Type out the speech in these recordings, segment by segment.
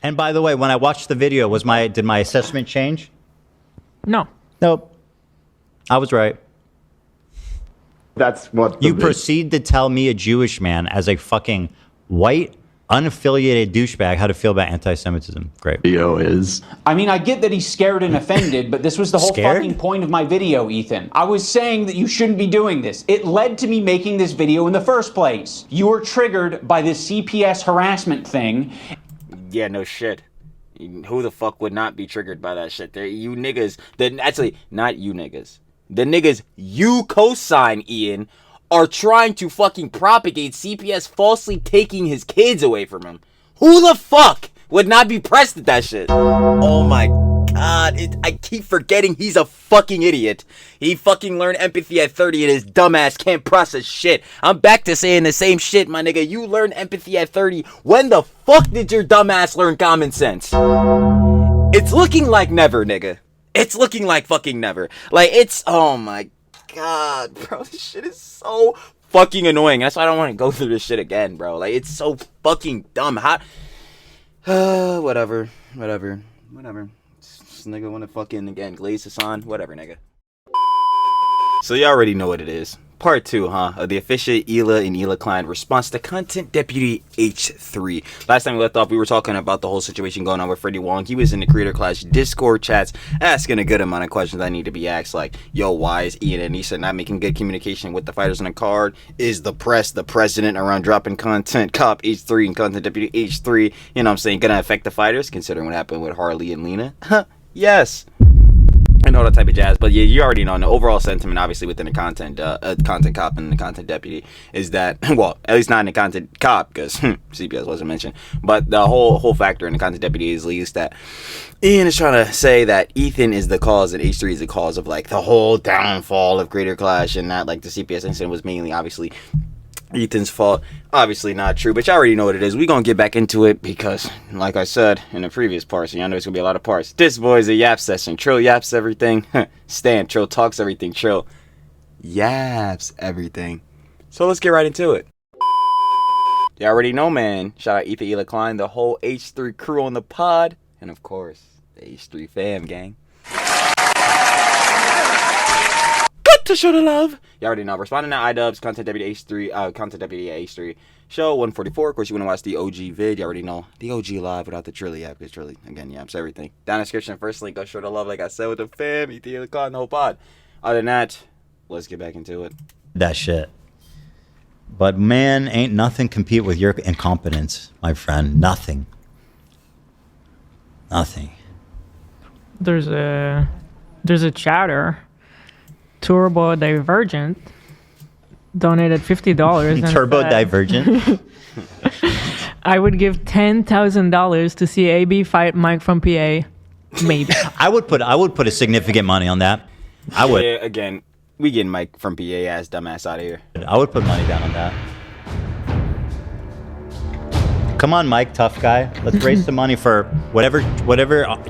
And by the way, when I watched the video, did my assessment change? No. Nope. I was right. That's what you proceed to tell me, a Jewish man, as a fucking white, unaffiliated douchebag, how to feel about anti-Semitism. Great. Video is. I mean, I get that he's scared and offended, but this was the whole fucking point of my video, Ethan. I was saying that you shouldn't be doing this. It led to me making this video in the first place. You were triggered by this CPS harassment thing. Yeah, no shit. Who the fuck would not be triggered by that shit? You niggas, actually, not you niggas. The niggas you co-sign, Ian, are trying to fucking propagate CPS falsely taking his kids away from him. Who the fuck would not be pressed at that shit? Oh my god, I keep forgetting he's a fucking idiot. He fucking learned empathy at 30 and his dumbass can't process shit. I'm back to saying the same shit, my nigga. You learned empathy at 30. When the fuck did your dumbass learn common sense? It's looking like never, nigga. It's looking like fucking never. Like, it's, oh my god, bro, this shit is so fucking annoying. That's why I don't want to go through this shit again, bro. Like, it's so fucking dumb. How, whatever. This nigga wanna fucking, again, glaze this on. Whatever, nigga. So you already know what it is. Part 2, of the official Hila and Hila Klein response to Content Deputy H3. Last time we left off, we were talking about the whole situation going on with Freddie Wong. He was in the Creator Clash Discord chats asking a good amount of questions that need to be asked, like, yo, why is Ian and Nisa not making good communication with the fighters on the card? Is the press, the president around dropping content, Cop H3 and Content Deputy H3, you know what I'm saying, gonna affect the fighters, considering what happened with Harley and Lena? Yes. And all that type of jazz, but yeah, you already know. The overall sentiment, obviously, within the content cop and the content deputy, is that, well, at least not in the content cop, because CPS wasn't mentioned. But the whole factor in the content deputy is at least that Ian is trying to say that Ethan is the cause and H3 is the cause of like the whole downfall of Greater Clash, and that like the CPS incident was mainly obviously Ethan's fault. Obviously not true, but you already know what it is. We're gonna get back into it because, like I said in the previous parts, and y'all know it's gonna be a lot of parts. This boy's a yap session. Trill yaps everything. Stan, Trill talks everything. Trill yaps everything. So let's get right into it. You already know, man. Shout out Ethan, Hila Klein, the whole H3 crew on the pod, and of course, the H3 fam gang. To show the love. You already know. Responding to iDubbbz, Content Deputy H3, Content Deputy H3, show 144. Of course, you want to watch the OG vid. You already know. The OG live without the Trilly app, because Trilly, again, yaps everything. Down in the description, first link, go show the love, like I said, with the fam, ET, the con, the whole pod. Other than that, let's get back into it. That shit. But man, ain't nothing compete with your incompetence, my friend. Nothing. Nothing. There's a chatter. Turbo Divergent donated $50. Turbo Divergent. I would give $10,000 to see AB fight Mike from PA. Maybe. I would put a significant money on that. I would. Yeah, again, we getting Mike from PA ass dumbass out of here. I would put money down on that. Come on, Mike, tough guy. Let's raise some money for whatever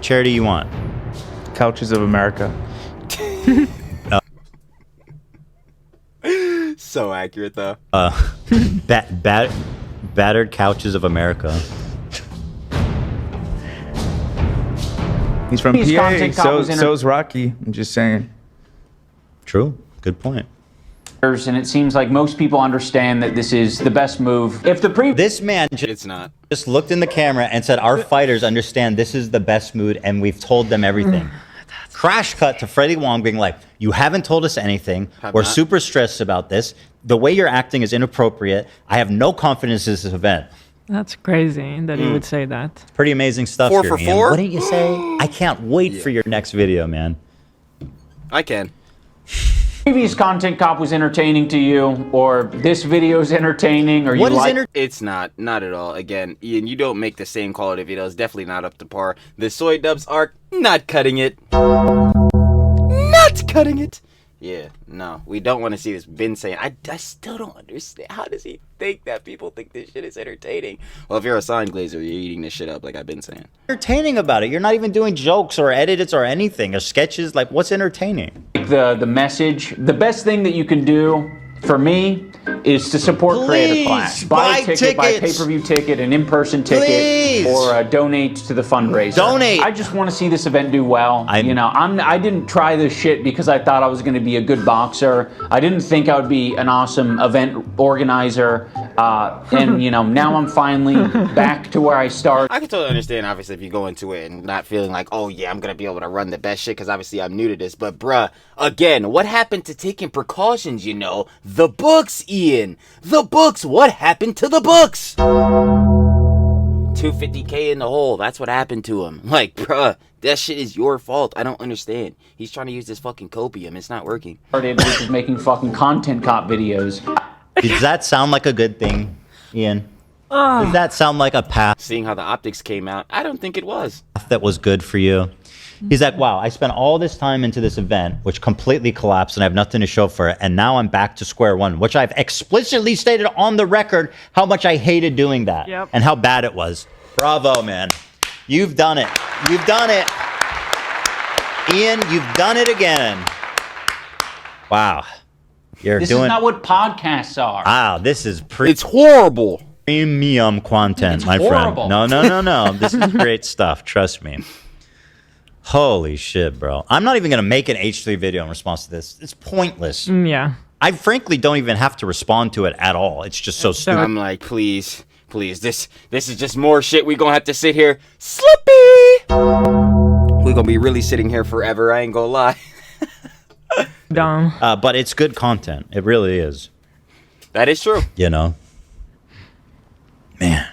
charity you want. Couches of America. So accurate, though. Battered Couches of America. He's from PA, so's Rocky. I'm just saying. True. Good point. And it seems like most people understand that this is the best move. If the this man just looked in the camera and said, our fighters understand this is the best mood and we've told them everything. Crash cut to Freddie Wong being like, you haven't told us anything. We're super stressed about this. The way you're acting is inappropriate. I have no confidence in this event. That's crazy that he would say that. Pretty amazing stuff. 4 here, for Ian. 4? What didn't you say? I can't wait for your next video, man. I can. previous content cop was entertaining to you, or this video is entertaining, or you like... It's not at all. Again, Ian, you don't make the same quality videos. Definitely not up to par. The Soy Dubs are not cutting it. Not cutting it. Yeah, no, we don't want to see this. Been saying, I still don't understand. How does he think that people think this shit is entertaining? Well, if you're a sign glazer, you're eating this shit up, like I've been saying. Entertaining about it. You're not even doing jokes or edits or anything or sketches. Like, what's entertaining? The message. The best thing that you can do for me is to support creator class. Buy a ticket, buy a pay-per-view ticket, an in-person ticket, or donate to the fundraiser. Donate. I just want to see this event do well. I didn't try this shit because I thought I was going to be a good boxer. I didn't think I would be an awesome event organizer. And now I'm finally back to where I started. I can totally understand, obviously, if you go into it and not feeling like, oh yeah, I'm gonna be able to run the best shit, because obviously I'm new to this. But bruh, again, what happened to taking precautions? The books, Ian. The books. What happened to the books? 250K in the hole. That's what happened to him. Like, bruh, that shit is your fault. I don't understand. He's trying to use this fucking copium. It's not working. Which is making fucking content cop videos. Does that sound like a good thing, Ian? Does that sound like a path Seeing how the optics came out, I don't think it was. that was good for you? He's like, wow, I spent all this time into this event, which completely collapsed, and I have nothing to show for it, and now I'm back to square one, which I've explicitly stated on the record how much I hated doing that and how bad it was. Bravo, man. You've done it. You've done it. Ian, you've done it again. Wow. This is not what podcasts are. Wow, this is It's horrible. Premium content, my horrible. friend. No. This is great stuff. Trust me. Holy shit, bro. I'm not even going to make an H3 video in response to this. It's pointless. Yeah. I frankly don't even have to respond to it at all. It's just so stupid. I'm like, please, this is just more shit. We gonna have to sit here. Slippy! We gonna be really sitting here forever. I ain't gonna lie. Dumb. But it's good content. It really is. That is true. Man.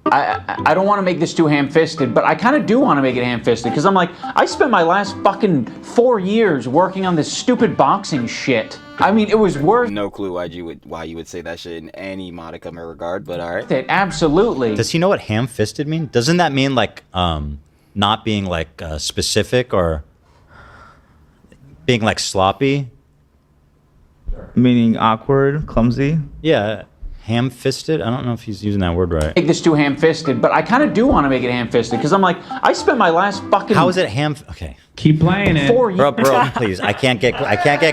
I don't want to make this too ham-fisted, but I kind of do want to make it ham-fisted, because I'm like, I spent my last fucking 4 years working on this stupid boxing shit. I mean, it was worth No clue why you would say that shit in any modicum of regard, but all right. it. Absolutely. Does he know what ham-fisted mean? Doesn't that mean like not being like specific or being like sloppy? Meaning awkward, clumsy. Yeah. Ham-fisted? I don't know if he's using that word right. Make this too ham-fisted, but I kind of do want to make it ham-fisted, because I'm like, I spent my last fucking How is it okay. Keep playing it. 4 years. Bro, please. I can't get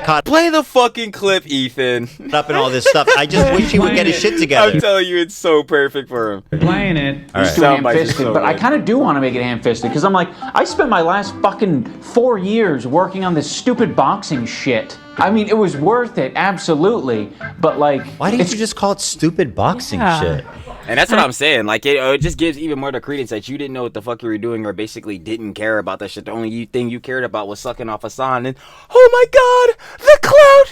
caught Play the fucking clip, Ethan. up in all this stuff. I just wish he would get his shit together. I'm telling you, it's so perfect for him. Playing it. All right. Too ham-fisted, but I kind of do want to make it ham-fisted, because I'm like, I spent my last fucking 4 years working on this stupid boxing shit. I mean, it was worth it, absolutely, but like... Why didn't you just call it stupid boxing shit? And that's what I'm saying. Like, it just gives even more the credence that you didn't know what the fuck you were doing, or basically didn't care about that shit. The only thing you cared about was sucking off Hassan. And oh my god, the cloud!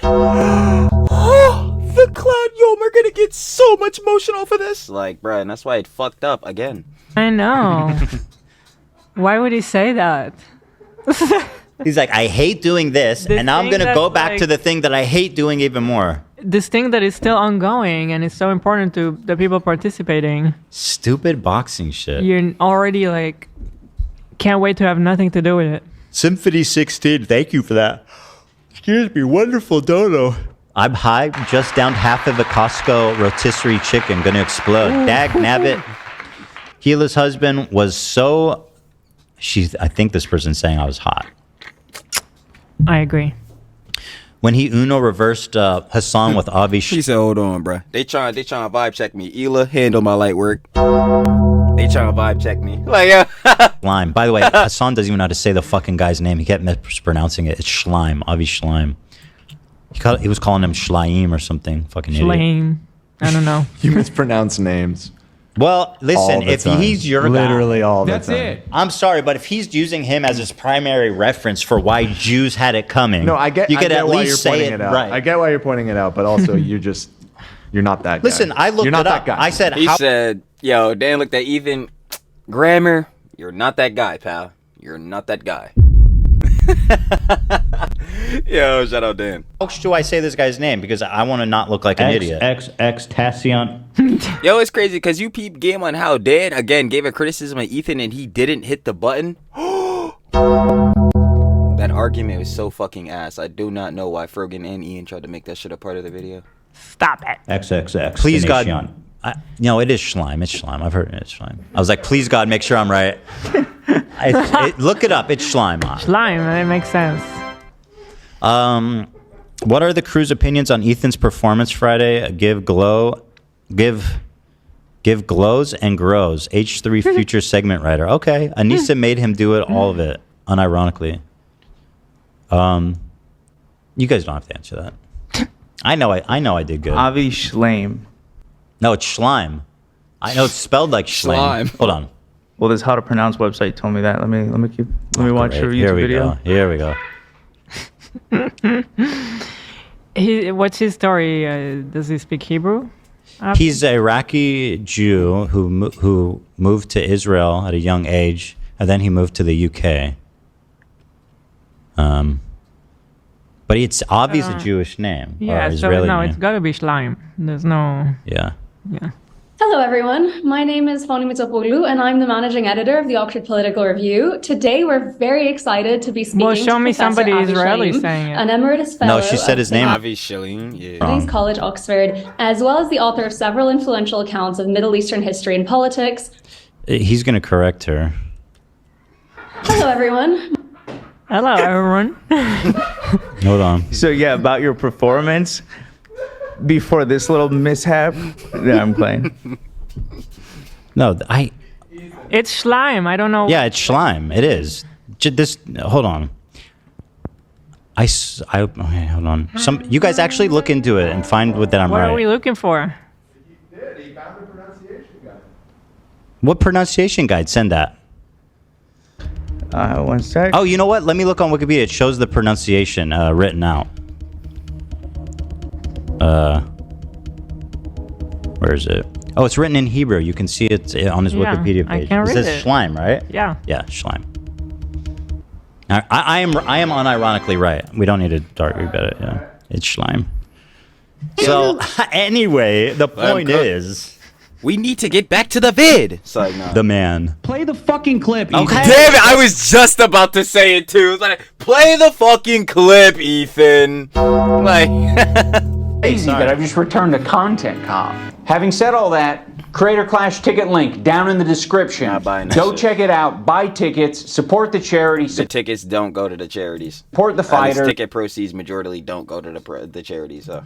Oh, the cloud! Yo, we're gonna get so much motion off of this. Like, bruh, and that's why it fucked up again. I know. Why would he say that? He's like, I hate doing this, and now I'm going to go back to the thing that I hate doing even more. This thing that is still ongoing and it's so important to the people participating. Stupid boxing shit. You're already like, can't wait to have nothing to do with it. Symphony 16, thank you for that. Excuse me, wonderful dono. I'm high, just downed half of the Costco rotisserie chicken, gonna explode. Dag nabbit. Gila's husband was so... I think this person's saying I was hot. I agree. When he Uno reversed Hassan with Avi... He said, hold on, bruh. They trying to vibe check me. Hila, handle my light work. They trying to vibe check me. Like, Schleim. By the way, Hassan doesn't even know how to say the fucking guy's name. He kept mispronouncing it. It's Schleim. Avi Schleim. He was calling him Schleim or something. Fucking idiot. Schleim. I don't know. You mispronounce names. Well, listen, if he's your guy, literally all the time. That's it. I'm sorry, but if he's using him as his primary reference for why Jews had it coming, No, I get. you I could get at why least you're say pointing it out. right. I get why you're pointing it out, but also you're not that guy. Listen, I looked You're not it that up. guy. I said, he how said, yo, Dan looked at Ethan. Grammar, you're not that guy, pal. You're not that guy. Yo, shout out Dan. do I say this guy's name? Because I want to not look like an idiot. XXX Tassion. Yo, it's crazy because you peeped game on how Dan, again, gave a criticism of Ethan and he didn't hit the button. That argument was so fucking ass. I do not know why Frogan and Ian tried to make that shit a part of the video. Stop it. XXX. Please, God. Tassion. No, it is Schleim. It's Schleim. I've heard it's Schleim. I was like, please, God, make sure I'm right. Look it up. It's Schleim. Slime. That makes sense. What are the crew's opinions on Ethan's performance Friday? Give glows and grows. H3 future segment writer. Okay. Anissa made him do it, all of it, unironically. You guys don't have to answer that. I know I did good. Avi Schleim. No, it's Schleim. I know it's spelled like Schleim. Hold on. Well, this How to Pronounce website told me that. Let me watch your YouTube video. Here we go. What's his story? Does he speak Hebrew? He's an Iraqi Jew who moved to Israel at a young age, and then he moved to the UK. But it's obviously a Jewish name. Yeah, or so Israeli no, name. it's gotta be Schleim. There's no. Yeah. Hello, everyone. My name is Foni Mitsopoulou, and I'm the managing editor of the Oxford Political Review. Today, we're very excited to be speaking Well, show to me Professor somebody Avi Israeli Schleim, saying it. an emeritus fellow No, she said his name. Avi Shalim, yeah. King's College, Oxford, as well as the author of several influential accounts of Middle Eastern history and politics. He's going to correct her. Hello, everyone. Hello, everyone. Hold on. So yeah, about your performance before this little mishap. Yeah, I'm playing. No, It's Schleim. I don't know. Yeah, it's Schleim. It is. Hold on. Okay, hold on. You guys actually look into it and find that I'm What right. are we looking for? He found the pronunciation guide. What pronunciation guide? Send that. 1 sec. Oh, you know what? Let me look on Wikipedia. It shows the pronunciation written out. Where is it? Oh, it's written in Hebrew. You can see it on his Yeah, Wikipedia I page. can It read says it. Schleim, right? Yeah. Yeah, Schleim. I am unironically right. We don't need to argue about it. Yeah, it's Schleim. So anyway, the point is, we need to get back to the vid. Sorry, no. the man. Play the fucking clip. Okay. Damn it! I was just about to say it too. It's like, play the fucking clip, Ethan. Like, Crazy that I've just returned a content comp. Having said all that, Creator Clash ticket link down in the description. Not buying that Go shit. check it out. Buy tickets. Support the charity. the tickets don't go to the charities. Support the At least fighters. ticket proceeds majority don't go to the charities. So.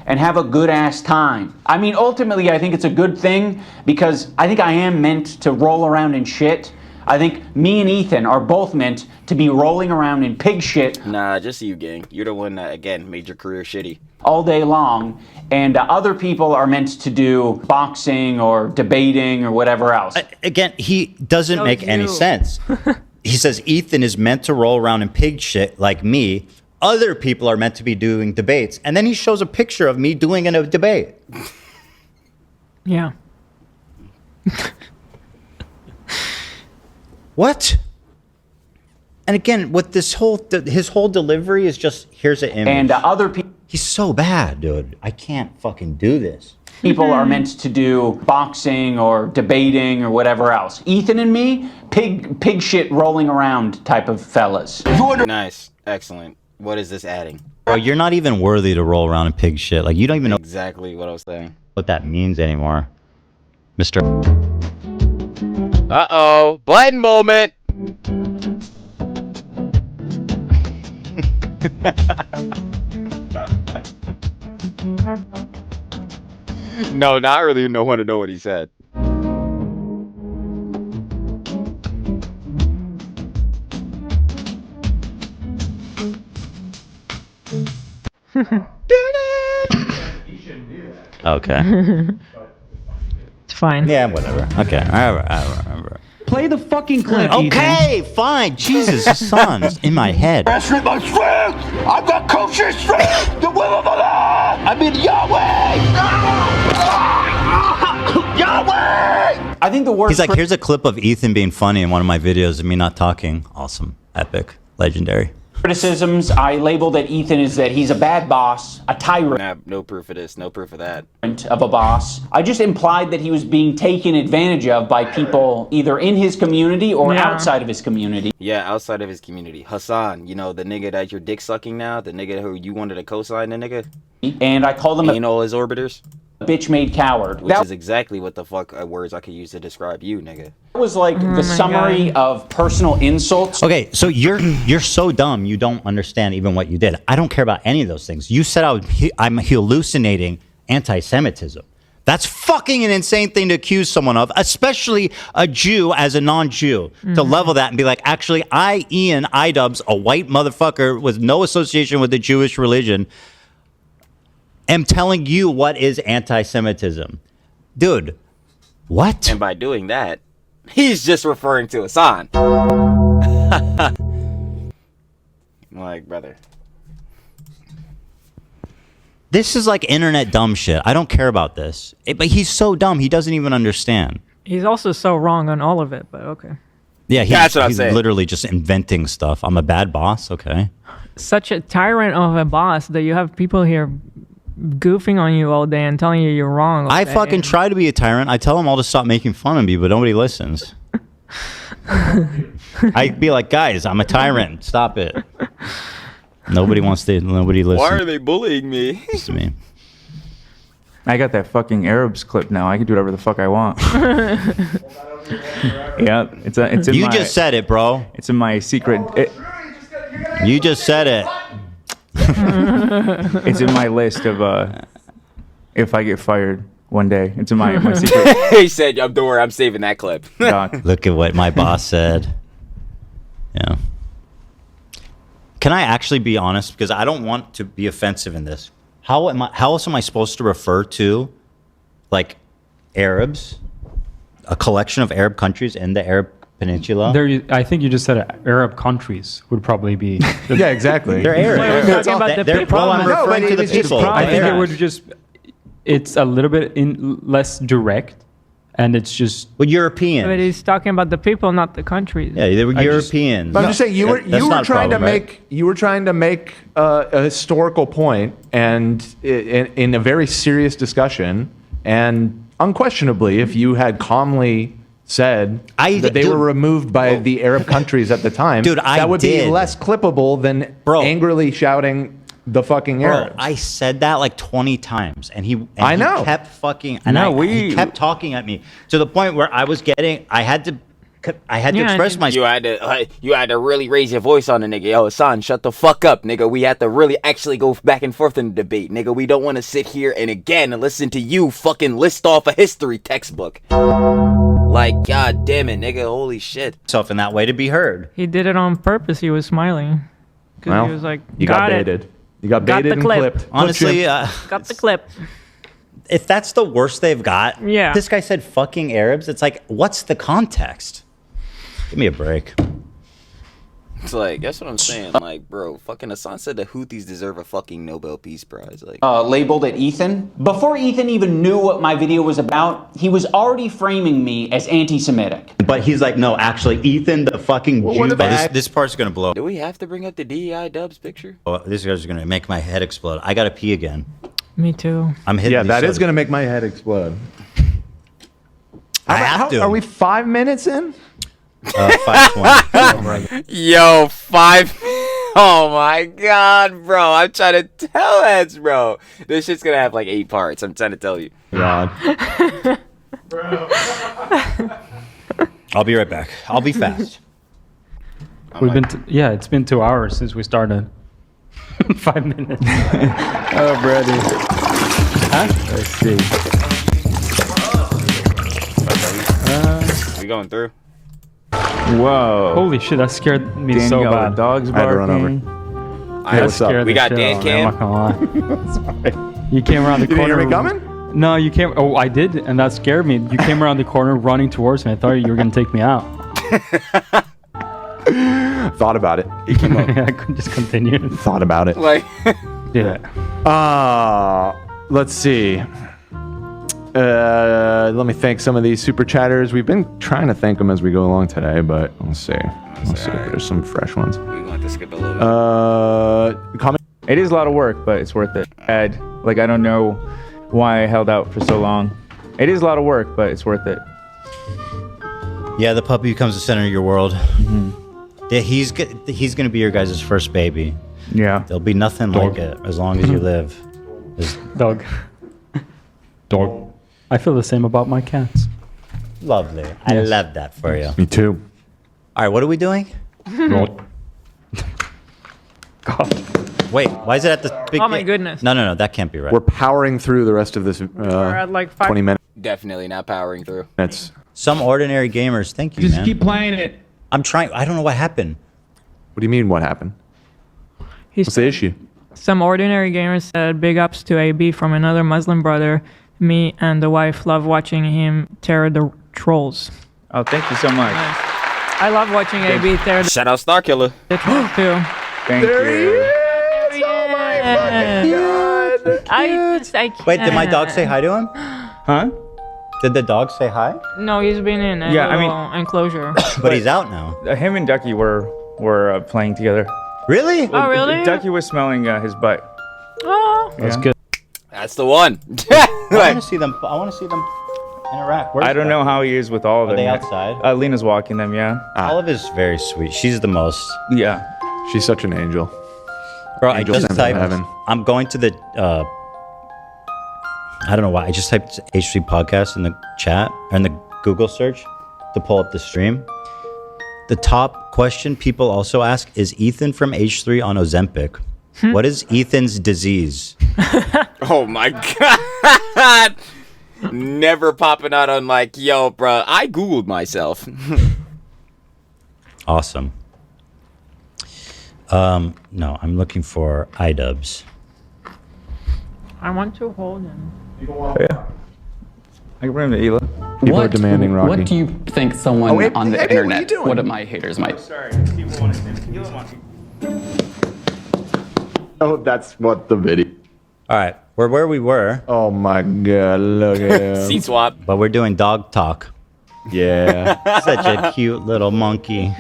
And have a good ass time. I mean, ultimately, I think it's a good thing because I think I am meant to roll around in shit. I think me and Ethan are both meant to be rolling around in pig shit Nah, just you, gang. You're the one that, again, made your career shitty. all day long, and other people are meant to do boxing or debating or whatever else. Again, he doesn't No, make any you. sense. He says Ethan is meant to roll around in pig shit like me. Other people are meant to be doing debates. And then he shows a picture of me doing a debate. Yeah. What? And again, with this his whole delivery is just, here's an image. And other people He's so bad, dude. I can't fucking do this. are meant to do boxing or debating or whatever else. Ethan and me, pig shit rolling around type of fellas. Nice. Excellent. What is this adding? Bro, you're not even worthy to roll around in pig shit. Like, you don't even know Exactly what I was saying. what that means anymore. Mr. Uh-oh. Button moment. No, not really. No one to know what he said. Okay. It's fine. Yeah, whatever. Okay. I remember. Play the fucking clip. Okay, fine. Jesus, the sun's in my head. Wrestling my strength! I've got kosher strength! The will of Allah! I mean Yahweh! Yahweh! I think the worst He's like, here's a clip of Ethan being funny in one of my videos and me not talking. Awesome. Epic. Legendary. criticisms I labeled that Ethan is that he's a bad boss, a tyrant Nah, no proof of this. No proof of that. of a boss. I just implied that he was being taken advantage of by people either in his community or Yeah. outside of his community. Yeah, outside of his community. Hassan, you know, the nigga that you're dick sucking now, the nigga who you wanted to co-sign the nigga, And I called him ain't all his orbiters. bitch-made coward. Which is exactly what the fuck words I could use to describe you, nigga. That was like the summary of personal insults. Okay, so you're so dumb you don't understand even what you did. I don't care about any of those things. You said I'm hallucinating anti-Semitism. That's fucking an insane thing to accuse someone of, especially a Jew as a non-Jew, to level that and be like, actually, iDubbbz, a white motherfucker with no association with the Jewish religion, am telling you what is anti-Semitism. Dude, what? And by doing that, he's just referring to Hassan. Like, brother. This is like internet dumb shit. I don't care about this. But he's so dumb, he doesn't even understand. He's also so wrong on all of it, but okay. Yeah, That's what I'm he's saying. literally just inventing stuff. I'm a bad boss, okay. Such a tyrant of a boss that you have people here goofing on you all day and telling you you're wrong. I fucking try to be a tyrant. I tell them all to stop making fun of me, but nobody listens. I'd be like, guys, I'm a tyrant. Stop it. Nobody listens. Why are they bullying me? It's me. I got that fucking Arabs clip now. I can do whatever the fuck I want. Yeah, it's in You my, just said it, bro. It's in my secret. You just said it. It's in my list of if I get fired one day. It's in my secret. He said, don't worry, I'm saving that clip. doc. Look at what my boss said. Yeah. Can I actually be honest? Because I don't want to be offensive in this. How else am I supposed to refer to, like, Arabs, a collection of Arab countries in the Arab Peninsula? I think you just said Arab countries would probably be. Yeah, exactly. They're Arab. We're talking about the people. I'm referring to the people. I think it would just. It's a little bit less direct, and it's just. Well, European. But he's talking about the people, not the countries. Yeah, they were Europeans. But I'm just saying you were trying to right? make a historical point and in a very serious discussion, and unquestionably, if you had calmly said that they were removed by the Arab countries at the time, that would be less clippable than angrily shouting the fucking Arabs. I said that like 20 times, and he kept fucking. And he kept talking at me to the point where I was getting. I had to express myself. You had to really raise your voice on the nigga. Yo, Hassan, shut the fuck up, nigga. We had to really actually go back and forth in the debate, nigga. We don't want to sit here and again listen to you fucking list off a history textbook. Like, god damn it, nigga. Holy shit. Self in that way to be heard. He did it on purpose. He was smiling. Because he was like, you got baited. You got baited and clipped. Honestly, got the clip. If that's the worst they've got, yeah. This guy said fucking Arabs. It's like, what's the context? Give me a break. It's like, that's what I'm saying. Like, bro, fucking Hassan said the Houthis deserve a fucking Nobel Peace Prize. Like, labeled it Ethan. Before Ethan even knew what my video was about, he was already framing me as anti-Semitic. But he's like, no, actually, Ethan, the fucking Jew bag. This part's gonna blow. Do we have to bring up the iDubbbz picture? Oh, this guy's gonna make my head explode. I gotta pee again. Me too. I'm hitting. Yeah, that is gonna make my head explode. I have to. Are we 5 minutes in? 5:20. Yo, 5. Oh my god, bro. I'm trying to tell heads, bro. This shit's gonna have like 8 parts. I'm trying to tell you. God. Bro. I'll be right back. I'll be fast. It's been 2 hours since we started. 5 minutes. Oh, brother. Huh? Let's see. We going through? Whoa. Holy shit, that scared me Danielle, so bad. The dog's I had to run barking. Alright, what's up? We got Dan Cam. I'm not gonna lie. You came around the You didn't corner. hear me coming? No, you came. Oh, I did, and that scared me. You came around the corner running towards me. I thought you were gonna take me out. Thought about it. I could just continue. Thought about it. Like, Yeah. Let's see. Let me thank some of these super chatters. We've been trying to thank them as we go along today, but we'll see. We'll see. There's some fresh ones. we're going to have to skip a little bit. Comment. It is a lot of work, but it's worth it. I don't know why I held out for so long. It is a lot of work, but it's worth it. Yeah, the puppy becomes the center of your world. Mm-hmm. Yeah, he's gonna be your guys' first baby. Yeah. There'll be nothing like it as long as you live. Dog. Dog. I feel the same about my cats. Lovely. I love that for you. Me too. All right, what are we doing? Dog. Wait, why is it at the big... Oh my goodness. No, that can't be right. We're powering through the rest of this We're at like 5 20 minutes. Definitely not powering through. Some ordinary gamers, thank you, Just man. keep playing it. I'm trying. I don't know what happened. What do you mean, what happened? What's the issue? Some ordinary gamers said big ups to AB from another Muslim brother. Me and the wife love watching him tear the trolls. Oh, thank you so much. I love watching AB tear Shout out Star Killer. the trolls too. Thank you. I can't. Wait, did my dog say hi to him? Huh? Did the dog say hi? No, he's been in a Yeah, I little enclosure. But he's out now. Him and Ducky were playing together. Really? Oh, really? Ducky was smelling his butt. Oh. That's good. That's the one. I want to see them. I want to see them interact. Where's I don't know how he is with all of Are them. they yet. outside? Lena's walking them, yeah. Olive is very sweet. She's the most. Yeah. She's such an angel. Bro, Angel I just sent from typed. heaven. I'm going to the. I don't know why. I just typed H3 podcast in the chat or in the Google search to pull up the stream. The top question people also ask is Ethan from H3 on Ozempic. What is Ethan's disease? Oh my god. Never popping out on like, yo, bro, I Googled myself. Awesome. No, I'm looking for iDubbbz. I want to hold him. Yeah. I can bring him to Hila. People are demanding Rocky. What do you think someone Oh, wait, on the hey, internet, what are you doing? one of my haters might... Sorry, people want to Hila want Oh, that's what the video. All right, we're where we were, Oh my god, look at him. Seat swap. but we're doing dog talk. Yeah. Such a cute little monkey.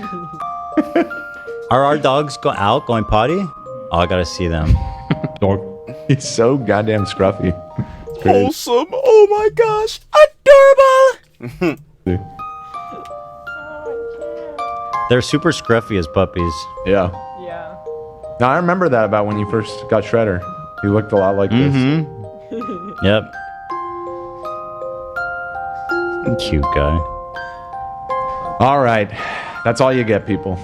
Are our dogs going potty? Oh, I gotta see them. Dog. He's so goddamn scruffy. It's crazy. Wholesome. Oh my gosh. Adorable. They're super scruffy as puppies. Yeah. Yeah. Now I remember that about when you first got Shredder. He looked a lot like this. Yep. Cute guy. All right. That's all you get, people.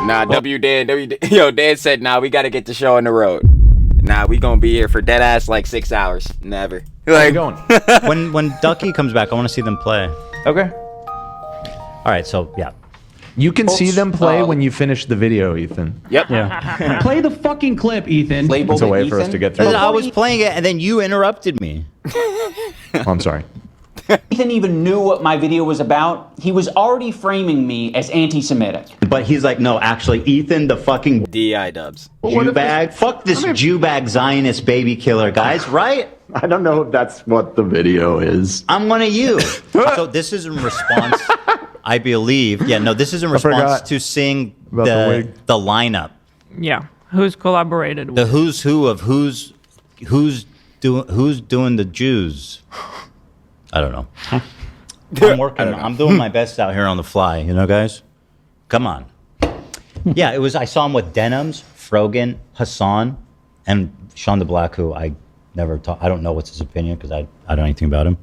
Nah, Dan. Yo, Dan said, nah, we gotta get the show on the road. Nah, we gonna be here for dead ass like 6 hours. Never. Where are you going? When Ducky comes back, I want to see them play. Okay. All right, so yeah. You can see them play when you finish the video, Ethan. Yep. Yeah. Play the fucking clip, Ethan. It's a way for us to get through. I was playing it, and then you interrupted me. Oh, I'm sorry. Ethan even knew what my video was about. He was already framing me as anti-Semitic. But he's like, no, actually, Ethan, the fucking iDubbbz. Jew bag. Fuck this Jew bag Zionist baby killer, guys, right? I don't know if that's what the video is. I'm one of you. So this is in response, I believe. Yeah, no, this is in response forgot to seeing about the wig. the lineup. Yeah. Who's collaborated with? The who's who of who's doing the Jews. I don't know. I'm working. I'm doing my best out here on the fly. You know, guys. Come on. Yeah, it was. I saw him with Denims, Frogan, Hassan, and Sean the Black, who I never talk. I don't know what's his opinion because I don't know anything about him.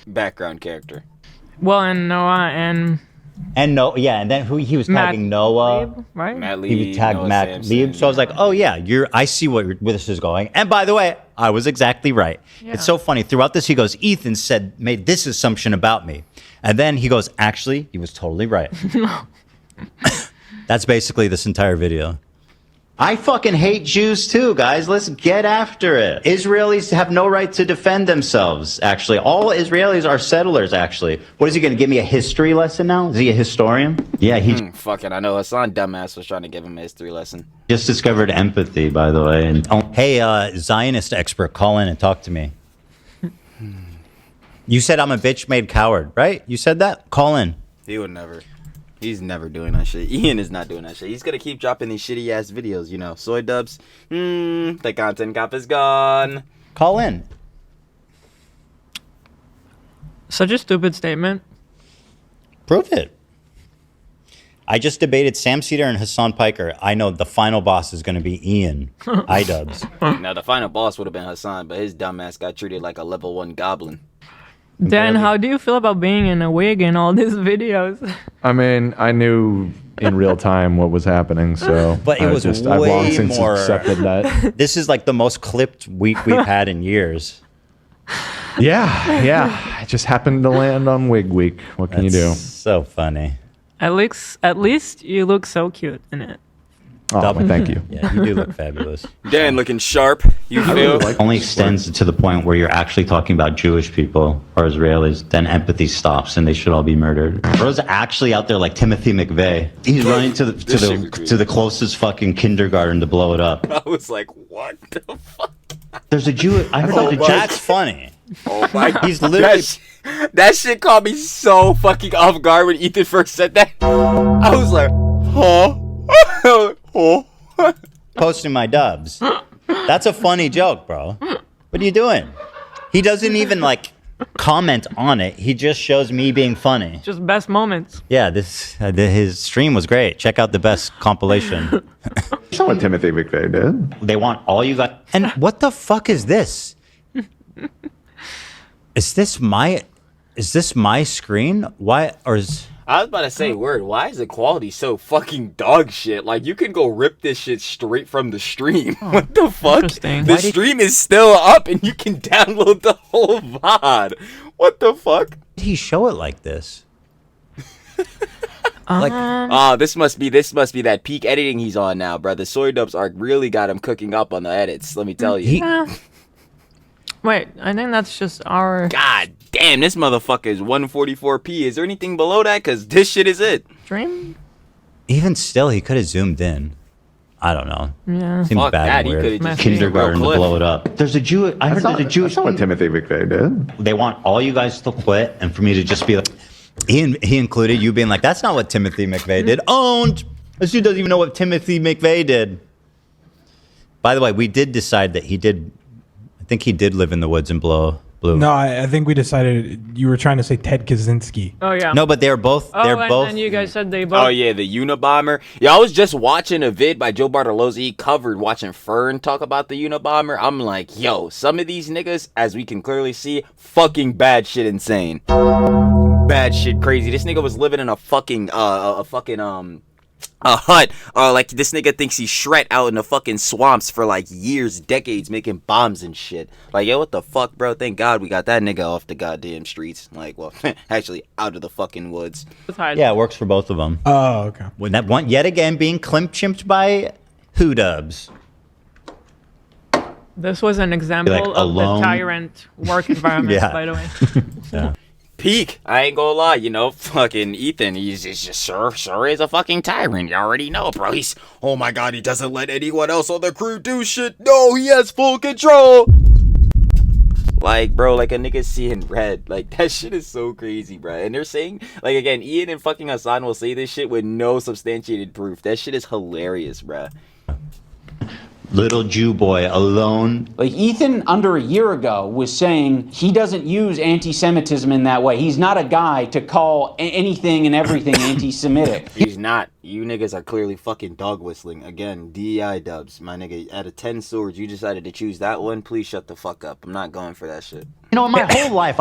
Background character. Well, and Noah and no, yeah, and then he was Matt tagging Noah. Lieb, right? Matt He Lieb, tagged Noah Matt Sampson. Lieb. So I was like, oh yeah, I see where this is going. And by the way, I was exactly right. Yeah. It's so funny. Throughout this, he goes, Ethan made this assumption about me. And then he goes, actually, he was totally right. That's basically this entire video. I fucking hate Jews too, guys. Let's get after it. Israelis have no right to defend themselves, actually. All Israelis are settlers, actually. What is he going to give me a history lesson now? Is he a historian? Yeah, he Fuck it, I know Hassan dumbass was trying to give him a history lesson. just discovered empathy, by the way. And hey, Zionist expert, call in and talk to me. You said I'm a bitch-made coward, right? You said that? Call in. He would never. He's never doing that shit. Ian is not doing that shit. He's gonna keep dropping these shitty ass videos, you know. Soy dubs. The content cop is gone. Call in. Such a stupid statement. Prove it. I just debated Sam Cedar and Hassan Piker. I know the final boss is going to be Ian, iDubbbz. Now, the final boss would have been Hassan, but his dumbass got treated like a level 1 goblin. Dan, how do you feel about being in a wig in all these videos? I mean, I knew in real time what was happening, so But it was I've way long since more. accepted that. This is like the most clipped week we've had in years. Yeah. It just happened to land on Wig Week. What can you do? So funny. At least you look so cute in it. Oh, well, thank you. Yeah, you do look fabulous. Dan looking sharp. You I feel? really like Only this sport. extends to the point where you're actually talking about Jewish people or Israelis, then empathy stops and they should all be murdered. Bro's actually out there like Timothy McVeigh. He's running to the closest fucking kindergarten to blow it up. I was like, what the fuck? There's a Jew. I heard there's a Jew. That's funny. Oh my god. He's literally That shit caught me so fucking off guard when Ethan first said that. I was like, huh? Oh. posting my dubs. That's a funny joke, bro. What are you doing? He doesn't even like comment on it. He just shows me being funny. Just best moments. Yeah, his stream was great. Check out the best compilation. That's not what Timothy McVeigh did. They want all you got. And what the fuck is this? Is this my screen? Why or is I was about to say, word, why is the quality so fucking dog shit? Like, you can go rip this shit straight from the stream. What the fuck? The stream is still up and you can download the whole VOD. What the fuck? did he show it like this? This must be that peak editing he's on now, bro. The Soy Dubs arc really got him cooking up on the edits, let me tell you. Wait, I think that's just our... God damn, this motherfucker is 144p. Is there anything below that? Because this shit is it. Stream? Even still, he could have zoomed in. I don't know. Yeah. Seems Fuck bad that, and he weird. could've just Kindergarten to clip. blow it up. There's a Jew. I heard there's a Jewish. That's not what Timothy McVeigh did. They want all you guys to quit and for me to just be like, he included you being like, that's not what Timothy McVeigh did. Owned. This dude doesn't even know what Timothy McVeigh did. By the way, we did decide that he did. I think he did live in the woods and blue. No, I think we decided you were trying to say Ted Kaczynski. Oh, yeah. No, but they're both. Oh, and you guys said they both... Oh, yeah, the Unabomber. Yeah, I was just watching a vid by Joe Bartolozzi. He covered watching Fern talk about the Unabomber. I'm like, yo, some of these niggas, as we can clearly see, fucking bad shit insane. Bad shit crazy. This nigga was living in a fucking, a hut, like this nigga thinks he's Shrek out in the fucking swamps for like years, decades, making bombs and shit. Like, yo, what the fuck, bro? Thank God we got that nigga off the goddamn streets. Like, well, actually out of the fucking woods. Yeah, it works for both of them. Oh, okay. When that one yet again being chimped by iDubbbz. This was an example Like, of alone. the tyrant work environment, Yeah. by the way. Yeah. Peak. I ain't gonna lie, you know, fucking Ethan, he's just sure is a fucking tyrant. You already know, bro. He's, oh my god, he doesn't let anyone else on the crew do shit. No, he has full control. Like, bro, like a nigga seeing red. Like, that shit is so crazy, bro. And they're saying, like, again, Ian and fucking Hassan will say this shit with no substantiated proof. That shit is hilarious, bro. Little Jew boy alone. Like, Ethan, under a year ago, was saying he doesn't use anti-Semitism in that way. He's not a guy to call anything and everything anti-Semitic. He's not. You niggas are clearly fucking dog whistling. Again, DEI dubs. My nigga, out of 10 swords, you decided to choose that one. Please shut the fuck up. I'm not going for that shit. You know, in my whole life,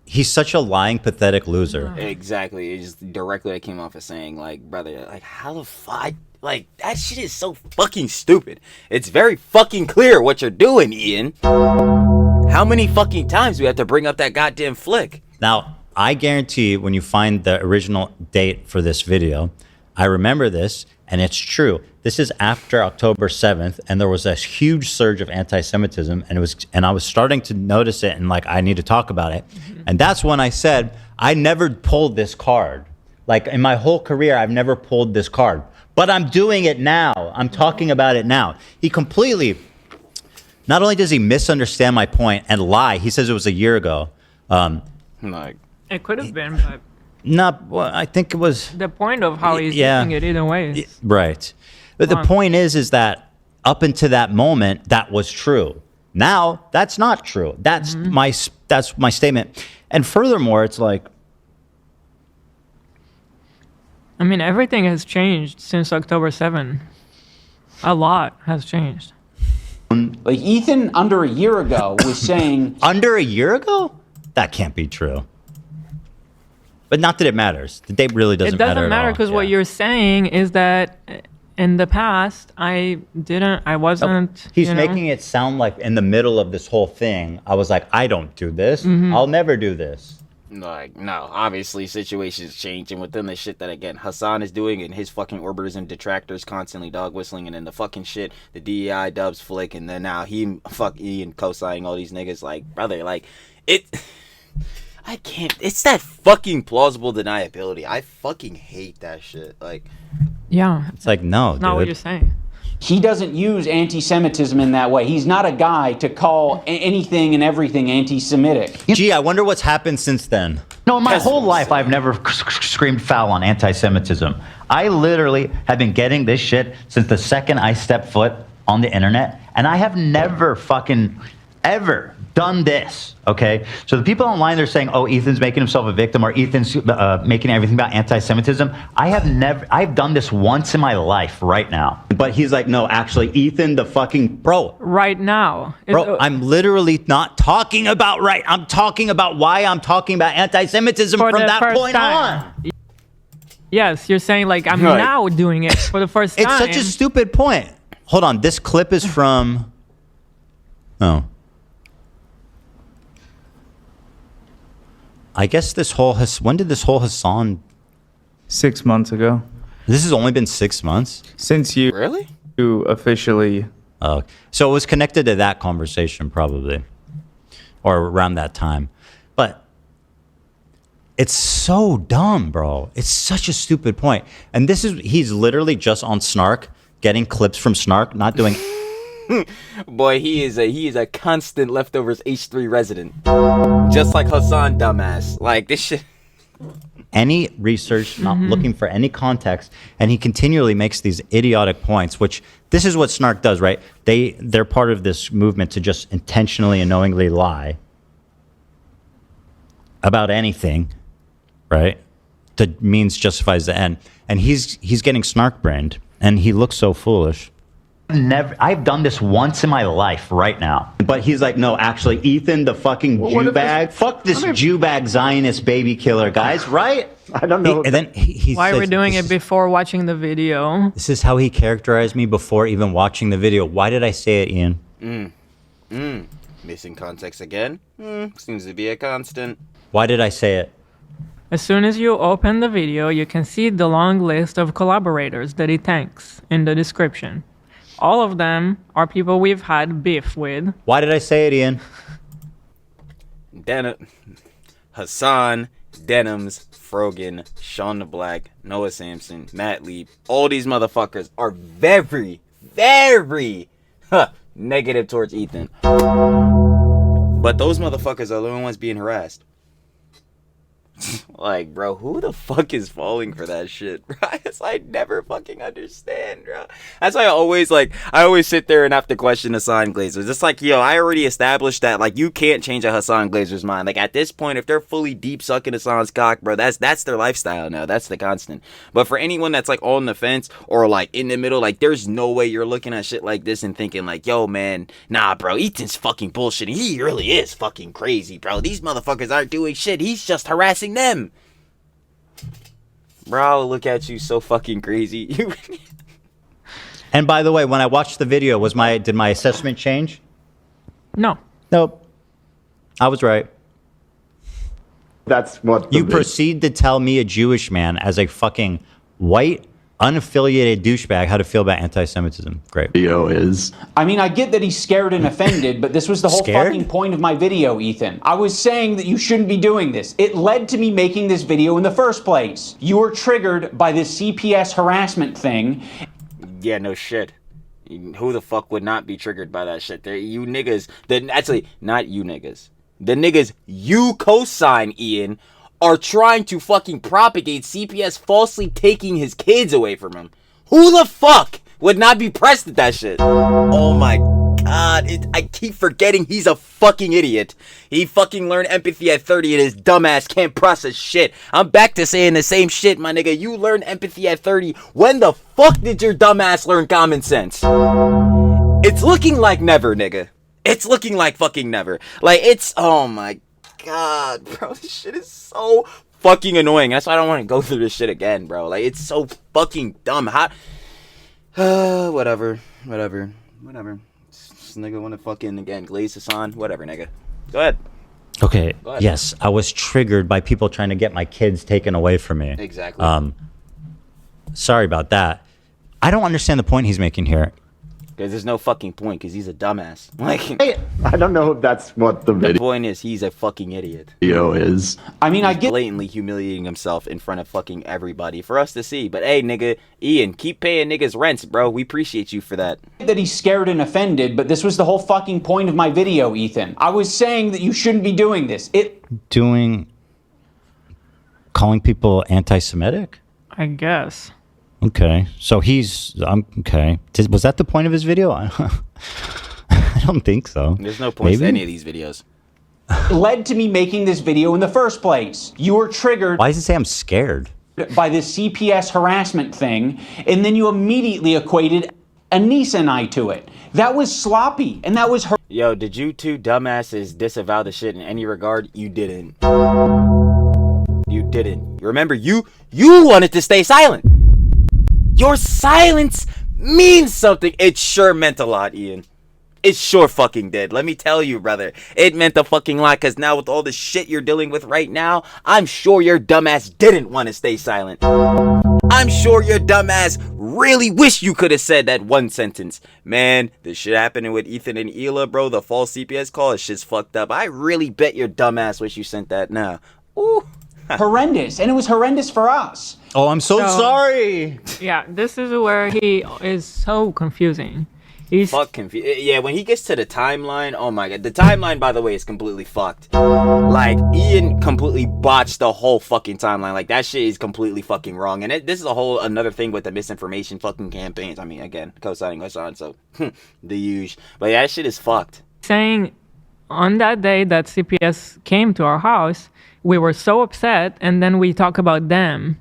he's such a lying, pathetic loser. Exactly. It's just directly I came off of saying, like, brother, like, how the fuck? Like, that shit is so fucking stupid. It's very fucking clear what you're doing, Ian. How many fucking times do we have to bring up that goddamn flick? Now, I guarantee when you find the original date for this video, I remember this, and it's true. This is after October 7th, and there was a huge surge of anti-Semitism, and I was starting to notice it, and like, I need to talk about it. And that's when I said, I never pulled this card. Like, in my whole career, I've never pulled this card. But I'm doing it now. I'm talking about it now. He completely, not only does he misunderstand my point and lie, he says it was a year ago. Like, It could have been, but Well, I think it was. the point of how he's Yeah. doing it either way is... Right. But the point is that up until that moment, that was true. Now, that's not true. That's my statement. And furthermore, it's like, I mean, everything has changed since October 7. A lot has changed. Like Ethan, under a year ago, was saying... Under a year ago? That can't be true. But not that it matters. The date really doesn't matter. It doesn't matter because what you're saying is that in the past, I wasn't. He's making it sound like in the middle of this whole thing, I was like, I don't do this. I'll never do this. Like, no, obviously situations change, and within the shit that, again, Hassan is doing and his fucking orbiters and detractors constantly dog whistling, and then the fucking shit, the DEI dubs flick, and then now Ian co-signing all these niggas, like, brother, like, I can't, it's that fucking plausible deniability. I fucking hate that shit, like. Yeah. It's like, no, It's not what you're saying. He doesn't use anti-Semitism in that way. He's not a guy to call anything and everything anti-Semitic. Gee, I wonder what's happened since then. No, in my whole life, I've never screamed foul on anti-Semitism. I literally have been getting this shit since the second I stepped foot on the internet, and I have never fucking ever done this, okay? So the people online, they're saying, oh, Ethan's making himself a victim, or Ethan's making everything about anti-Semitism. I've done this once in my life right now. But he's like, no, actually, Ethan, the fucking, bro. Right now. Bro, I'm literally not talking about I'm talking about why I'm talking about anti-Semitism from that point on. Yes, you're saying like, I'm now doing it for the first time. It's such a stupid point. Hold on, this clip is from, oh. I guess when did this whole Hassan? 6 months ago. This has only been 6 months? Since you officially. Oh, so it was connected to that conversation probably, or around that time. But it's so dumb, bro. It's such a stupid point. And he's literally just on Snark, getting clips from Snark, not doing. Boy, he is a constant leftovers H3 resident, just like Hassan, dumbass. Like this shit. Any research, not looking for any context, and he continually makes these idiotic points. Which this is what Snark does, right? They're part of this movement to just intentionally and knowingly lie about anything, right? The means justifies the end, and he's getting Snark brained, and he looks so foolish. I've done this once in my life right now. But he's like, no, actually, Ethan, the fucking Jew bag. Fuck this Jew bag Zionist baby killer, guys, right? I don't know. And then he Why says, we're doing it before watching the video. This is how he characterized me before even watching the video. Why did I say it, Ian? Missing context again? Seems to be a constant. Why did I say it? As soon as you open the video, you can see the long list of collaborators that he thanks in the description. All of them are people we've had beef with. Why did I say it, Ian? Hassan, Denims, Frogan, Sean the Black, Noah Sampson, Matt Leap. All these motherfuckers are very, very negative towards Ethan. But those motherfuckers are the only ones being harassed. Like, bro, who the fuck is falling for that shit, bro? I never fucking understand, bro. That's why I always sit there and have to question Hassan Glazers. It's like, yo, I already established that, like, you can't change a Hassan Glazer's mind. Like, at this point, if they're fully deep sucking Hassan's cock, bro, that's their lifestyle now. That's the constant. But for anyone that's, like, on the fence or, like, in the middle, like, there's no way you're looking at shit like this and thinking, like, yo, man, nah, bro, Ethan's fucking bullshitting. He really is fucking crazy, bro. These motherfuckers aren't doing shit. He's just harassing them. Bro, I'll look at you so fucking crazy. And by the way, when I watched the video, did my assessment change? No. Nope. I was right. That's what you proceed to tell me, a Jewish man, as a fucking white, unaffiliated douchebag, how to feel about anti-Semitism. Great. Video is. I mean, I get that he's scared and offended, but this was the whole fucking point of my video, Ethan. I was saying that you shouldn't be doing this. It led to me making this video in the first place. You were triggered by this CPS harassment thing. Yeah, no shit. Who the fuck would not be triggered by that shit? You niggas, actually, not you niggas. The niggas you co-sign, Ian, are trying to fucking propagate CPS falsely taking his kids away from him. Who the fuck would not be pressed at that shit? Oh my god, I keep forgetting he's a fucking idiot. He fucking learned empathy at 30 and his dumbass can't process shit. I'm back to saying the same shit, my nigga. You learned empathy at 30. When the fuck did your dumbass learn common sense? It's looking like never, nigga. It's looking like fucking never. Like, it's, oh my god, bro. This shit is so fucking annoying. That's why I don't want to go through this shit again, bro. Like, it's so fucking dumb. How... whatever. This nigga wanna fucking, again, glaze this on. Whatever, nigga. Go ahead. Okay, Go ahead. yes, I was triggered by people trying to get my kids taken away from me. Exactly. Sorry about that. I don't understand the point he's making here. Because there's no fucking point, because he's a dumbass. Like, I don't know if that's what the the point is, he's a fucking idiot. video is. I mean, I He's get blatantly humiliating himself in front of fucking everybody for us to see. But hey, nigga, Ian, keep paying niggas rents, bro. We appreciate you for that. that he's scared and offended, but this was the whole fucking point of my video, Ethan. I was saying that you shouldn't be doing this. Calling people anti-Semitic? I guess. Okay, so okay. Was that the point of his video? I don't think so. There's no point to any of these videos. Led to me making this video in the first place. You were triggered Why does it say I'm scared? by this CPS harassment thing, and then you immediately equated Anissa and I to it. That was sloppy, and that was her. Yo, did you two dumbasses disavow the shit in any regard? You didn't. You didn't. Remember, you wanted to stay silent. Your silence means something. It sure meant a lot, Ian. It sure fucking did. Let me tell you, brother. It meant a fucking lot, because now with all the shit you're dealing with right now, I'm sure your dumbass didn't want to stay silent. I'm sure your dumbass really wish you could have said that one sentence. Man, this shit happening with Ethan and Hila, bro, the false CPS call, this shit's fucked up. I really bet your dumbass wish you sent that now. Ooh. Horrendous, and it was horrendous for us. Oh, I'm so sorry. Yeah, this is where he is so confusing. He's Fuck confused. Yeah, when he gets to the timeline, oh my god. The timeline, by the way, is completely fucked. Like, Ian completely botched the whole fucking timeline. Like, that shit is completely fucking wrong. And this is another thing with the misinformation fucking campaigns. I mean, again, co-signing Hassan, so the usual. But yeah, that shit is fucked. saying on that day that CPS came to our house, we were so upset, and then we talk about them.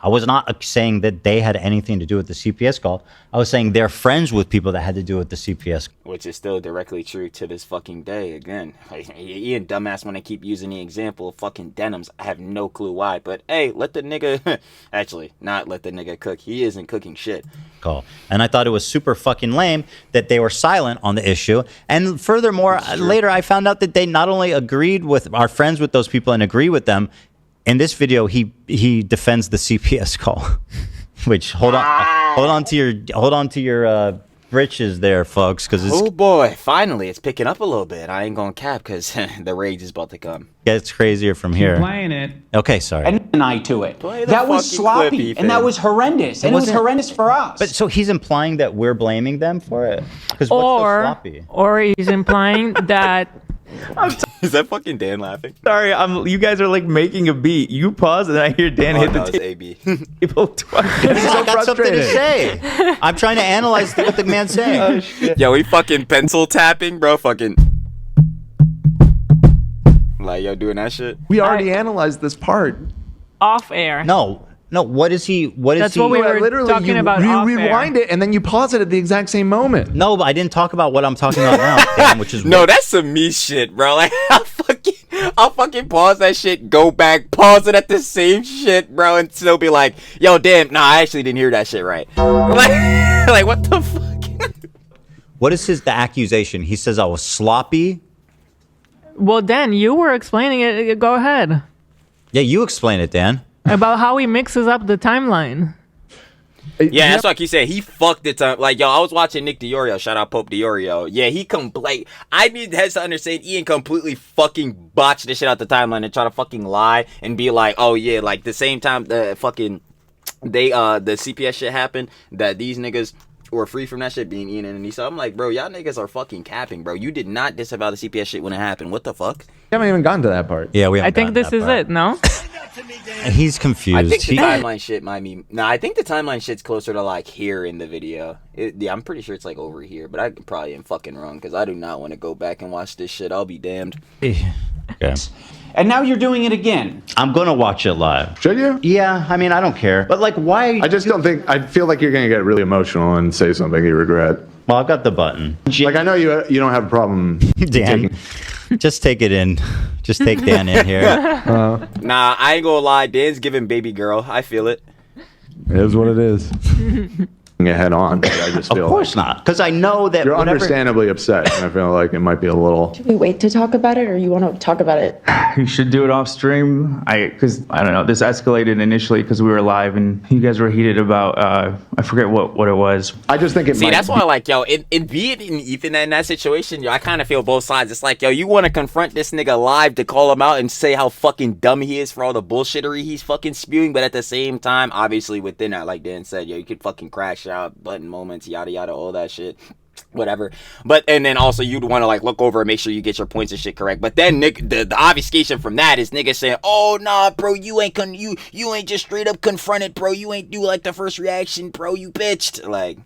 I was not saying that they had anything to do with the CPS call. I was saying they're friends with people that had to do with the CPS. Which is still directly true to this fucking day. Again, Ian dumbass want to keep using the example of fucking denims. I have no clue why, but hey, let the nigga, actually, not let the nigga cook. He isn't cooking shit. Call. And I thought it was super fucking lame that they were silent on the issue. And furthermore, later I found out that they not only agreed with, are friends with those people and agree with them. In this video, he defends the CPS call, which hold on to your britches there, folks, because it's, oh boy, finally it's picking up a little bit. I ain't gonna cap because the rage is about to come. Gets crazier from here. Playing it. Okay, sorry. And an eye to it. That was sloppy, and that was horrendous, and it was horrendous for us. But so he's implying that we're blaming them for it, because what's so sloppy? Or he's implying that. Is that fucking Dan laughing? Sorry, you guys are like making a beat. You pause and I hear Dan hit the AB. table twice. I got something to say. I'm trying to analyze what the man's saying. Oh, shit. Yo, we fucking pencil tapping, bro. Fucking. Like, yo, doing that shit? We already analyzed this part. Off air. No, what is he? That's what we were talking about. You off rewind air. it and then you pause it at the exact same moment. No, but I didn't talk about what I'm talking about now, Dan, which is No, that's some me shit, bro. Like, I'll fucking pause that shit, go back, pause it at the same shit, bro, and still be like, yo, damn, nah, I actually didn't hear that shit right. Like what the fuck? What is the accusation? He says I was sloppy. Well, Dan, you were explaining it. Go ahead. Yeah, you explain it, Dan. About how he mixes up the timeline. Yeah, that's like you said. He fucked it up. Like, yo, I was watching Nick Diorio. Shout out Pope Diorio. Yeah, he I need heads to understand Ian completely fucking botched this shit out the timeline and try to fucking lie and be like, oh yeah, like the same time the fucking the CPS shit happened, that these niggas were free from that shit, being Ian and Anissa. I'm like, bro, y'all niggas are fucking capping, bro. You did not disavow the CPS shit when it happened. What the fuck? We haven't even gotten to that part. Yeah, we I haven't think gotten this that is part. it, no? He's confused. I think the timeline shit might be. No, I think the timeline shit's closer to like here in the video. Yeah, I'm pretty sure it's like over here, but I probably am fucking wrong because I do not want to go back and watch this shit. I'll be damned. Okay. And now you're doing it again. I'm gonna watch it live. Should you? Yeah, I mean, I don't care. But like, why? I just don't think. I feel like you're gonna get really emotional and say something you regret. Well, I've got the button. Like I know you don't have a problem. Dan, just take it in. Just take Dan in here. Nah, I ain't gonna lie. Dan's giving baby girl. I feel it. It is what it is. Head on. I just feel of course not, because I know that you're understandably upset, and I feel like it might be a little. Should we wait to talk about it, or you want to talk about it? You should do it off stream. Because I don't know. This escalated initially because we were live and you guys were heated about. I forget what it was. I just think it. See, that's why, like, yo, it being in Ethan in that situation, yo, I kind of feel both sides. It's like, yo, you want to confront this nigga live to call him out and say how fucking dumb he is for all the bullshittery he's fucking spewing, but at the same time, obviously within that, like Dan said, yo, you could fucking crash out, button moments, yada yada, all that shit. Whatever, but and then also you'd want to like look over and make sure you get your points and shit correct. But then the obfuscation from that is niggas saying, "Oh nah, bro, you ain't you ain't just straight up confronted, bro. You ain't do like the first reaction, bro. You bitched." Like,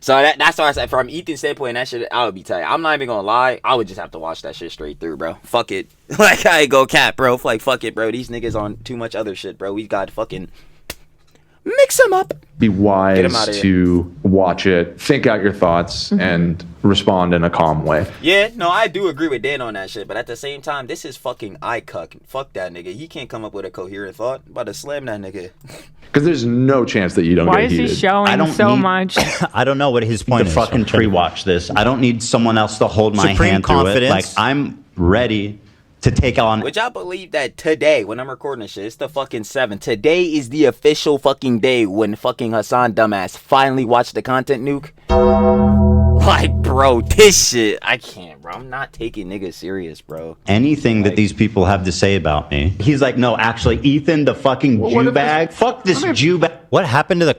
so that's why I said from Ethan's standpoint, that shit I would be tight. I'm not even gonna lie, I would just have to watch that shit straight through, bro. Fuck it, like I ain't go cap, bro. Like fuck it, bro. These niggas on too much other shit, bro. We got fucking mix them up. Be wise to watch it, think out your thoughts, and respond in a calm way. Yeah, no, I do agree with Dan on that shit, but at the same time, this is fucking eye-cuck. Fuck that nigga. He can't come up with a coherent thought. I'm about to slam that nigga. Because there's no chance that you don't Why get heated. is he showing so much? I don't know what his point is. Fucking pre-watch this. I don't need someone else to hold my hand through it. Like, I'm ready to take on. Which I believe that today, when I'm recording this shit, it's the fucking 7th. Today is the official fucking day when fucking Hassan dumbass finally watched the content nuke. Like, bro, this shit, I can't, bro. I'm not taking niggas serious, bro. Anything that these people have to say about me. He's like, no, actually, Ethan, the fucking Jew bag. Fuck this Jew bag. What happened to the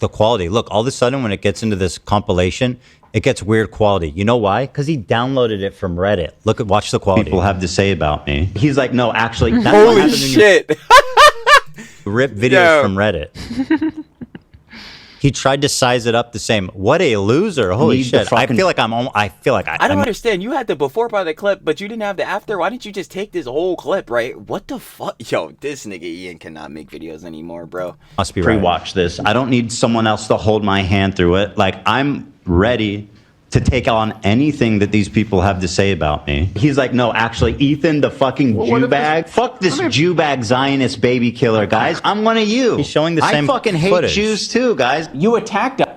quality? Look, all of a sudden when it gets into this compilation, it gets weird quality. You know why? Because he downloaded it from Reddit. Watch the quality. People have to say about me. He's like, no, actually, that's holy shit. Rip videos from Reddit. He tried to size it up the same. What a loser! Holy shit! I feel like I don't understand. You had the before part of the clip, but you didn't have the after. Why didn't you just take this whole clip? Right? What the fuck? Yo, this nigga Ian cannot make videos anymore, bro. Must be pre-watch this. I don't need someone else to hold my hand through it. Like, I'm ready to take on anything that these people have to say about me. He's like, no, actually, Ethan, the fucking Jew bag. Fuck this Jew bag Zionist baby killer, guys. I'm one of you. He's showing the same. I fucking hate Jews too, guys. You attacked us.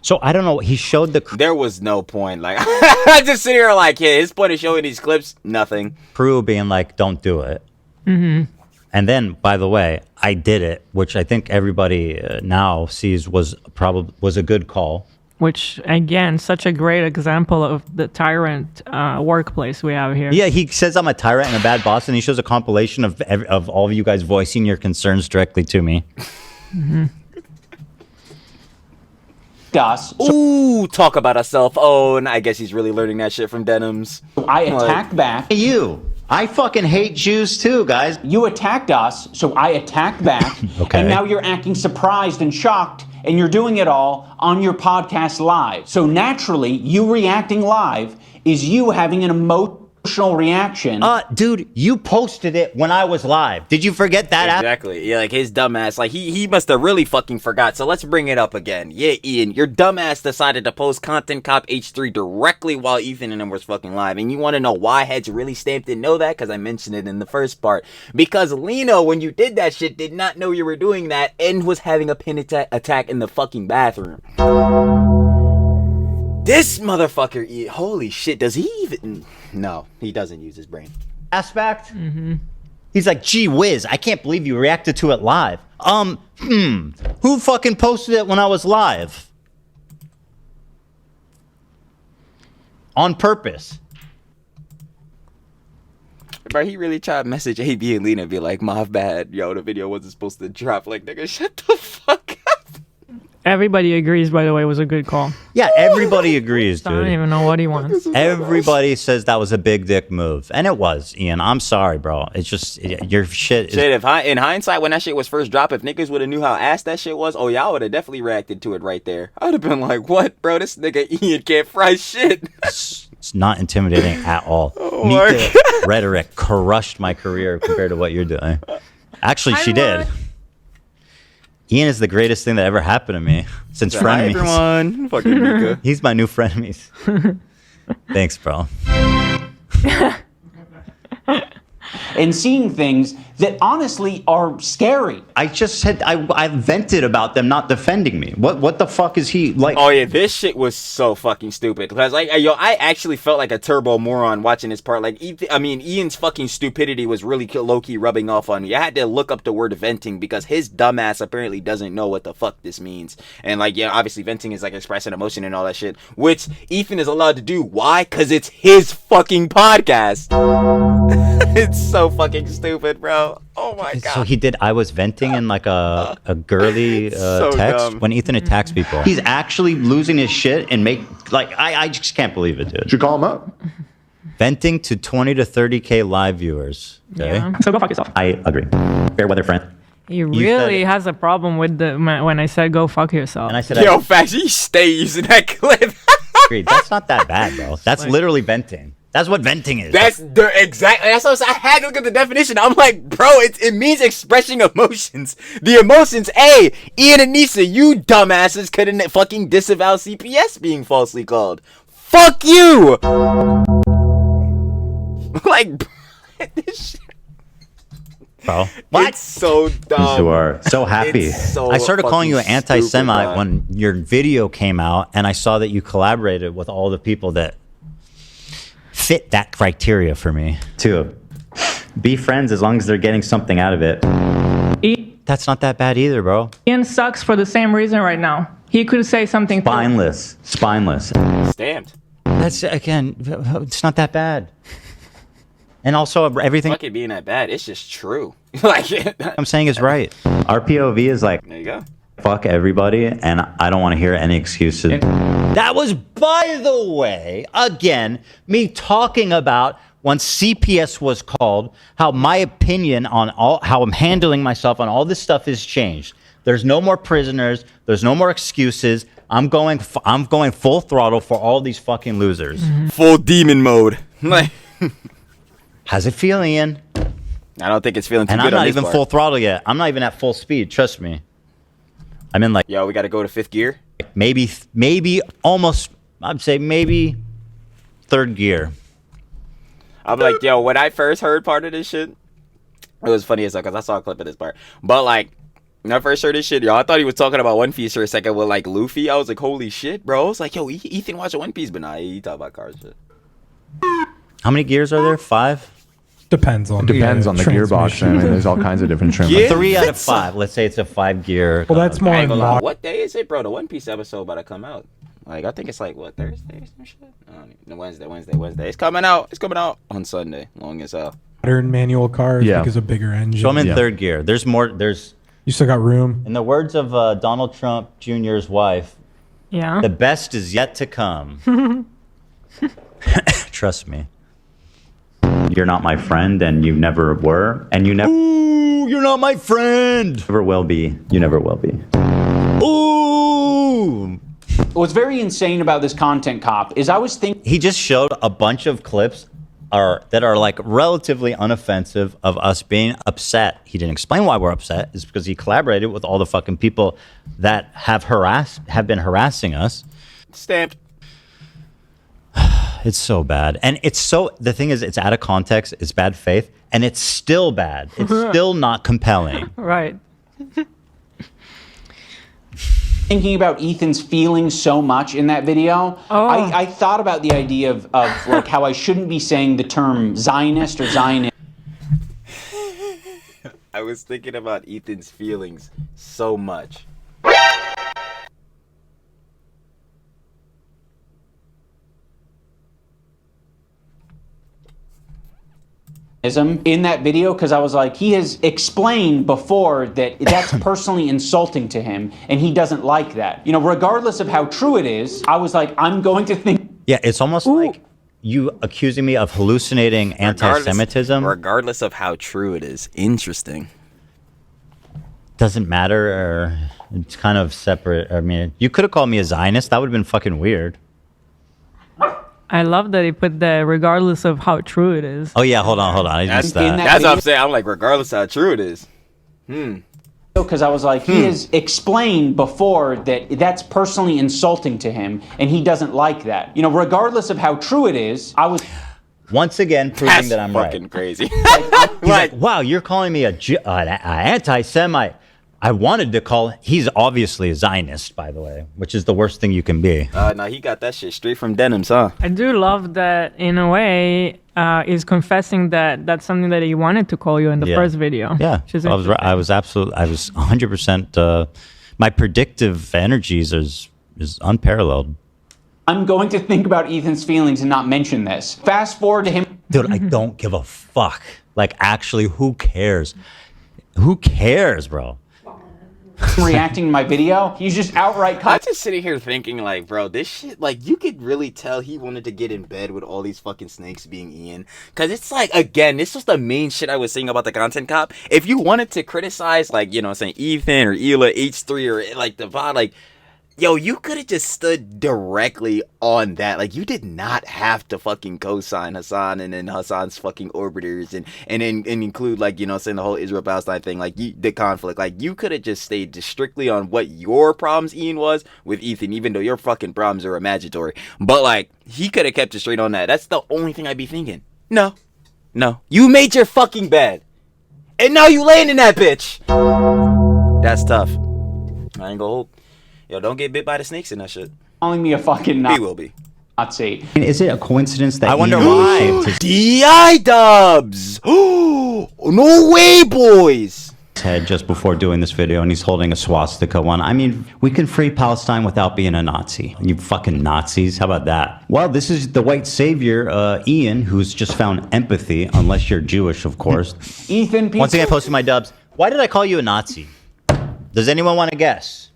So I don't know. He showed the. There was no point. Like, I just sit here like, yeah, his point of showing these clips, nothing. Crew being like, don't do it. And then, by the way, I did it, which I think everybody now sees was a good call. Which, again, such a great example of the tyrant workplace we have here. Yeah, he says I'm a tyrant and a bad boss, and he shows a compilation of all of you guys voicing your concerns directly to me. Ooh, talk about a self-own. I guess he's really learning that shit from Denims. I attacked back. You. I fucking hate Jews too, guys. You attacked us, so I attacked back. Okay. And now you're acting surprised and shocked, and you're doing it all on your podcast live. So naturally, you reacting live is you having an emotional reaction. Dude, you posted it when I was live. Did you forget that? Exactly. Yeah, like his dumbass. Like he must have really fucking forgot. So let's bring it up again. Yeah, Ian, your dumbass decided to post Content Cop H3 directly while Ethan and him was fucking live. And you want to know why heads really stamped didn't know that? Because I mentioned it in the first part. Because Lena, when you did that shit, did not know you were doing that and was having a pin attack in the fucking bathroom. This motherfucker, holy shit, does he even... No, he doesn't use his brain. Aspect? He's like, gee whiz, I can't believe you reacted to it live. Who fucking posted it when I was live? On purpose. Bro, he really tried to message AB and Lena and be like, my bad, yo, the video wasn't supposed to drop. Like, nigga, shut the fuck up. Everybody agrees, by the way, it was a good call. Yeah, everybody agrees, I don't dude. even know what he wants. Everybody says that was a big dick move, and it was. Ian, I'm sorry, bro. It's just your shit. Shit, in hindsight, when that shit was first dropped, if niggas would have knew how ass that shit was, oh y'all would have definitely reacted to it right there. I would have been like, "What, bro? This nigga Ian can't fry shit." It's not intimidating at all. Oh Meet my the rhetoric crushed my career compared to what you're doing. Actually, she did. Ian is the greatest thing that ever happened to me since Hi, frenemies. everyone. Fucking Mika. He's my new frenemies. Thanks, bro. And seeing things that honestly are scary. I just said I vented about them not defending me. What the fuck is he like? Oh yeah, this shit was so fucking stupid. Because like, I actually felt like a turbo moron watching this part. Like, Ian's fucking stupidity was really low key rubbing off on me. I had to look up the word venting because his dumbass apparently doesn't know what the fuck this means. And like, yeah, obviously venting is like expressing emotion and all that shit, which Ethan is allowed to do. Why? Because it's his fucking podcast. It's so fucking stupid, bro. Oh my god. So he did. I was venting in like a girly So text dumb. when Ethan attacks people. He's actually losing his shit and I just can't believe it, dude. Should call him up. Venting to 20 to 30K live viewers. Okay. Yeah. So go fuck yourself. I agree. Fair weather friend. He really has a problem with when I said go fuck yourself. And I said, Yo, facts, he stay using that clip. agreed. That's not that bad, bro. That's literally venting. That's what venting is. That's the exact. That's what I had to look at the definition. I'm like, bro, it means expressing emotions. The emotions. A, Ian and Nisa, you dumbasses couldn't fucking disavow CPS being falsely called. Fuck you. Like, this shit. Bro, It's so dumb. You are so happy. It's so I started calling you an fucking anti-Semite stupid, when your video came out, and I saw that you collaborated with all the people that fit that criteria for me. To be friends as long as they're getting something out of it. That's not that bad either, bro. Ian sucks for the same reason right now. He could say something. Spineless. Stamped. That's, again, it's not that bad. And also everything Fuck it being that bad. It's just true. Like, I'm saying is right. Our POV is like, there you go. fuck everybody, and I don't want to hear any excuses. That was, by the way, again, me talking about when CPS was called, how my opinion on how I'm handling myself on all this stuff has changed. There's no more prisoners. There's no more excuses. I'm going full throttle for all these fucking losers. Full demon mode. Like, how's it feel, Ian? I don't think it's feeling too And good I'm not on this even part. full throttle yet. I'm not even at full speed. Trust me. I'm in like, Yo, we got to go to 5th gear. maybe almost, I'd say maybe 3rd gear. I'm like, yo, when I first heard part of this shit, it was funny as hell because I saw a clip of this part. But like, when I first heard this shit, yo, I thought he was talking about One Piece for a second with like Luffy. I was like, holy shit, bro. I was like, yo, Ethan watching One Piece, but nah, he talk about cars shit. How many gears are there? 5? Depends on It depends on the gearbox. I mean, there's all kinds of different trim. Yeah. 3 out of 5. Let's say it's a 5 gear. Well, that's more I ain't in gonna lie. mod. What day is it, bro? The One Piece episode about to come out. Like, I think it's like, what, Thursday or some shit? Wednesday. It's coming out. It's coming out on Sunday. Long as hell. Modern manual cars Yeah. because of bigger engine. So I'm in 3rd gear. There's more. You still got room. In the words of Donald Trump Jr.'s wife, Yeah. the best is yet to come. Trust me. You're not my friend, and you never were, and you never Ooh, you're not my friend. will be. You never will be. Ooh. What's very insane about this content cop is I was thinking He just showed a bunch of clips that are like relatively unoffensive of us being upset. He didn't explain why we're upset. It's because he collaborated with all the fucking people that have been harassing us. Stamped. It's so bad. And the thing is, it's out of context, it's bad faith, and it's still bad. It's still not compelling. Right. thinking about Ethan's feelings so much in that video. Oh. I thought about the idea of like how I shouldn't be saying the term Zionist or Zionist. I was thinking about Ethan's feelings so much. in that video because I was like, he has explained before that that's personally insulting to him and he doesn't like that. You know, regardless of how true it is, I was like, I'm going to think. Yeah, it's almost like you accusing me of hallucinating anti-Semitism. Regardless of how true it is. Interesting. Doesn't matter, or it's kind of separate. I mean, you could have called me a Zionist. That would have been fucking weird. I love that he put that regardless of how true it is. Oh yeah, hold on. I missed that. That's what I'm saying. I'm like, regardless of how true it is. Because I was like, he has explained before that that's personally insulting to him and he doesn't like that. You know, regardless of how true it is, I was once again proving that I'm fucking right. Crazy. He's like, wow, you're calling me an anti-Semite. I wanted to call. He's obviously a Zionist, by the way, which is the worst thing you can be. No, he got that shit straight from denims, huh? I do love that in a way is confessing that that's something that he wanted to call you in the first video. Yeah, I was 100%. My predictive energies is unparalleled. I'm going to think about Ethan's feelings and not mention this. Fast forward to him. Dude, I don't give a fuck. Like, actually, who cares? Who cares, bro? Reacting to my video, he's just outright. I'm just sitting here thinking, like, bro, this shit, like, you could really tell he wanted to get in bed with all these fucking snakes being Ian. Because it's like, again, this was the main shit I was saying about the content cop. If you wanted to criticize, like, you know, saying Ethan or Hila, H3 or, like, the VOD, like, yo, you could have just stood directly on that. Like, you did not have to fucking co-sign Hassan and then Hassan's fucking orbiters and include, like, you know, saying the whole Israel-Palestine thing, like, the conflict. Like, you could have just stayed just strictly on what your problems, Ian, was with Ethan, even though your fucking problems are imaginary. But, like, he could have kept it straight on that. That's the only thing I'd be thinking. No. You made your fucking bed. And now you laying in that bitch. That's tough. I ain't gonna hold. Yo, don't get bit by the snakes in that shit. Calling me a fucking He will be. Nazi. Is it a coincidence that I wonder why? iDubbbz. No way, boys. Head just before doing this video, and he's holding a swastika one. I mean, we can free Palestine without being a Nazi. You fucking Nazis. How about that? Well, this is the white savior, Ian, who's just found empathy, unless you're Jewish, of course. Ethan, Once again, posting my dubs. Why did I call you a Nazi? Does anyone want to guess?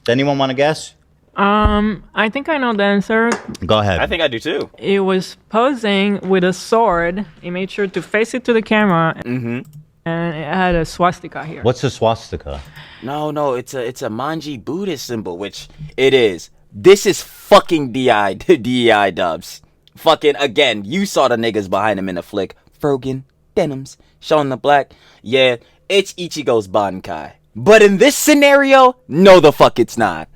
Does anyone want to guess? I think I know the answer. Go ahead. I think I do too. It was posing with a sword. He made sure to face it to the camera. Mm-hmm. And it had a swastika here. What's a swastika? No, it's a Manji Buddhist symbol, which it is. This is fucking DEI dubs. Fucking, again, you saw the niggas behind him in the flick. Frogan, Denims, Sean the Black. Yeah, it's Ichigo's Bankai. But in this scenario, no the fuck it's not.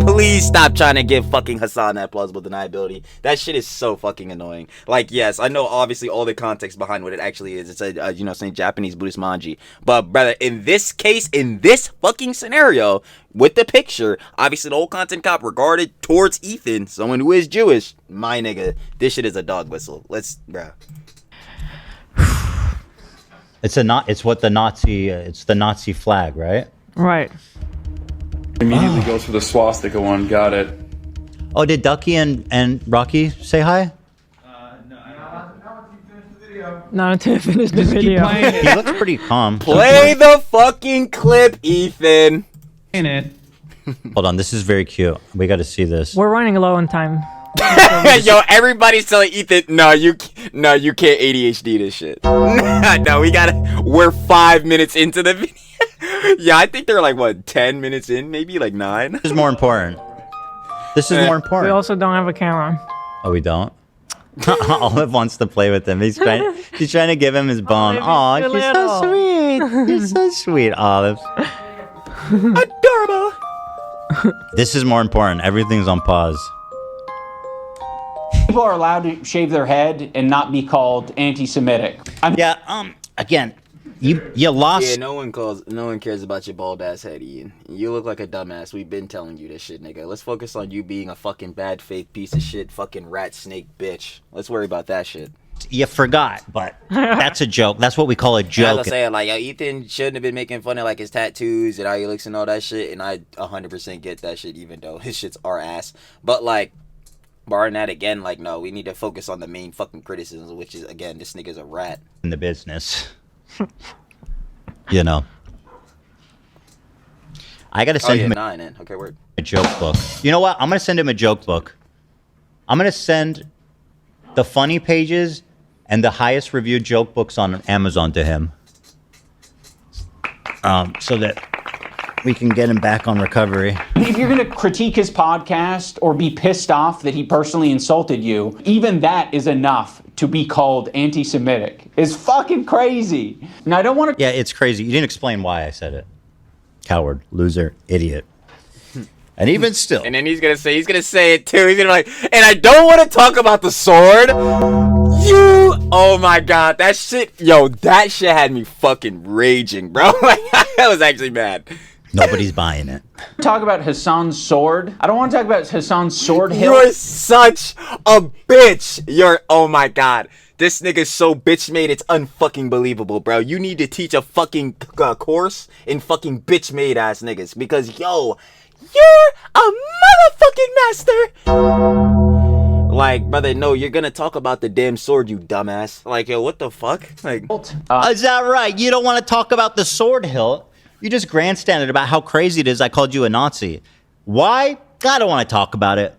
Please stop trying to give fucking Hassan that plausible deniability. That shit is so fucking annoying. Like, yes, I know obviously all the context behind what it actually is. It's a, you know, saying Japanese Buddhist manji. But, brother, in this case, in this fucking scenario, with the picture, obviously the whole content cop regarded towards Ethan, someone who is Jewish. My nigga, this shit is a dog whistle. Let's, bruh. It's the Nazi flag, right? Right. Immediately goes for the swastika one. Got it. Oh, did Ducky and Rocky say hi? Not until I finish the video. He looks pretty calm. Play the fucking clip, Ethan. In it. Hold on, this is very cute. We got to see this. We're running low on time. Yo, everybody's telling Ethan, no, you can't ADHD this shit. No, we're 5 minutes into the video. Yeah, I think they're like, what, 10 minutes in, maybe like 9? This is more important. This is more important. We also don't have a camera. Oh, we don't? Olive wants to play with him. He's trying to give him his bone. Aw, you're so sweet. You're so sweet, Olive. Adorable. This is more important. Everything's on pause. People are allowed to shave their head and not be called anti-Semitic. Again, you lost. Yeah, no one cares about your bald ass head, Ian. You look like a dumbass. We've been telling you this shit, nigga. Let's focus on you being a fucking bad faith piece of shit, fucking rat snake bitch. Let's worry about that shit. You forgot, but that's a joke. That's what we call a joke. I was saying, like, Ethan shouldn't have been making fun of like his tattoos and how he looks and all that shit. And I 100% get that shit, even though his shits are ass. But like, Barring that again, like, no, we need to focus on the main fucking criticism, which is, again, this nigga's a rat. In the business. You know. I gotta send him Okay, word. a joke book. You know what? I'm gonna send him a joke book. I'm gonna send the funny pages and the highest reviewed joke books on Amazon to him. So that we can get him back on recovery. If you're going to critique his podcast or be pissed off that he personally insulted you, even that is enough to be called anti-Semitic. It's fucking crazy. Now, I don't want to... Yeah, it's crazy. You didn't explain why I said it. Coward, loser, idiot. And even still. And then he's gonna say it too. He's gonna be like, and I don't want to talk about the sword. Oh my god, that shit had me fucking raging, bro. Like, I was actually mad. Nobody's buying it. Talk about Hassan's sword. I don't want to talk about Hassan's sword hill. You're such a bitch. Oh my god. This nigga's so bitch made, it's unfucking believable, bro. You need to teach a fucking course in fucking bitch made ass niggas. Because, you're a motherfucking master. Like, brother, no, you're gonna talk about the damn sword, you dumbass. Like, yo, what the fuck? Like, is that right? You don't want to talk about the sword hilt. You just grandstanded about how crazy it is I called you a Nazi. Why? I don't want to talk about it.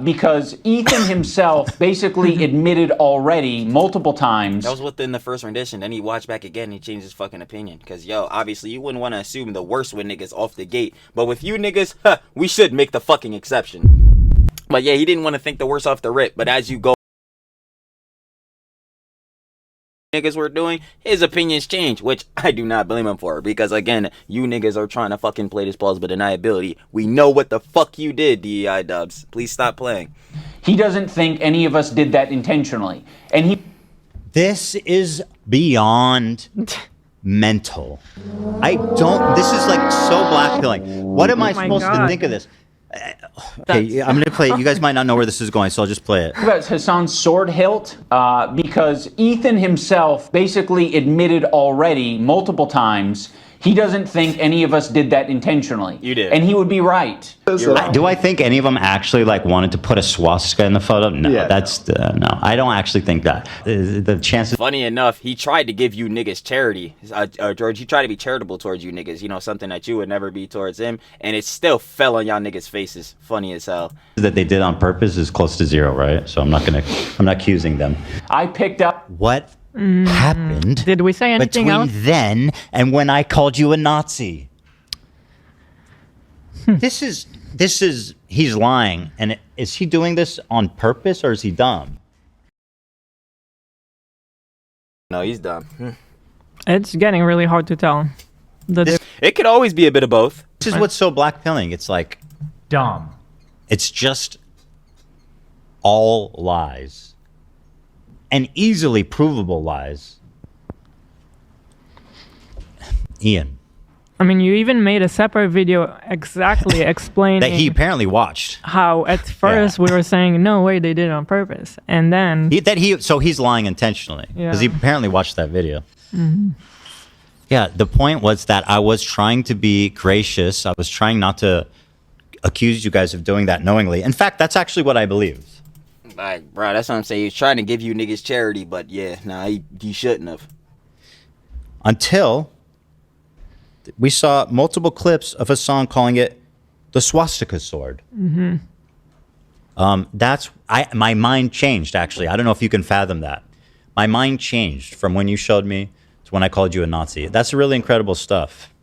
Because Ethan himself basically admitted already multiple times. That was within the first rendition. Then he watched back again and he changed his fucking opinion. Because, obviously you wouldn't want to assume the worst with niggas off the gate. But with you niggas, we should make the fucking exception. But yeah, he didn't want to think the worst off the rip. But as you go, niggas were doing, his opinions change, which I do not blame him for, because again, you niggas are trying to fucking play this plausible deniability. We know what the fuck you did, iDubbbz. Please stop playing. He doesn't think any of us did that intentionally, and this is beyond mental. This is like so blackpilling. What am I supposed to think of this? Okay, I'm gonna play it. You guys might not know where this is going, so I'll just play it. About Hassan's sword hilt, because Ethan himself basically admitted already multiple times he doesn't think any of us did that intentionally. You did, and he would be right. Do I think any of them actually wanted to put a swastika in the photo? No, no. I don't actually think that. The chances. Funny enough, he tried to give you niggas charity, George. He tried to be charitable towards you niggas. Something that you would never be towards him, and it still fell on y'all niggas' faces. Funny as hell. That they did on purpose is close to zero, right? So I'm not accusing them. I picked up what happened. Did we say anything between else? then and when I called you a Nazi? This is he's lying, and is he doing this on purpose or is he dumb? No, he's dumb. It's getting really hard to tell. It could always be a bit of both. This is what's so blackpilling. It's like dumb. It's just all lies. And easily provable lies. Ian. I mean, you even made a separate video exactly explaining that he apparently watched. How at first we were saying no way they did it on purpose, and then so he's lying intentionally because he apparently watched that video. Mm-hmm. Yeah, the point was that I was trying to be gracious. I was trying not to accuse you guys of doing that knowingly. In fact, that's actually what I believe. Like, bro, that's what I'm saying. He's trying to give you niggas charity, but yeah, he shouldn't have. Until we saw multiple clips of Hassan calling it the swastika sword. Mm-hmm. My mind changed, actually. I don't know if you can fathom that. My mind changed from when you showed me to when I called you a Nazi. That's really incredible stuff.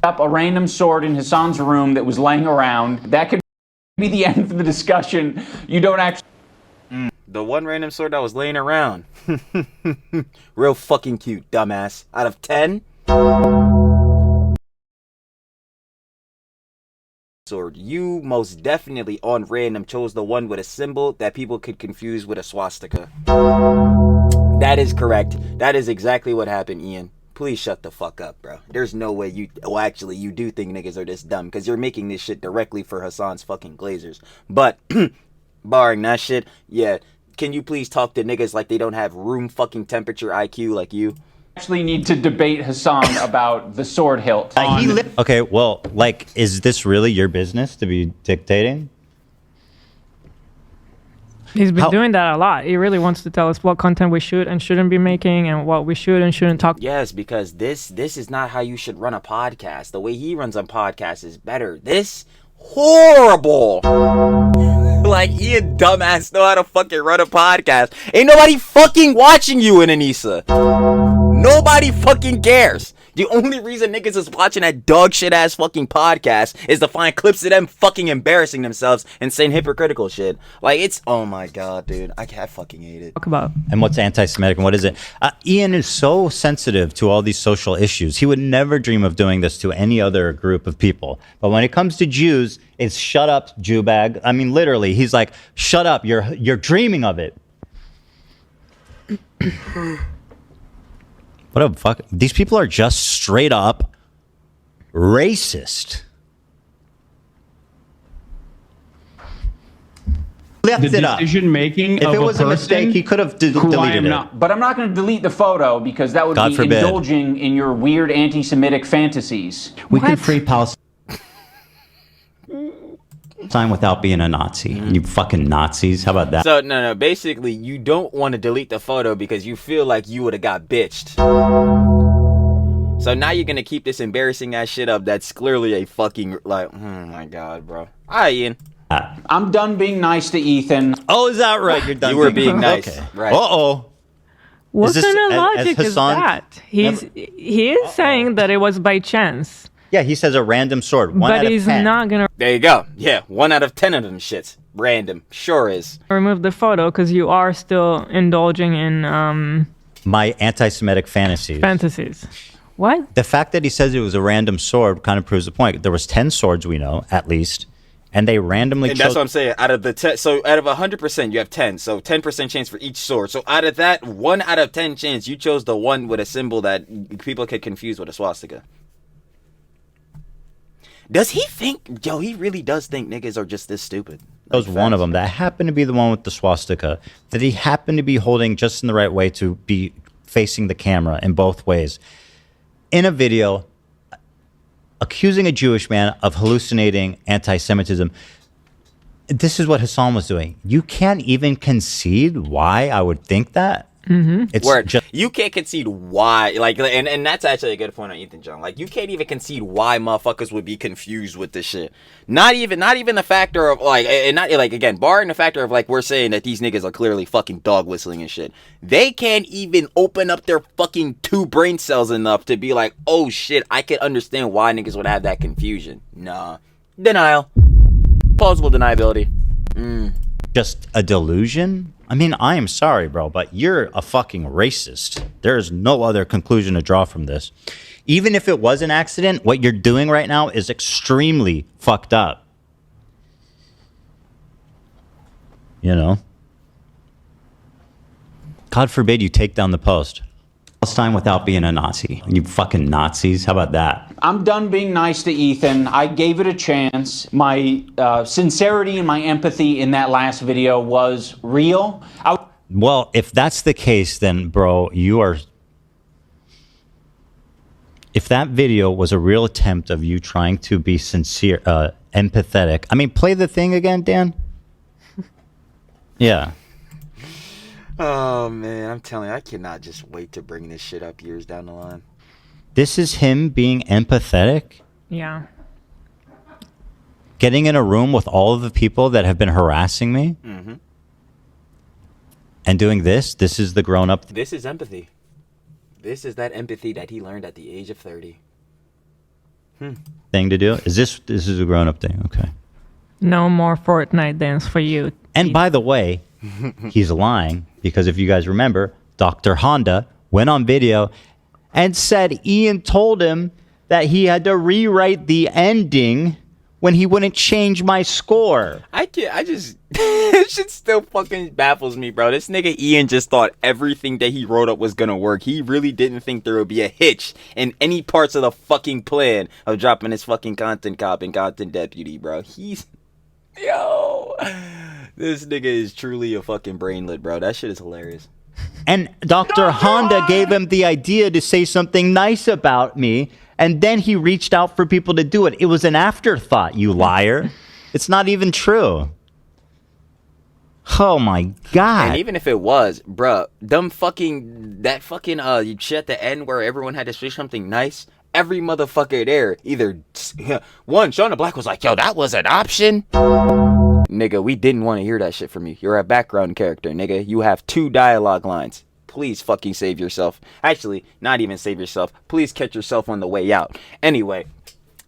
Up a random sword in Hassan's room that was laying around. That could be the end of the discussion. You don't actually. The one random sword that was laying around. Real fucking cute, dumbass. Out of 10. Sword. You most definitely on random chose the one with a symbol that people could confuse with a swastika. That is correct. That is exactly what happened, Ian. Please shut the fuck up, bro. There's no way you... Well, actually, you do think niggas are this dumb because you're making this shit directly for Hassan's fucking glazers. But, barring that shit, yeah, can you please talk to niggas like they don't have room fucking temperature IQ like you? Actually need to debate Hassan about the sword hilt. Okay, well, like, is this really your business to be dictating? He's been doing that a lot. He really wants to tell us what content we should and shouldn't be making and what we should and shouldn't talk. Yes, because this is not how you should run a podcast. The way he runs a podcast is better. This horrible. Like, Ian dumbass know how to fucking run a podcast. Ain't nobody fucking watching you in Anissa. Nobody fucking cares. The only reason niggas is watching that dog shit ass fucking podcast is to find clips of them fucking embarrassing themselves and saying hypocritical shit. Like, it's, oh my god, dude. I fucking hate it. Talk about. And what's anti-Semitic and what is it? Ian is so sensitive to all these social issues. He would never dream of doing this to any other group of people. But when it comes to Jews, it's shut up, Jew bag. I mean, literally, he's like, shut up. You're dreaming of it. What a fuck. These people are just straight up racist. The decision making If of it was a mistake, he could have deleted it. But I'm not going to delete the photo because that would God be forbid. indulging in your weird anti-Semitic fantasies. We can free Palestine without being a Nazi. You fucking Nazis. How about that? So, no. Basically, you don't want to delete the photo because you feel like you would have got bitched. So now you're going to keep this embarrassing ass shit up that's clearly a fucking, like, oh my god, bro. Alright, Ian. I'm done being nice to Ethan. Oh, is that right? You're done. You were being nice. Okay. Right. Uh-oh. What Is this kind of as logic is Hassan- that? He is saying that it was by chance. Yeah, he says a random sword. One But out of he's 10. not gonna There you go. Yeah, 1 out of 10 of them shits. Random. Sure is. remove the photo because you are still indulging in My anti-Semitic fantasies. fantasies. What? The fact that he says it was a random sword kind of proves the point. There was 10 swords we know, at least, and they randomly And chose... that's what I'm saying. Out of the so out of 100%, you have 10. So 10% chance for each sword. So out of that 1 out of 10 chance, you chose the one with a symbol that people could confuse with a swastika. Does he think? Yo, he really does think niggas are just this stupid. That was one of them. That happened to be the one with the swastika that he happened to be holding just in the right way to be facing the camera in both ways. In a video accusing a Jewish man of hallucinating anti-Semitism. This is what Hassan was doing. You can't even concede why I would think that. Mm-hmm. It's Word. just You can't concede why, like, and that's actually a good point on Ethan John. Like, you can't even concede why motherfuckers would be confused with this shit. Not even the factor of like, and not like again, barring the factor of like we're saying that these niggas are clearly fucking dog whistling and shit. They can't even open up their fucking 2 brain cells enough to be like, oh shit, I can understand why niggas would have that confusion. Nah, denial, plausible deniability. just a delusion. I mean, I am sorry, bro, but you're a fucking racist. There's no other conclusion to draw from this. Even if it was an accident, what you're doing right now is extremely fucked up. You know? God forbid you take down the post. Palestine without being a Nazi. You fucking Nazis. How about that? I'm done being nice to Ethan. I gave it a chance. My sincerity and my empathy in that last video was real. Well, if that's the case, then, bro, you are... If that video was a real attempt of you trying to be sincere, empathetic... I mean, play the thing again, Dan? Yeah. Oh man, I'm telling you, I cannot just wait to bring this shit up years down the line. This is him being empathetic? Yeah. Getting in a room with all of the people that have been harassing me? Mm-hmm. And doing this? This is the grown-up... This is empathy. This is that empathy that he learned at the age of 30. thing to do? Is this is a grown-up thing? Okay. No more Fortnite dance for you. And by the way, he's lying, because if you guys remember, Dr. Honda went on video and said Ian told him that he had to rewrite the ending when he wouldn't change my score. I just this shit still fucking baffles me, bro. This nigga Ian just thought everything that he wrote up was gonna work. He really didn't think there would be a hitch in any parts of the fucking plan of dropping his fucking content cop and content deputy, bro. Yo, this nigga is truly a fucking brainlet, bro. That shit is hilarious. And Dr. Honda gave him the idea to say something nice about me, and then he reached out for people to do it. It was an afterthought, you liar. It's not even true. Oh my God. And even if it was, bruh, that shit at the end where everyone had to say something nice, every motherfucker there, either one, Shauna Black was like, yo, that was an option. Nigga, we didn't want to hear that shit from you. You're a background character, nigga. You have 2 dialogue lines. Please fucking save yourself. Actually, not even save yourself. Please catch yourself on the way out. Anyway,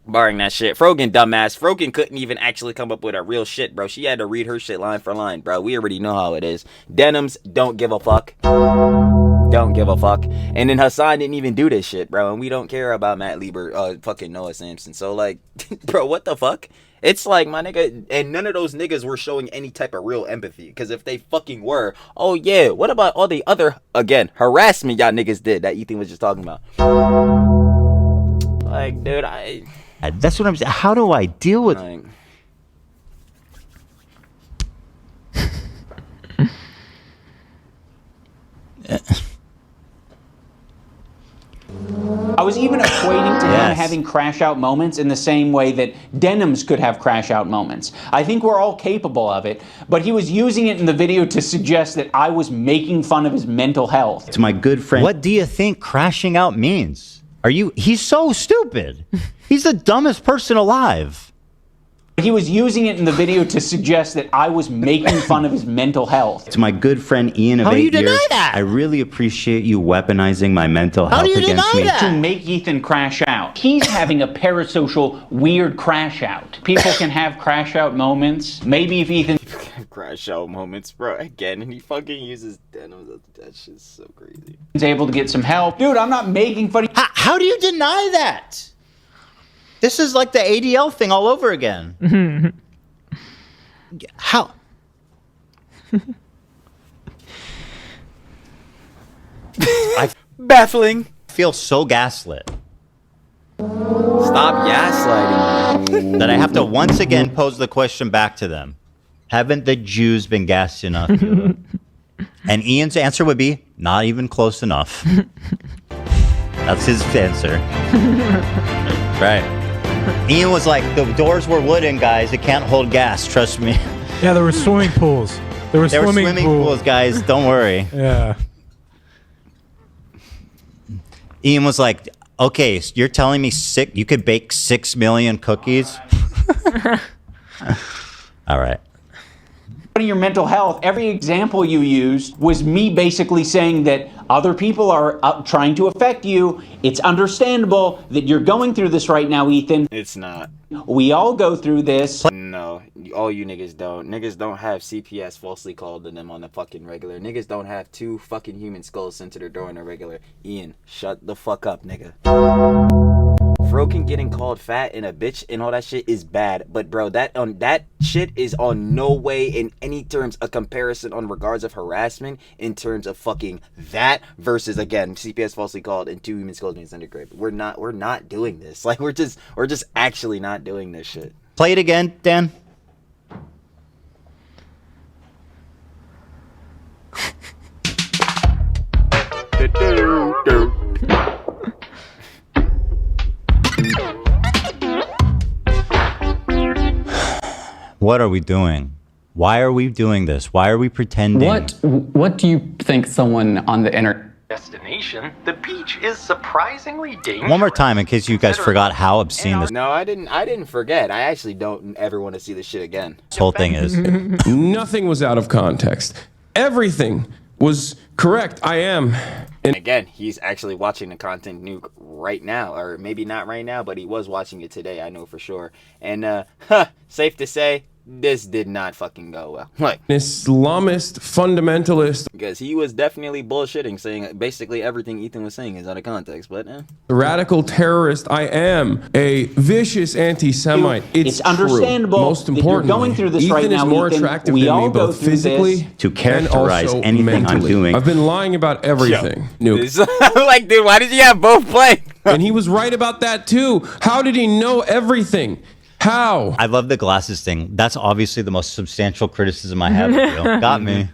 barring that shit, Frogan dumbass. Frogan couldn't even actually come up with a real shit, bro. She had to read her shit line for line, bro. We already know how it is. Denims don't give a fuck. Don't give a fuck. And then Hassan didn't even do this shit, bro. And we don't care about Matt Lieber, fucking Noah Sampson. So, like, bro, what the fuck? It's like, my nigga, and none of those niggas were showing any type of real empathy. Because if they fucking were, oh yeah, what about all the other, again, harassment y'all niggas did that Ethan was just talking about? Like, dude, that's what I'm saying. How do I deal with... I was even equating to him having crash out moments in the same way that Denims could have crash out moments. I think we're all capable of it, but he was using it in the video to suggest that I was making fun of his mental health. To my good friend, what do you think crashing out means? He's so stupid. He's the dumbest person alive. He was using it in the video to suggest that I was making fun of his mental health. To my good friend Ian of 8 years, How do you deny that? I really appreciate you weaponizing my mental health against me. To make Ethan crash out. He's having a parasocial, weird crash out. People can have crash out moments. Maybe if Ethan... Crash out moments, bro. Again, and he fucking uses Denims. That shit's so crazy. He's able to get some help. Dude, I'm not making fun of... How do you deny that? This is like the ADL thing all over again. How? Baffling. I feel so gaslit. Stop gaslighting. That I have to once again pose the question back to them. Haven't the Jews been gassed enough? And Ian's answer would be, not even close enough. That's his answer. Right. Ian was like, the doors were wooden, guys. It can't hold gas. Trust me. Yeah, there were swimming pools. There were swimming pools, guys. Don't worry. Yeah. Ian was like, okay, so you're telling me you could bake 6 million cookies? All right. Your mental health, every example you used was me basically saying that other people are trying to affect you. It's understandable that you're going through this right now, Ethan. It's not. We all go through this. No, all you niggas don't. Niggas don't have CPS falsely called to them on the fucking regular. Niggas don't have 2 fucking human skulls sent to their door on a regular. Ian, shut the fuck up, nigga. Froken getting called fat and a bitch and all that shit is bad, but bro, that shit is on no way in any terms a comparison on regards of harassment in terms of fucking that versus again CPS falsely called and 2 human skulls being sent to grave. We're not doing this. Like we're just actually not doing this shit. Play it again, Dan. What are we doing? Why are we doing this? Why are we pretending? What do you think someone on the internet... Destination, the beach is surprisingly dangerous. One more time in case you guys forgot how obscene this No, I didn't forget. I actually don't ever want to see this shit again. whole thing is. Nothing was out of context. Everything was correct. I am. And again, he's actually watching the content nuke right now, or maybe not right now, but he was watching it today. I know for sure. And safe to say, this did not fucking go well. Like Islamist fundamentalist. Because he was definitely bullshitting, saying basically everything Ethan was saying is out of context. But Radical terrorist. I am a vicious anti-Semite. It's understandable. True. Most importantly, you're going through this Ethan right now, is more Ethan. attractive We than all me, go both through physically this. To characterize and also anything mentally. I'm doing. I've been lying about everything. like, dude, why did you have both play? And he was right about that too. How did he know everything? How? I love the glasses thing. That's obviously the most substantial criticism I have of you. Got me.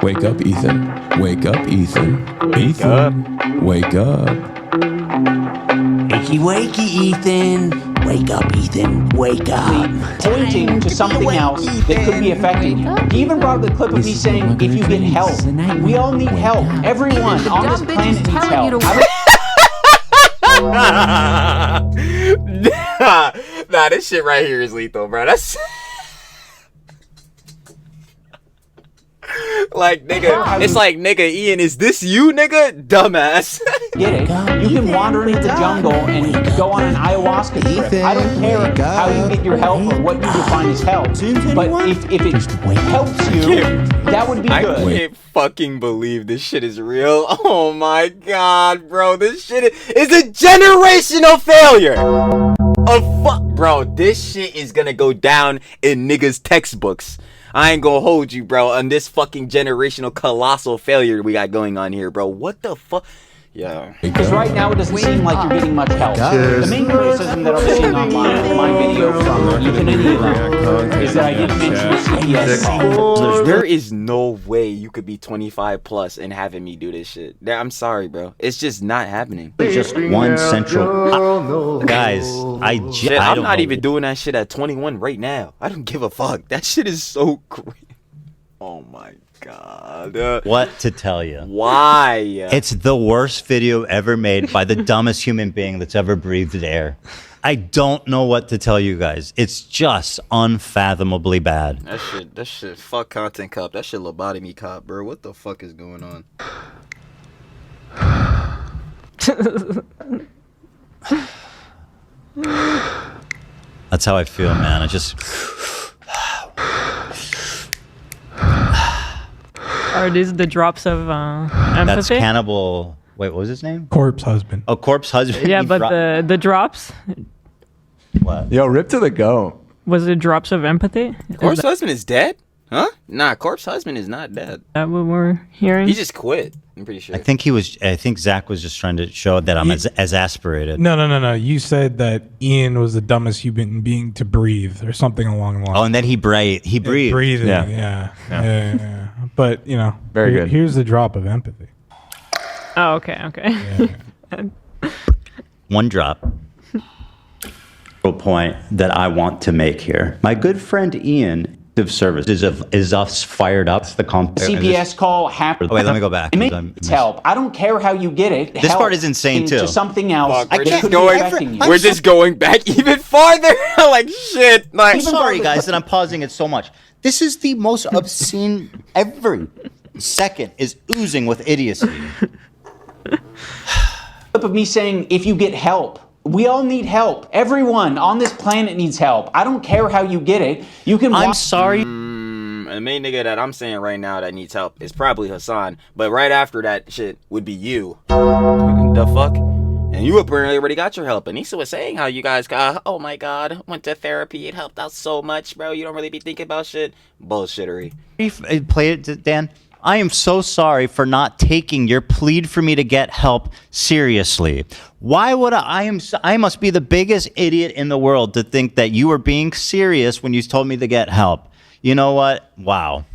Wake up, Ethan. Wake up, Ethan. Ethan. Wake up. Wakey, wakey, Ethan. Wake up, Ethan. Wake up. Pointing to something else that could be affecting you. He even brought up the clip of me saying, if you get help, we all need help. Everyone on this planet needs help. Nah, this shit right here is lethal, bro. That's like, nigga, it's like, nigga, Ian, is this you, nigga? Dumbass. Get it? You can wander into the jungle and go on an ayahuasca trip. I don't care how you get your help or what you define as help. But if it helps you, that would be good. I can't fucking believe this shit is real. Oh my god, bro. This shit is a generational failure. Bro, this shit is gonna go down in niggas' textbooks. I ain't gonna hold you, bro, on this fucking generational colossal failure we got going on here, bro. What the fuck? Yeah. Because right now it doesn't seem like you're getting much help. The main criticism that I'm seeing online in my video from Ethan and Ela is that I didn't mention the CPS call. There is no way you could be 25 plus and having me do this shit. I'm sorry, bro. It's just not happening. There's just one central... guys, I'm not even doing that shit at 21 right now. I don't give a fuck. That shit is so crazy. Oh my god. What to tell you? Why? It's the worst video ever made by the dumbest human being that's ever breathed air. I don't know what to tell you guys. It's just unfathomably bad. That shit, fuck content cop. That shit lobotomy cop, bro. What the fuck is going on? That's how I feel, man. I just... Are these the drops of empathy? That's Cannibal... Wait, what was his name? Corpse Husband. Oh, Corpse Husband. Yeah, but the drops... What? Yo, rip to the goat. Was it drops of empathy? Corpse Husband is dead? Huh? Nah, Corpse Husband is not dead. Is that what we're hearing? He just quit. I'm pretty sure. I think Zach was just trying to show that I'm exasperated. No. You said that Ian was the dumbest human being to breathe, or something along the lines. Oh, and then he breathed. Breathing. Yeah. But very good. Here's the drop of empathy. Oh, okay. Yeah. One drop. Point that I want to make here. My good friend Ian of service is us fired up. The CPS call happened. Oh, wait, let me go back. It's help. I don't care how you get it. This part is insane too. To something else. We're just going back even farther. Like shit. Like, I'm sorry, guys, that I'm pausing it so much. This is the most obscene. Every second is oozing with idiocy. Clip of me saying, if you get help. We all need help. Everyone on this planet needs help. I don't care how you get it. You can. I'm sorry. The main nigga that I'm saying right now that needs help is probably Hassan. But right after that shit would be you. The fuck? And you apparently already got your help. Anissa was saying how you guys got, oh my god, went to therapy. It helped out so much, bro. You don't really be thinking about shit. Bullshittery. Play it, Dan. I am so sorry for not taking your plead for me to get help seriously. Why would I must be the biggest idiot in the world to think that you were being serious when you told me to get help. You know what? Wow.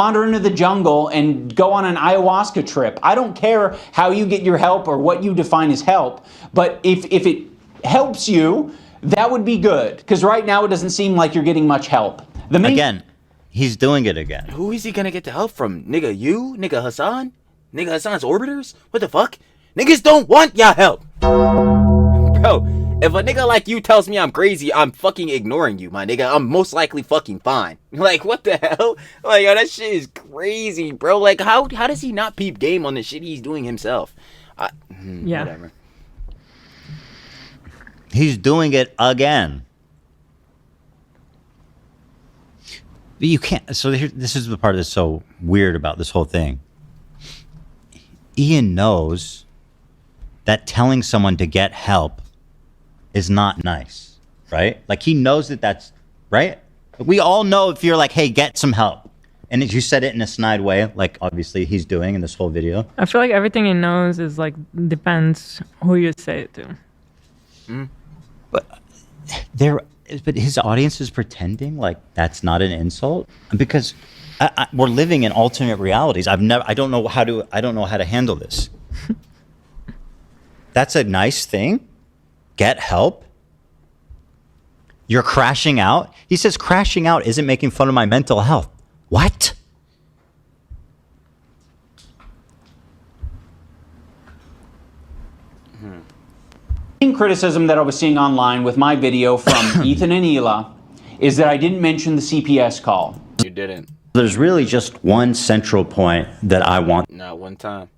Wander into the jungle and go on an ayahuasca trip. I don't care how you get your help or what you define as help, but if it helps you, that would be good. Because right now it doesn't seem like you're getting much help. Again, he's doing it again. Who is he gonna get the help from? Nigga, you? Nigga, Hassan? Nigga, Hassan's orbiters? What the fuck? Niggas don't want your help. Bro, if a nigga like you tells me I'm crazy, I'm fucking ignoring you, my nigga. I'm most likely fucking fine. Like, what the hell? Like, yo, that shit is crazy, bro. Like, how does he not peep game on the shit he's doing himself? Yeah. Whatever. He's doing it again. You can't. So this is the part that's so weird about this whole thing. Ian knows that telling someone to get help is not nice, right? Like, he knows that that's right. We all know if you're like, hey, get some help. And if you said it in a snide way, like obviously he's doing in this whole video. I feel like everything he knows is like, depends who you say it to. But his audience is pretending like that's not an insult, because We're living in alternate realities. I don't know how to handle this. That's a nice thing. Get help. You're crashing out. He says crashing out isn't making fun of my mental health. What? Criticism that I was seeing online with my video from Ethan and Hila is that I didn't mention the CPS call. You didn't. There's really just one central point that I want Not one time.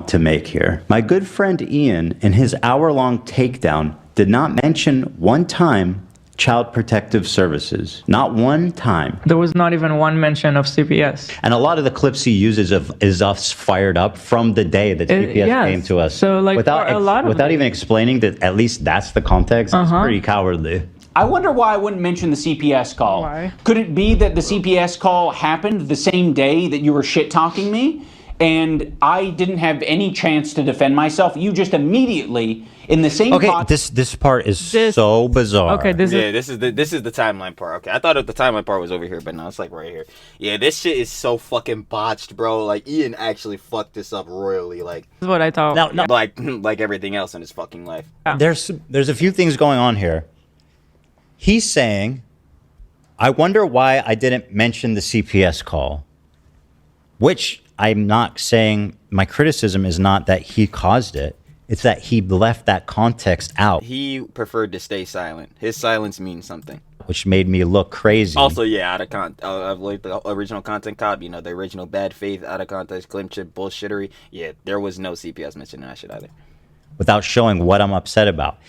to make here. My good friend Ian, in his hour-long takedown, did not mention one time Child Protective Services. Not one time. There was not even one mention of CPS. And a lot of the clips he uses is us fired up from the day that CPS yes. came to us. So, like, without for a lot of without even explaining that at least that's the context, it's pretty cowardly. I wonder why I wouldn't mention the CPS call. Why? Could it be that the CPS call happened the same day that you were shit-talking me? And I didn't have any chance to defend myself. You just immediately, in the same this part is so bizarre. Okay, this is the timeline part. Okay, I thought the timeline part was over here, but no, it's like right here. Yeah, this shit is so fucking botched, bro. Like Ian actually fucked this up royally. Like This is what I thought. Now, like everything else in his fucking life. there's a few things going on here. He's saying, I wonder why I didn't mention the CPS call, which I'm not saying, my criticism is not that he caused it. It's that he left that context out. He preferred to stay silent. His silence means something. Which made me look crazy. Also, yeah, out of context, like the original content cop, you know, the original bad faith, out of context, claim chip bullshittery. Yeah, there was no CPS mentioned in that shit either. Without showing what I'm upset about.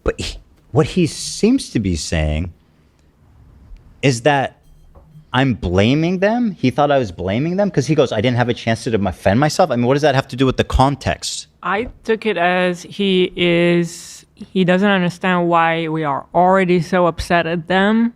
But what he seems to be saying is that I'm blaming them. He thought I was blaming them because he goes, I didn't have a chance to defend myself. I mean, what does that have to do with the context? I took it as he doesn't understand why we are already so upset at them.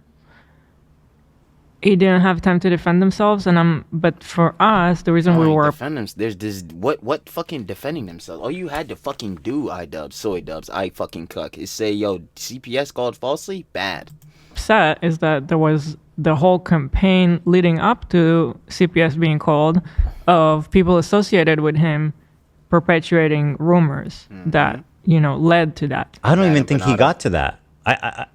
He didn't have time to defend themselves, but for us, the reason we were defend them. There's this what fucking defending themselves. All you had to fucking do, iDubbbz, soy dubs, I fucking cuck, is say, yo, CPS called falsely, bad. upset is that there was the whole campaign leading up to CPS being called of people associated with him perpetuating rumors that, led to that. I don't even think he got to that. At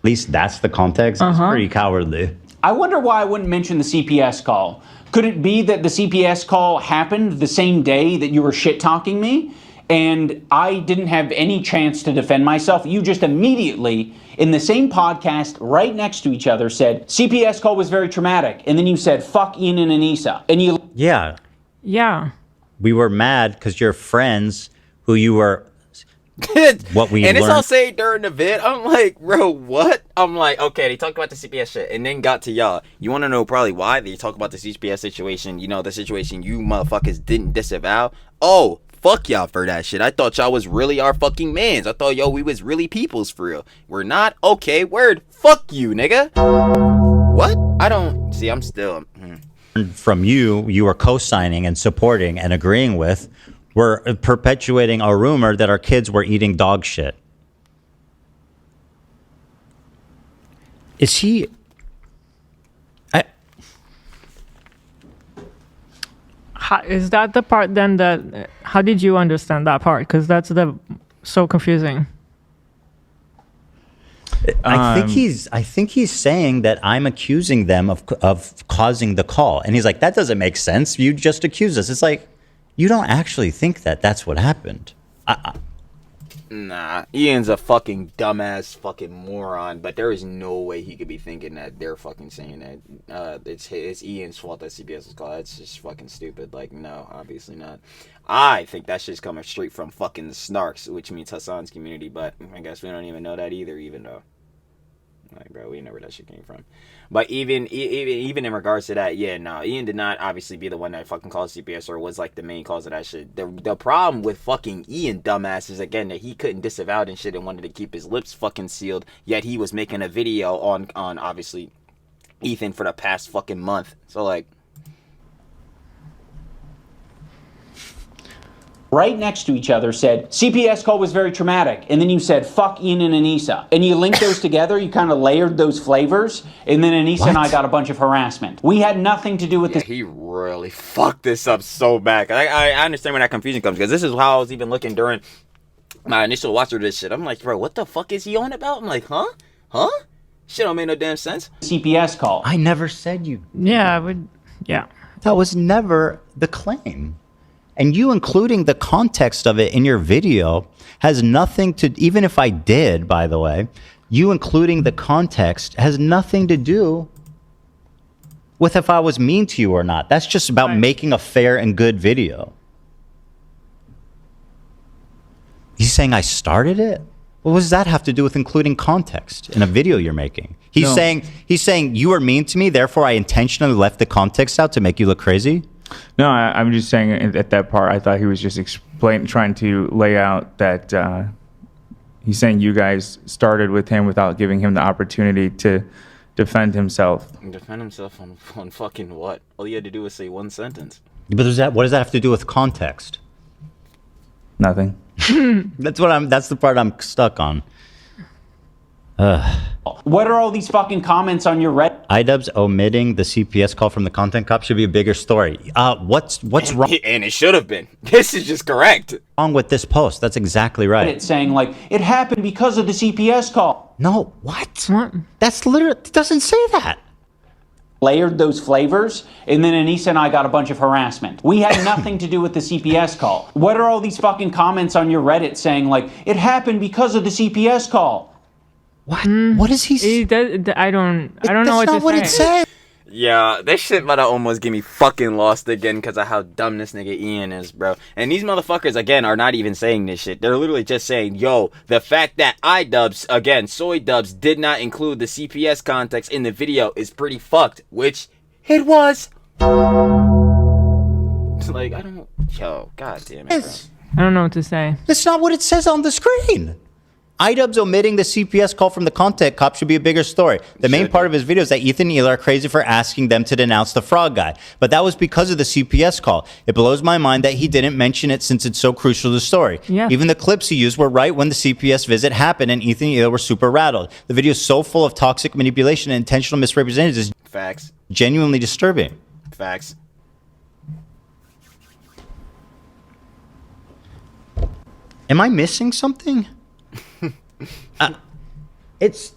least that's the context. It's pretty cowardly. I wonder why I wouldn't mention the CPS call. Could it be that the CPS call happened the same day that you were shit-talking me? And I didn't have any chance to defend myself. You just immediately, in the same podcast, right next to each other, said, CPS call was very traumatic. And then you said, fuck Ian and Anissa. And you... Yeah. Yeah. We were mad because you're friends who you were... what we and learned. it's all saying during the vid. I'm like, bro, what? I'm like, okay, they talked about the CPS shit and then got to y'all. You want to know probably why they talk about the CPS situation, the situation you motherfuckers didn't disavow? Oh, fuck y'all for that shit. I thought y'all was really our fucking mans. I thought, we was really peoples for real. We're not? Okay, word. Fuck you, nigga. What? I don't... See, I'm still... From you were co-signing and supporting and agreeing with, were perpetuating a rumor that our kids were eating dog shit. Is he... Is that the part then that... How did you understand that part? Because that's so confusing. I think he's saying that I'm accusing them of causing the call. And he's like, that doesn't make sense. You just accused us. It's like, you don't actually think that that's what happened. Nah, Ian's a fucking dumbass fucking moron, but there is no way he could be thinking that they're fucking saying that it's Ian's fault that CPS was called. That's just fucking stupid. Like, no, obviously not. I think that shit's coming straight from fucking the Snarks, which means Hassan's community, but I guess we don't even know that either, even though. Like, bro, we know where that shit came from. But even in regards to that, yeah, no, Ian did not obviously be the one that fucking called CPS or was like the main cause of that shit. The problem with fucking Ian dumbass is, again, that he couldn't disavow it and shit and wanted to keep his lips fucking sealed, yet he was making a video on obviously Ethan for the past fucking month. So, like... right next to each other said, CPS call was very traumatic. And then you said, fuck Ian and Anissa. And you linked those together, you kind of layered those flavors. And then Anissa and I got a bunch of harassment. We had nothing to do with this. He really fucked this up so bad. I understand where that confusion comes, because this is how I was even looking during my initial watch of this shit. I'm like, bro, what the fuck is he on about? I'm like, huh? Shit don't make no damn sense. CPS call. I never said you. Yeah, I would. Yeah. That was never the claim. And you including the context of it in your video has nothing to, even if I did, by the way, you including the context has nothing to do with if I was mean to you or not. That's just about making a fair and good video. He's saying I started it? What does that have to do with including context in a video you're making? He's saying you were mean to me, therefore I intentionally left the context out to make you look crazy? No, I'm just saying at that part, I thought he was just trying to lay out that he's saying you guys started with him without giving him the opportunity to defend himself. Defend himself on fucking what? All you had to do was say one sentence. But what does that have to do with context? Nothing. That's the part I'm stuck on. What are all these fucking comments on your Reddit? iDubbbz omitting the CPS call from the content cop should be a bigger story. What's wrong? And it should have been. This is just correct. Wrong with this post? That's exactly right. It's saying like it happened because of the CPS call. No, what? That's literally, it doesn't say that. Layered those flavors, and then Anissa and I got a bunch of harassment. We had nothing to do with the CPS call. What are all these fucking comments on your Reddit saying like it happened because of the CPS call? What? What is he? I don't know what to say. That's not what it said. Yeah, this shit might have almost get me fucking lost again because of how dumb this nigga Ian is, bro. And these motherfuckers, again, are not even saying this shit. They're literally just saying, yo, the fact that iDubbbz, again, SoyDubbbz, did not include the CPS context in the video is pretty fucked, which it was. It's like, god damn it, bro. I don't know what to say. That's not what it says on the screen. iDubbbz omitting the CPS call from the content cop should be a bigger story. The main part of his video is that Ethan and Ela are crazy for asking them to denounce the frog guy. But that was because of the CPS call. It blows my mind that he didn't mention it since it's so crucial to the story. Yeah. Even the clips he used were right when the CPS visit happened and Ethan and Ela were super rattled. The video is so full of toxic manipulation and intentional misrepresentations. It's Facts. genuinely disturbing. Facts. Am I missing something? It's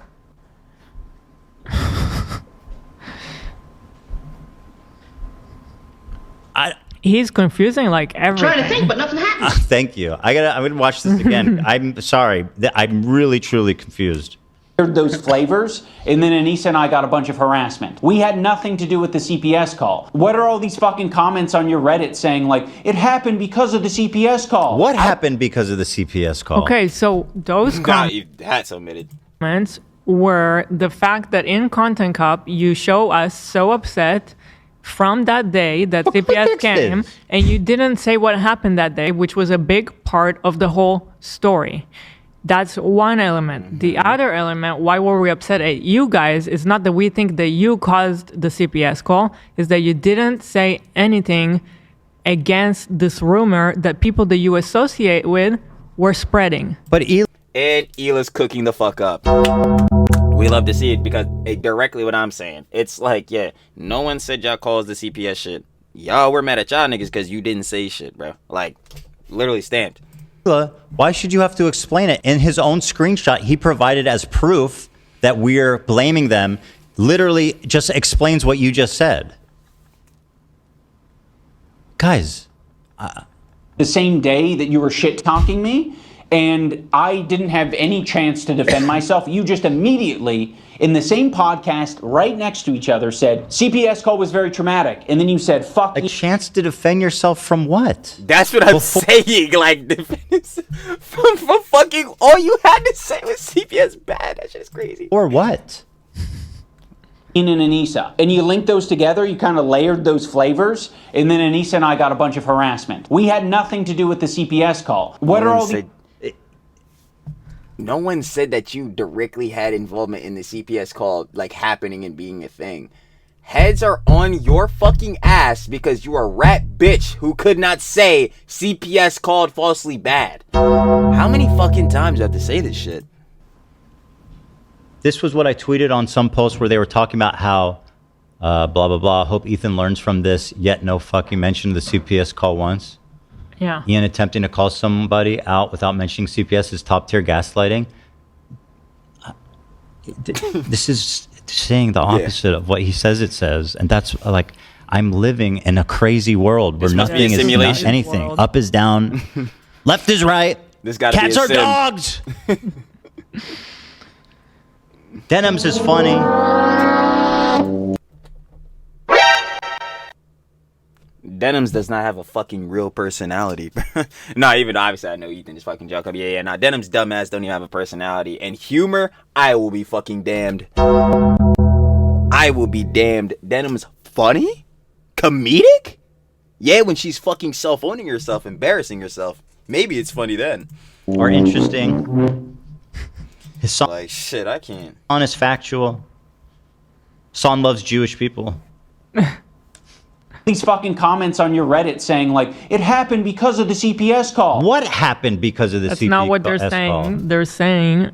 he's confusing like everything. Trying to think, but nothing happened. Thank you. I'm gonna watch this again. I'm sorry. I'm really truly confused. Those flavors, and then Anissa and I got a bunch of harassment. We had nothing to do with the CPS call. What are all these fucking comments on your Reddit saying like it happened because of the CPS call? What happened because of the CPS call? Okay, so those That's omitted. comments were the fact that in Content Cop you show us so upset from that day that CPS came, and you didn't say what happened that day, which was a big part of the whole story. That's one element. The other element, why were we upset at you guys, is not that we think that you caused the CPS call, is that you didn't say anything against this rumor that people that you associate with were spreading. But Ela's cooking the fuck up. We love to see it because directly what I'm saying. It's like, yeah, no one said y'all caused the CPS shit. Y'all were mad at y'all niggas because you didn't say shit, bro. Like, literally stamped. Why should you have to explain it? In his own screenshot, he provided as proof that we're blaming them, literally just explains what you just said. Guys. The same day that you were shit-talking me, and I didn't have any chance to defend myself. You just immediately, in the same podcast, right next to each other, said, CPS call was very traumatic. And then you said, fuck. A chance to defend yourself from what? That's what I'm saying. Like, from fucking, all you had to say was CPS bad. That shit's crazy. Or what? Ian and Anissa. And you linked those together, you kind of layered those flavors, and then Anissa and I got a bunch of harassment. We had nothing to do with the CPS call. What are all the... No one said that you directly had involvement in the CPS call, like, happening and being a thing. Heads are on your fucking ass because you are a rat bitch who could not say CPS called falsely bad. How many fucking times do I have to say this shit? This was what I tweeted on some post where they were talking about how blah, blah, blah. Hope Ethan learns from this, yet no fucking mention of the CPS call once. Yeah. Ian attempting to call somebody out without mentioning CPS is top tier gaslighting. This is saying the opposite of what he says it says. And that's like, I'm living in a crazy world where nothing is not anything. World. Up is down. Left is right. This gotta Cats be a are sim. dogs. Denims is funny. Denims does not have a fucking real personality. Nah, even obviously I know Ethan is fucking joke. Yeah, nah. Denim's dumbass don't even have a personality. And humor, I will be fucking damned. I will be damned. Denim's funny? Comedic? Yeah, when she's fucking self-owning herself, embarrassing herself. Maybe it's funny then. Or interesting. His song, like, shit, I can't. Honest, factual. Son loves Jewish people. These fucking comments on your Reddit saying, like, it happened because of the CPS call. What happened because of the CPS call? That's not what they're saying. They're saying,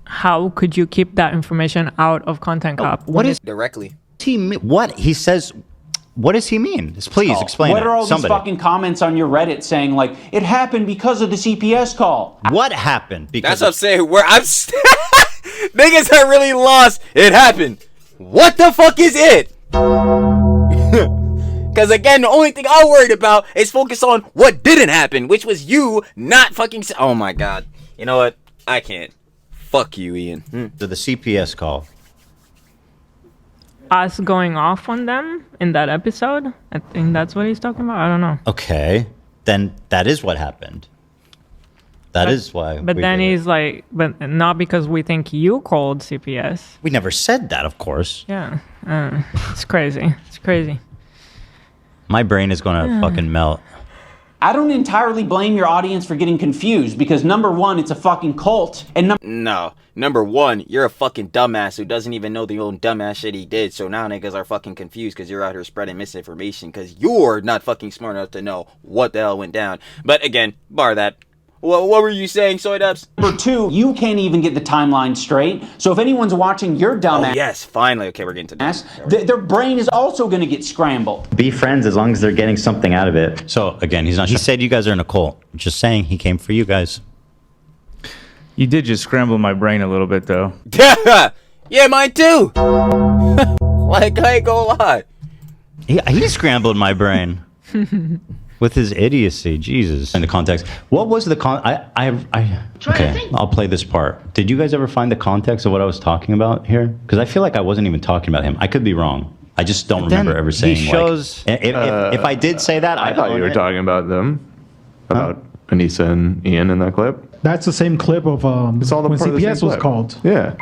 how could you keep that information out of Content Cop? What is directly? What he says? What does he mean? Please explain. What are all these fucking comments on your Reddit saying, like, it happened because of the CPS call? What happened? That's what I'm saying. Where I'm niggas are really lost. It happened. What the fuck is it? Because again, the only thing I'm worried about is focus on what didn't happen, which was you not fucking. Oh my god. You know what? I can't. Fuck you, Ian. To the CPS call. Us going off on them in that episode? I think that's what he's talking about. I don't know. Okay. Then that is what happened. That is why. But then he's like, but not because we think you called CPS. We never said that, of course. Yeah. It's crazy. It's crazy. My brain is going to fucking melt. I don't entirely blame your audience for getting confused because number one, it's a fucking cult, and number one, you're a fucking dumbass who doesn't even know the old dumbass shit he did. So now niggas are fucking confused because you're out here spreading misinformation because you're not fucking smart enough to know what the hell went down. But again, bar that. What were you saying, iDubbbz? Number two, you can't even get the timeline straight. So if anyone's watching your dumbass, yes, finally. Okay, we're getting to that. Their brain is also going to get scrambled. Be friends as long as they're getting something out of it. So again, he's not. He said you guys are in a cult. Just saying, he came for you guys. You did just scramble my brain a little bit, though. Yeah, mine too. Like, I ain't gonna lie. He scrambled my brain. With his idiocy, Jesus. In the context, what was the okay, I'll play this part. Did you guys ever find the context of what I was talking about here? Because I feel like I wasn't even talking about him. I could be wrong. I just don't remember ever saying. He shows. Like, if I did say that, I thought you were talking about them, about Anissa and Ian in that clip. That's the same clip of it's all the when part of the CPS same was clip. called. Yeah.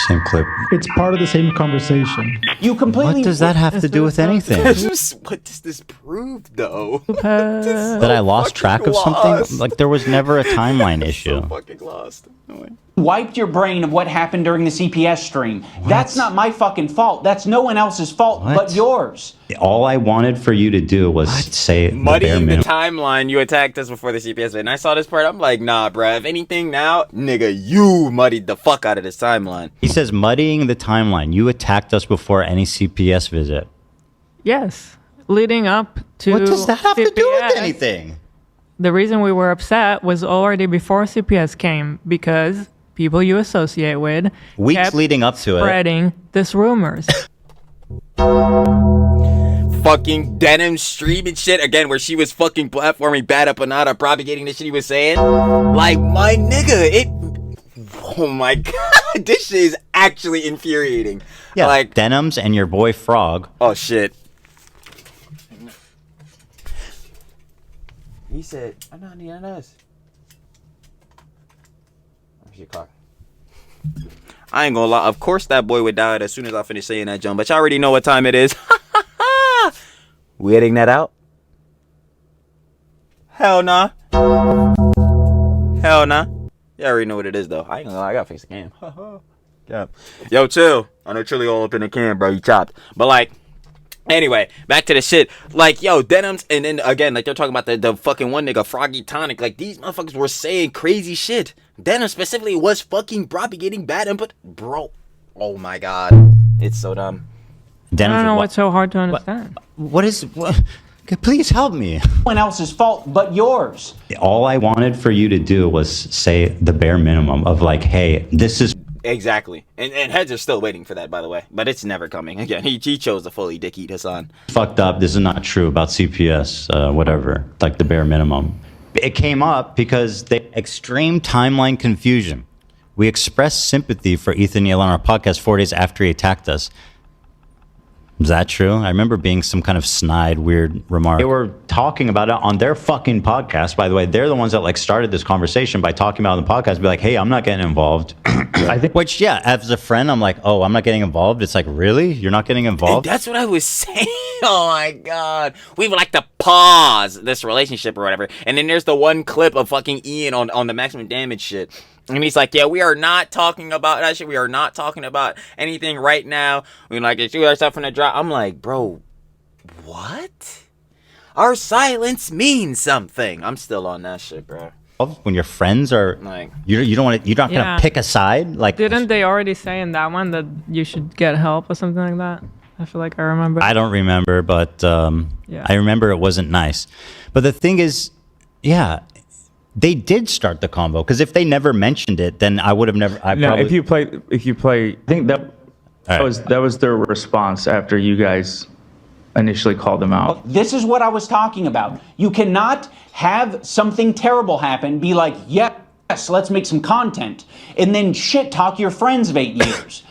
Same clip. It's part of the same conversation. You completely. What does that have to do with anything? What does this prove, though? That I lost track of something? Like, there was never a timeline issue. So fucking lost. Wiped your brain of what happened during the CPS stream. That's not my fucking fault. That's no one else's fault but yours. All I wanted for you to do was say the bare Muddying the minimum. timeline, you attacked us before the CPS, and I saw this part, I'm like, nah, bruh, if anything now, nigga, you muddied the fuck out of this timeline. He says, muddying the timeline. You attacked us before any CPS visit. Yes. Leading up to What does that have to do with CPS, anything? The reason we were upset was already before CPS came because people you associate with Weeks kept leading up to it. spreading this rumors. Fucking Denim stream and shit again, where she was fucking platforming Bad Up Anada, propagating the shit he was saying. Like, my nigga, oh my god, this shit is actually infuriating. Yeah, like Denims and your boy Frog. Oh shit. He said, I'm not needing us. Where's your car? I ain't gonna lie. Of course that boy would die as soon as I finish saying that, John. But y'all already know what time it is. We editing that out? Hell nah. Hell nah. You already know what it is, though. I ain't gonna lie. I gotta fix the game. Yeah. Yo, chill. I know Chili all up in the can, bro. You chopped. But like, anyway, back to the shit. Like, yo, Denims, and then again, like they're talking about the fucking one nigga, Froggy Tonic. Like, these motherfuckers were saying crazy shit. Denim specifically was fucking propagating bad input. Bro, oh my god. It's so dumb. I don't know what's so hard to understand. What? Please help me. No one else's fault but yours. All I wanted for you to do was say the bare minimum of like, hey, this is... Exactly. And heads are still waiting for that, by the way. But it's never coming. Again, he chose to fully dick eat Hassan. Fucked up. This is not true about CPS, whatever. Like the bare minimum. It came up because the extreme timeline confusion. We expressed sympathy for Ethan Neal on our podcast 4 days after he attacked us. Is that true? I remember being some kind of snide, weird remark. They were talking about it on their fucking podcast. By the way, they're the ones that like started this conversation by talking about it on the podcast. Be like, hey, I'm not getting involved. I think, which, yeah, as a friend, I'm like, oh, I'm not getting involved. It's like, really? You're not getting involved? And that's what I was saying. Oh my god. We would like to pause this relationship or whatever. And then there's the one clip of fucking Ian on the maximum damage shit. And he's like, yeah, we are not talking about that shit. We are not talking about anything right now. We like to shoot ourselves from the drop. I'm like, bro, what? Our silence means something. I'm still on that shit, bro. When your friends are like, you don't want to, you're not gonna pick a side. Like, didn't they already say in that one that you should get help or something like that? I feel like I remember. I don't remember, but I remember it wasn't nice. But the thing is, yeah. They did start the combo, because if they never mentioned it, then I would have never. If you play, I think that was their response after you guys initially called them out. This is what I was talking about. You cannot have something terrible happen, be like, yes, let's make some content, and then shit talk your friends of 8 years.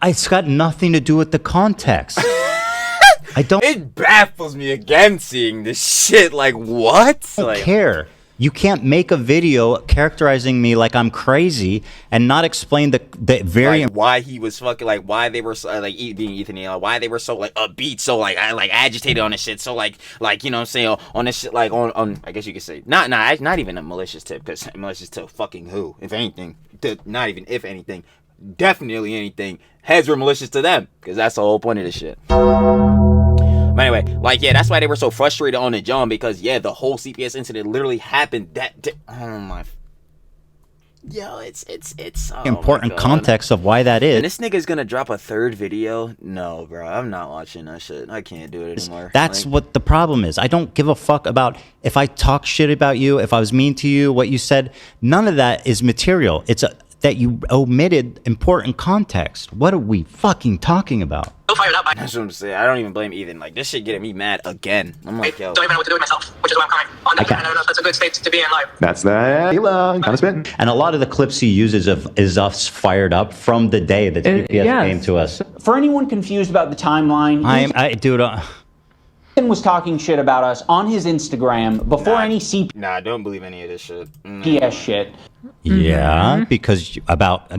It's got nothing to do with the context. I don't. It baffles me again seeing this shit. Like, what? I don't care. You can't make a video characterizing me like I'm crazy and not explain the very like why he was fucking, like why they were so, like being Ethan Neal, why they were so like upbeat, so like agitated on this shit, so like you know what I'm saying, on this shit, like on I guess you could say not even a malicious tip, because malicious to fucking who, if anything, not even if anything, definitely anything, heads were malicious to them, because that's the whole point of this shit. But anyway, like, yeah, that's why they were so frustrated on the jump, because, yeah, the whole CPS incident literally happened that oh my, yo, it's important context of why that is. And this nigga's gonna drop a third video? No, bro, I'm not watching that shit. I can't do it anymore. That's what the problem is. I don't give a fuck about if I talk shit about you, if I was mean to you, what you said. None of that is material. It's that you omitted important context. What are we fucking talking about? That's what I'm saying. I don't even blame Ethan. Like, this shit getting me mad again. I'm like, yo. Don't even know what to do with myself, which is why I'm coming on that. I don't know if that's a good state to be in life. That's that. Kind of spitting. And a lot of the clips he uses is us fired up from the day that CPS came to us. For anyone confused about the timeline, dude. Ethan was talking shit about us on his Instagram before any CPS. Nah, don't believe any of this shit. Shit. Yeah, because about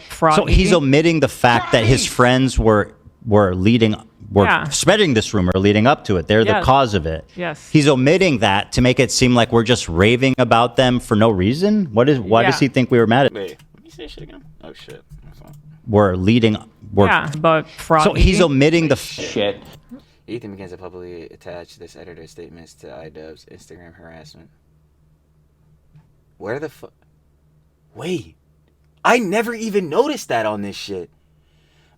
fraud. So he's omitting the fact that his friends were spreading this rumor leading up to it. They're the cause of it. Yes. He's omitting that to make it seem like we're just raving about them for no reason. Why does he think we were mad at? Wait, let me say shit again. Oh shit. About fraud. So he's omitting the shit. Ethan begins to publicly attach this editor's statements to iDubbbz Instagram harassment. Where the fuck? Wait, I never even noticed that on this shit.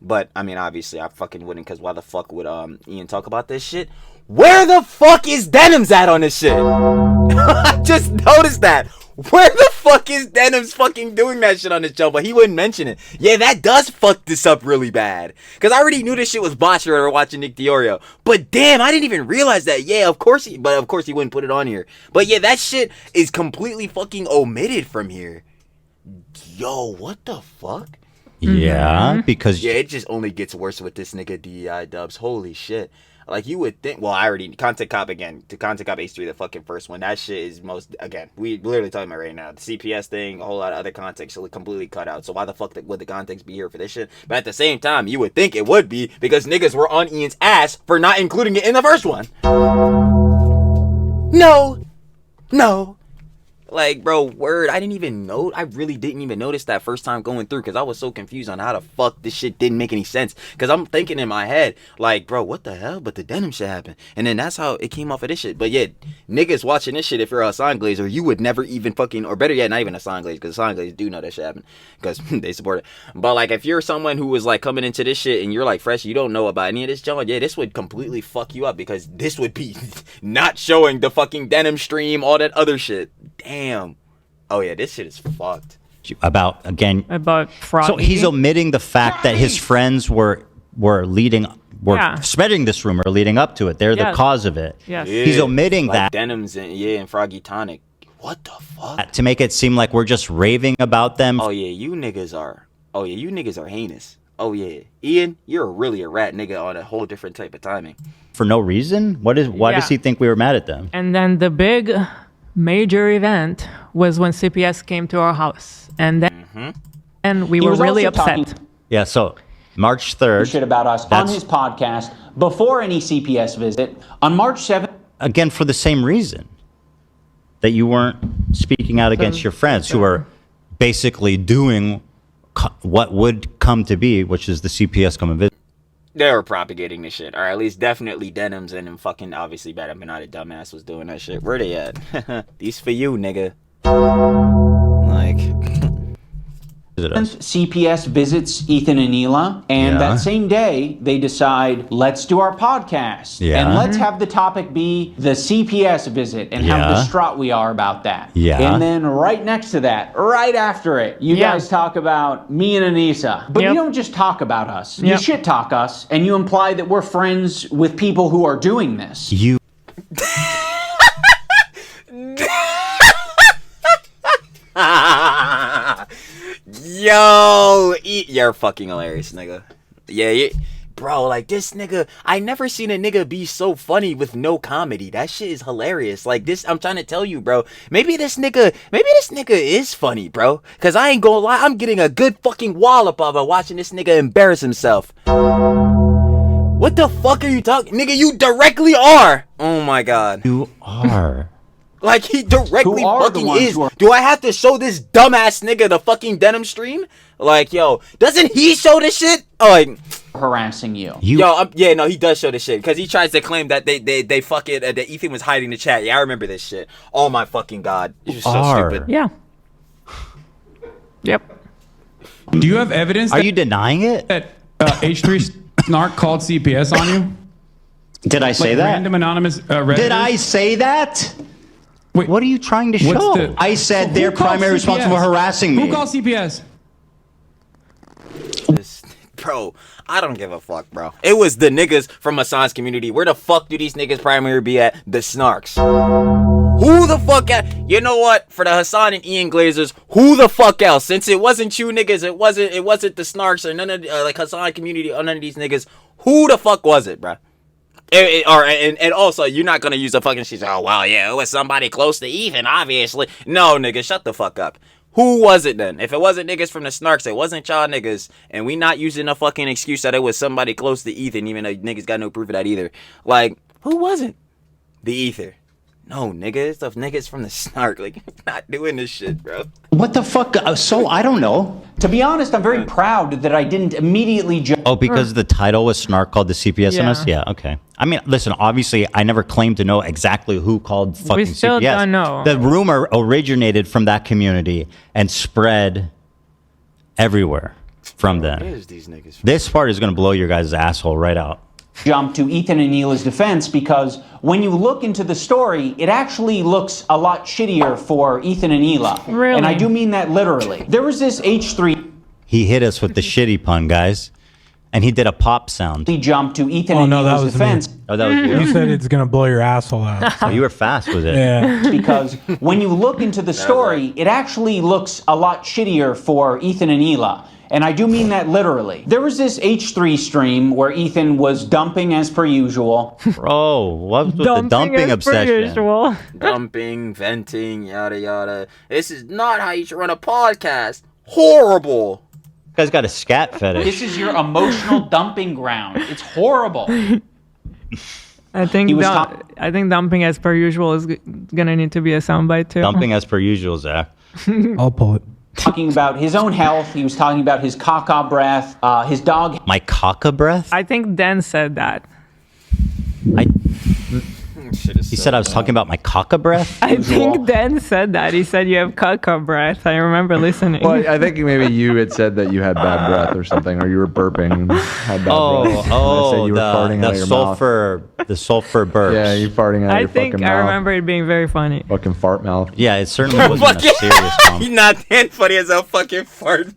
But I mean, obviously, I fucking wouldn't, because why the fuck would Ian talk about this shit? Where the fuck is Denims at on this shit? I just noticed that. Where the fuck is Denims fucking doing that shit on this show? But he wouldn't mention it. Yeah, that does fuck this up really bad. Because I already knew this shit was botched when we were watching Nick Diorio. But damn, I didn't even realize that. Yeah, of course he wouldn't put it on here. But yeah, that shit is completely fucking omitted from here. Yo, what the fuck? Yeah, because yeah, it just only gets worse with this nigga iDubbbz. Holy shit. Like, you would think, well, I already, Content Cop again, to Content Cop H3, the fucking first one, that shit is most, again, we literally talking about right now, the CPS thing, a whole lot of other context completely cut out, so why the fuck would the context be here for this shit? But at the same time, you would think it would be, because niggas were on Ian's ass for not including it in the first one. No. Like, bro, word, I really didn't even notice that first time going through, because I was so confused on how the fuck this shit didn't make any sense. Because I'm thinking in my head, like, bro, what the hell? But the denim shit happened. And then that's how it came off of this shit. But yeah, niggas watching this shit, if you're a Hassan Glazer, you would never even fucking, or better yet, not even a Hassan Glazer, because Hassan Glazer do know that shit happened, because they support it. But like, if you're someone who was like coming into this shit and you're like fresh, you don't know about any of this junk, yeah, this would completely fuck you up, because this would be not showing the fucking denim stream, all that other shit. Damn. Oh yeah, this shit is fucked. About fraud. So he's omitting the fact that his friends were spreading this rumor leading up to it. They're the cause of it. Yes. Yeah, He's omitting like that. Denims and Froggy Tonic. What the fuck? To make it seem like we're just raving about them. Oh yeah, you niggas are heinous. Oh yeah, Ian, you're really a rat nigga on a whole different type of timing. For no reason? Why does he think we were mad at them? And then the big major event was when CPS came to our house, and then and we were really upset. Yeah, so March 3rd. Shit about us on his podcast before any CPS visit on March 7th. Again, for the same reason that you weren't speaking out against your friends who are basically doing what would come to be, which is the CPS come and visit. They were propagating this shit, or at least definitely Denims and fucking obviously Bad Benati dumbass was doing that shit. Where they at? These for you, nigga. Like. CPS visits Ethan and Hila, and that same day they decide, let's do our podcast, and let's have the topic be the CPS visit and how distraught we are about that. And then right next to that, right after it, you guys talk about me and Anissa, but you don't just talk about us. You shit talk us, and you imply that we're friends with people who are doing this. You. Yo, you're fucking hilarious, nigga. Yeah, bro, like this nigga, I never seen a nigga be so funny with no comedy. That shit is hilarious. Like this, I'm trying to tell you, bro. Maybe this nigga is funny, bro. Cause I ain't gonna lie, I'm getting a good fucking wallop of it watching this nigga embarrass himself. What the fuck are you talking, nigga? You directly are. Oh my god. You are. Like, he directly fucking is. Do I have to show this dumbass nigga the fucking denim stream? Like, yo, doesn't he show this shit? Oh, like, harassing you. Yo, yeah, no, he does show this shit. Because he tries to claim that they fucking, that Ethan was hiding the chat. Yeah, I remember this shit. Oh my fucking god. You're so stupid. Yeah. Yep. Do you have evidence? Are you denying it? That H3 Snark called CPS on you? Did I say that? Random anonymous Did I say that? Wait, what are you trying to show? I said they're primarily responsible for harassing me. Who called CPS? Bro, I don't give a fuck, bro. It was the niggas from Hassan's community. Where the fuck do these niggas primarily be at? The Snarks. Who the fuck at? You know what? For the Hassan and Ian Glazers, who the fuck else? Since it wasn't you niggas, it wasn't the Snarks or none of like Hassan community or none of these niggas. Who the fuck was it, bro? And also, you're not gonna use a fucking shit. Oh well, yeah, it was somebody close to Ethan, obviously. No, nigga, shut the fuck up. Who was it then? If it wasn't niggas from the Snarks, it wasn't y'all niggas, and we not using a fucking excuse that it was somebody close to Ethan, even though niggas got no proof of that either. Like, who was it? The Ether. No, nigga, it's the niggas from the Snark. Like, you're not doing this shit, bro. What the fuck? So, I don't know. To be honest, I'm very proud that I didn't immediately judge. Oh, because the title was Snark called the CPS on us? Yeah, okay. I mean, listen, obviously, I never claimed to know exactly who called fucking CPS. We still don't know. The rumor originated from that community and spread everywhere from then. This part is going to blow your guys' asshole right out. Jump to Ethan and Hila's defense, because when you look into the story, it actually looks a lot shittier for Ethan and Hila. Really? And I do mean that literally. There was this H3. He hit us with the shitty pun, guys. And he did a pop sound. He jumped to Ethan and Hila's defense. Oh, that was you? You said it's going to blow your asshole out. So you were fast with it. Yeah. Because when you look into the story, it actually looks a lot shittier for Ethan and Hila. And I do mean that literally. There was this H3 stream where Ethan was dumping as per usual. Bro, what was the dumping obsession? Dumping, venting, yada yada. This is not how you should run a podcast. Horrible. You guys got a scat fetish. This is your emotional dumping ground. It's horrible. I think He was I think dumping as per usual is gonna need to be a soundbite too. Dumping as per usual, Zach. I'll pull it. talking about his own health. He was talking about his caca breath. His dog. My caca breath? I think Dan said that. He said I was talking about my caca breath? I think Dan said that. He said you have caca breath. I remember listening. Well, I think maybe you had said that you had bad breath or something, or you were burping and had bad breath. And I said you were farting out of your mouth. The sulfur burps. Yeah, you farting out of your fucking mouth. I remember it being very funny. Fucking fart mouth. Yeah, it certainly wasn't a serious He's not that funny as a fucking fart.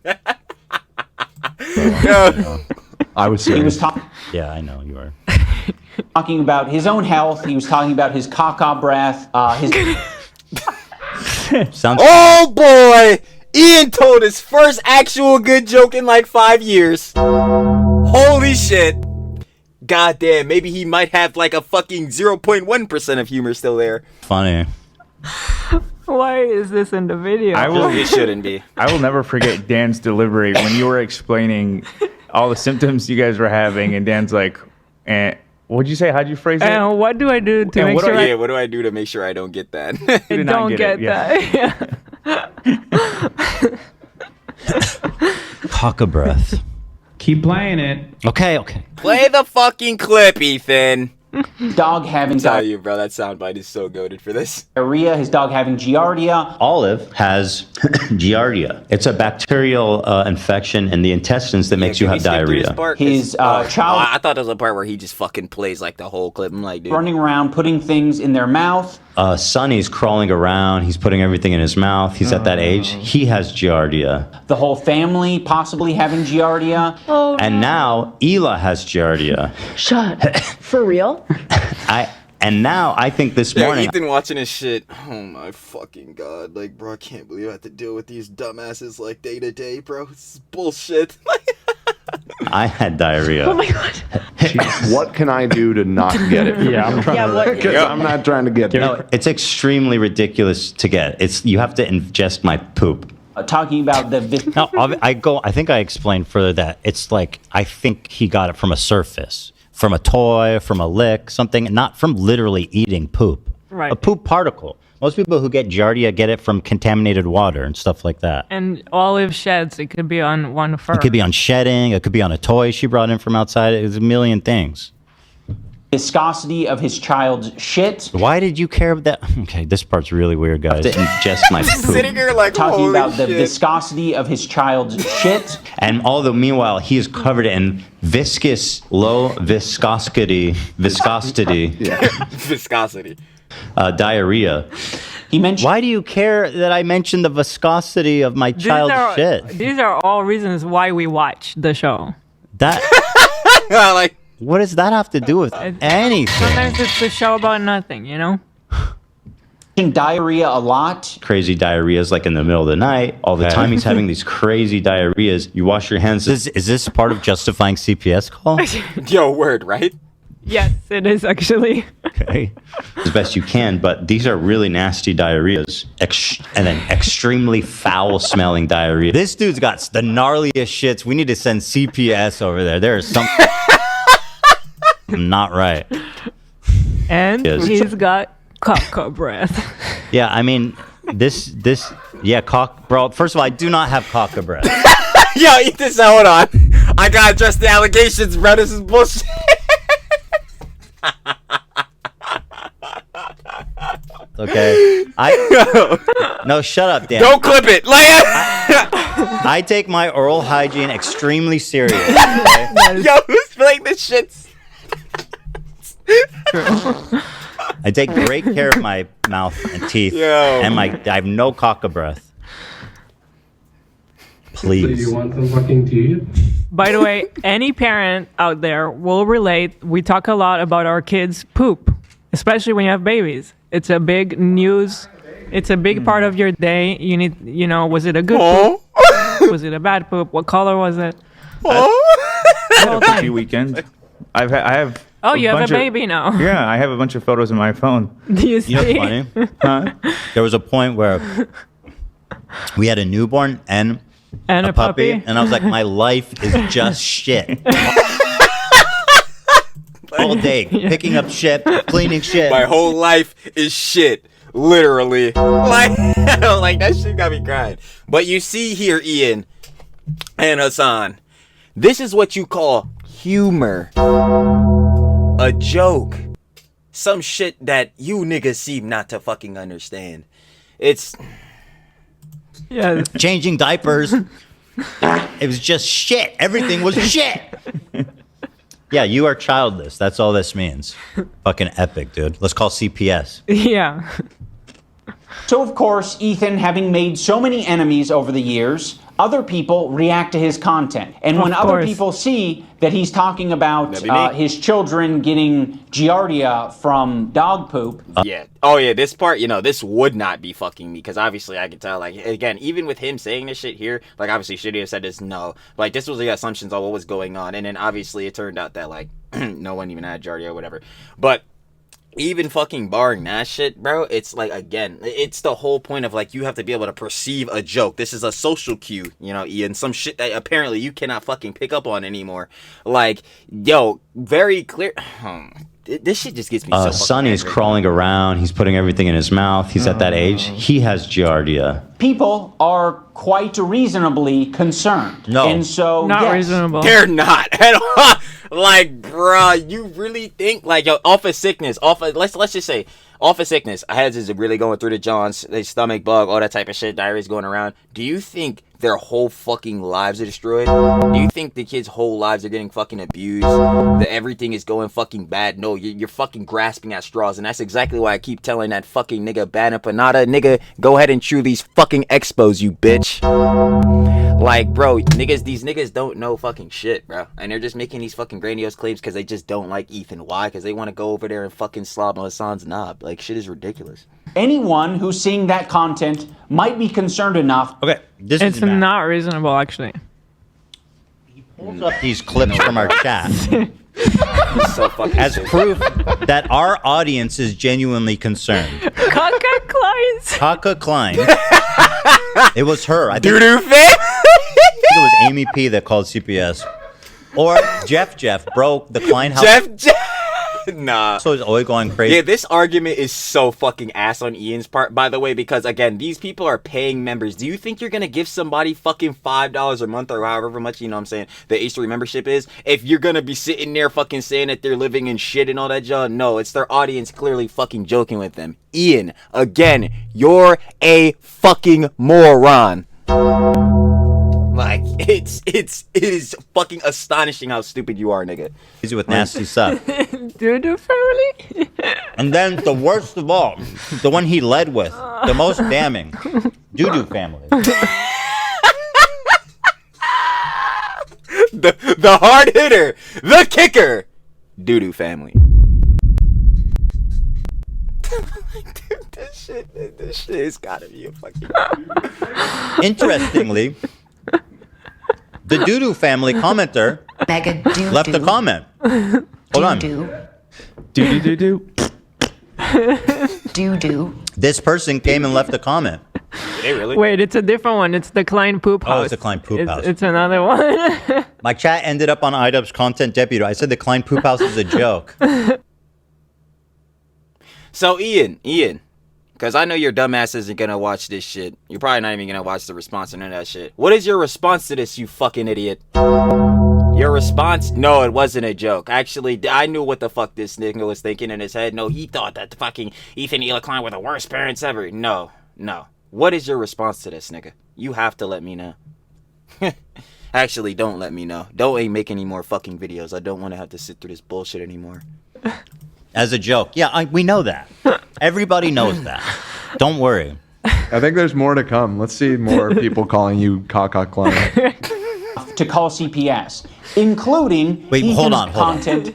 I was serious. He was talking. Yeah, I know you are. Talking about his own health. He was talking about his caca breath. Oh boy! Ian told his first actual good joke in like 5 years. Holy shit. Goddamn, maybe he might have like a fucking 0.1% of humor still there. Funny. Why is this in the video? It shouldn't be. I will never forget Dan's delivery when you were explaining all the symptoms you guys were having, and Dan's like, what'd you say? How'd you phrase it? And what do I do to make sure? What do I do to make sure I don't get that? I don't get that. Caca breath. Keep playing it. Okay. Play the fucking clip, Ethan. Dog having I tell you, bro, that soundbite is so goated for this. diarrhea. His dog having giardia. Olive has giardia. It's a bacterial infection in the intestines that makes you have diarrhea. His child. I thought there was a part where he just fucking plays like the whole clip. I'm like, dude. Running around, putting things in their mouth. Sonny's crawling around. He's putting everything in his mouth. He's at that age. He has giardia. The whole family possibly having giardia. Oh, And now Ela has giardia. shut. For real? And now I think this Yo, morning. Ethan watching his shit. Oh my fucking god. Like, bro, I can't believe I have to deal with these dumbasses like day to day, bro. This is bullshit. I had diarrhea. Oh my god. What can I do to not get it? Yeah, I'm trying to. I'm not trying to get it. No, it's extremely ridiculous to get. You have to ingest my poop. Talking about the. No, I think I explained further that it's like I think he got it from a surface, from a toy, from a lick, something, not from literally eating poop. Right. A poop particle. Most people who get giardia get it from contaminated water and stuff like that. And Olive sheds. It could be on one fur. It could be on shedding. It could be on a toy she brought in from outside. It's a million things. Viscosity of his child's shit. Why did you care about that? Okay, this part's really weird, guys. To ingest my poop. Sitting here like, Talking holy about the shit. viscosity of his child's shit. And although meanwhile he is covered in low viscosity, Viscosity. Diarrhea. He mentioned. Why do you care that I mentioned the viscosity of my child's shit? These are all reasons why we watch the show. That. Like. What does that have to do with anything? Sometimes it's a show about nothing, you know? Diarrhea a lot. Crazy diarrheas like in the middle of the night. All the time he's having these crazy diarrheas. You wash your hands. Is this part of justifying CPS call? Yo, word, right? Yes, it is actually. Okay. As best you can, but these are really nasty diarrheas. And then extremely foul smelling diarrhea. This dude's got the gnarliest shits. We need to send CPS over there. There is something not right. And Yes. he's got caca breath. Yeah, I mean, bro. First of all, I do not have caca breath. Yo, Ethan, hold on. I gotta address the allegations, bro. This is bullshit. Okay. No, shut up, Dan. Don't clip it. I take my oral hygiene extremely serious. Okay? Yo, who's playing this shit? I take great care of my mouth and teeth, Yo. and I have no caca breath. Please. Do you want some fucking teeth? By the way, any parent out there will relate. We talk a lot about our kids' poop, especially when you have babies. It's a big news. It's a big part of your day. You need, was it a good poop? Was it a bad poop? What color was it? A few weekends. I have. Oh, you have a bunch of- baby now. Yeah, I have a bunch of photos on my phone. Do you see? You know what's funny? There was a point where we had a newborn and a puppy, and I was like, my life is just shit. all day, picking up shit, cleaning shit. My whole life is shit. Literally. Like that shit got me crying. But you see here, Ian and Hassan, this is what you call humor. A joke. Some shit that you niggas seem not to fucking understand. It's... Yeah. Changing diapers. It was just shit. Everything was shit. Yeah, you are childless. That's all this means. Fucking epic, dude. Let's call CPS. Yeah. So, of course, Ethan, having made so many enemies over the years, other people react to his content. And when other people see that he's talking about his children getting giardia from dog poop. Yeah. Oh, yeah, this part, you know, this would not be fucking me. Because obviously I could tell, like, again, even with him saying this shit here, like, obviously should he have said this? No. Like, this was the assumptions of what was going on. And then obviously it turned out that, like, no one even had giardia or whatever. But... even fucking barring that shit, bro, it's like, again, it's the whole point of, like, you have to be able to perceive a joke. This is a social cue, you know, Ian, some shit that apparently you cannot fucking pick up on anymore. Like, yo, very clear. This shit just gets me so fucking Sonny's angry. crawling around. He's putting everything in his mouth. He's at that age. He has giardia. People are quite reasonably concerned. No. And so, Not yes, reasonable. They're not at all. Like, bruh, you really think, like, yo, off of sickness, let's just say, off of sickness, heads is really going through the Johns, their stomach bug, all that type of shit, diarrhea's going around. Do you think their whole fucking lives are destroyed? Do you think the kids' whole lives are getting fucking abused? That everything is going fucking bad? No, you're fucking grasping at straws, and that's exactly why I keep telling that fucking nigga Banna Panada, nigga, go ahead and chew these fucking expos, you bitch. Like, bro, these niggas don't know fucking shit, bro. And they're just making these fucking grandiose claims because they just don't like Ethan. Why? Because they want to go over there and fucking slob on Hassan's knob. Like, shit is ridiculous. Anyone who's seeing that content might be concerned enough. Okay, It's not reasonable, actually. Pulls up these clips from our chat So fucking as proof that our audience is genuinely concerned. Kaka Klein. It was her. I think Doo-doo fan? it was Amy P that called CPS. Or Jeff, bro, the Klein house. Jeff. Nah. So it's always going crazy. Yeah, this argument is so fucking ass on Ian's part, by the way, because, again, these people are paying members. Do you think you're gonna give somebody fucking $5 a month or however much, you know what I'm saying, the H3 membership is, if you're gonna be sitting there fucking saying that they're living in shit and all that junk? No, it's their audience clearly fucking joking with them. Ian, again, you're a fucking moron. Like, it is fucking astonishing how stupid you are, nigga. Easy with nasty stuff. Doo-doo family. And then the worst of all, the one he led with, the most damning, Doo-doo family. The hard hitter, the kicker, Doo-doo family. Dude, this shit has gotta be a fucking... Interestingly, the Doo-doo family commenter left a comment. Hold on. Do. This person came and left a comment. Did they really? Wait, it's a different one. It's the Klein poop house. Oh, it's the Klein poop house. It's another one. My chat ended up on iDubbbz content deputy. I said the Klein poop house is a joke. So, Ian, because I know your dumbass isn't going to watch this shit. You're probably not even going to watch the response or none of that shit. What is your response to this, you fucking idiot? Your response? No, it wasn't a joke. Actually, I knew what the fuck this nigga was thinking in his head. No, he thought that the fucking Ethan and Hila Klein were the worst parents ever. No. What is your response to this, nigga? You have to let me know. Actually, don't let me know. Don't make any more fucking videos. I don't want to have to sit through this bullshit anymore. As a joke. Yeah, we know that. Everybody knows that. Don't worry. I think there's more to come. Let's see more people calling you Kaka Klein. To call CPS, including content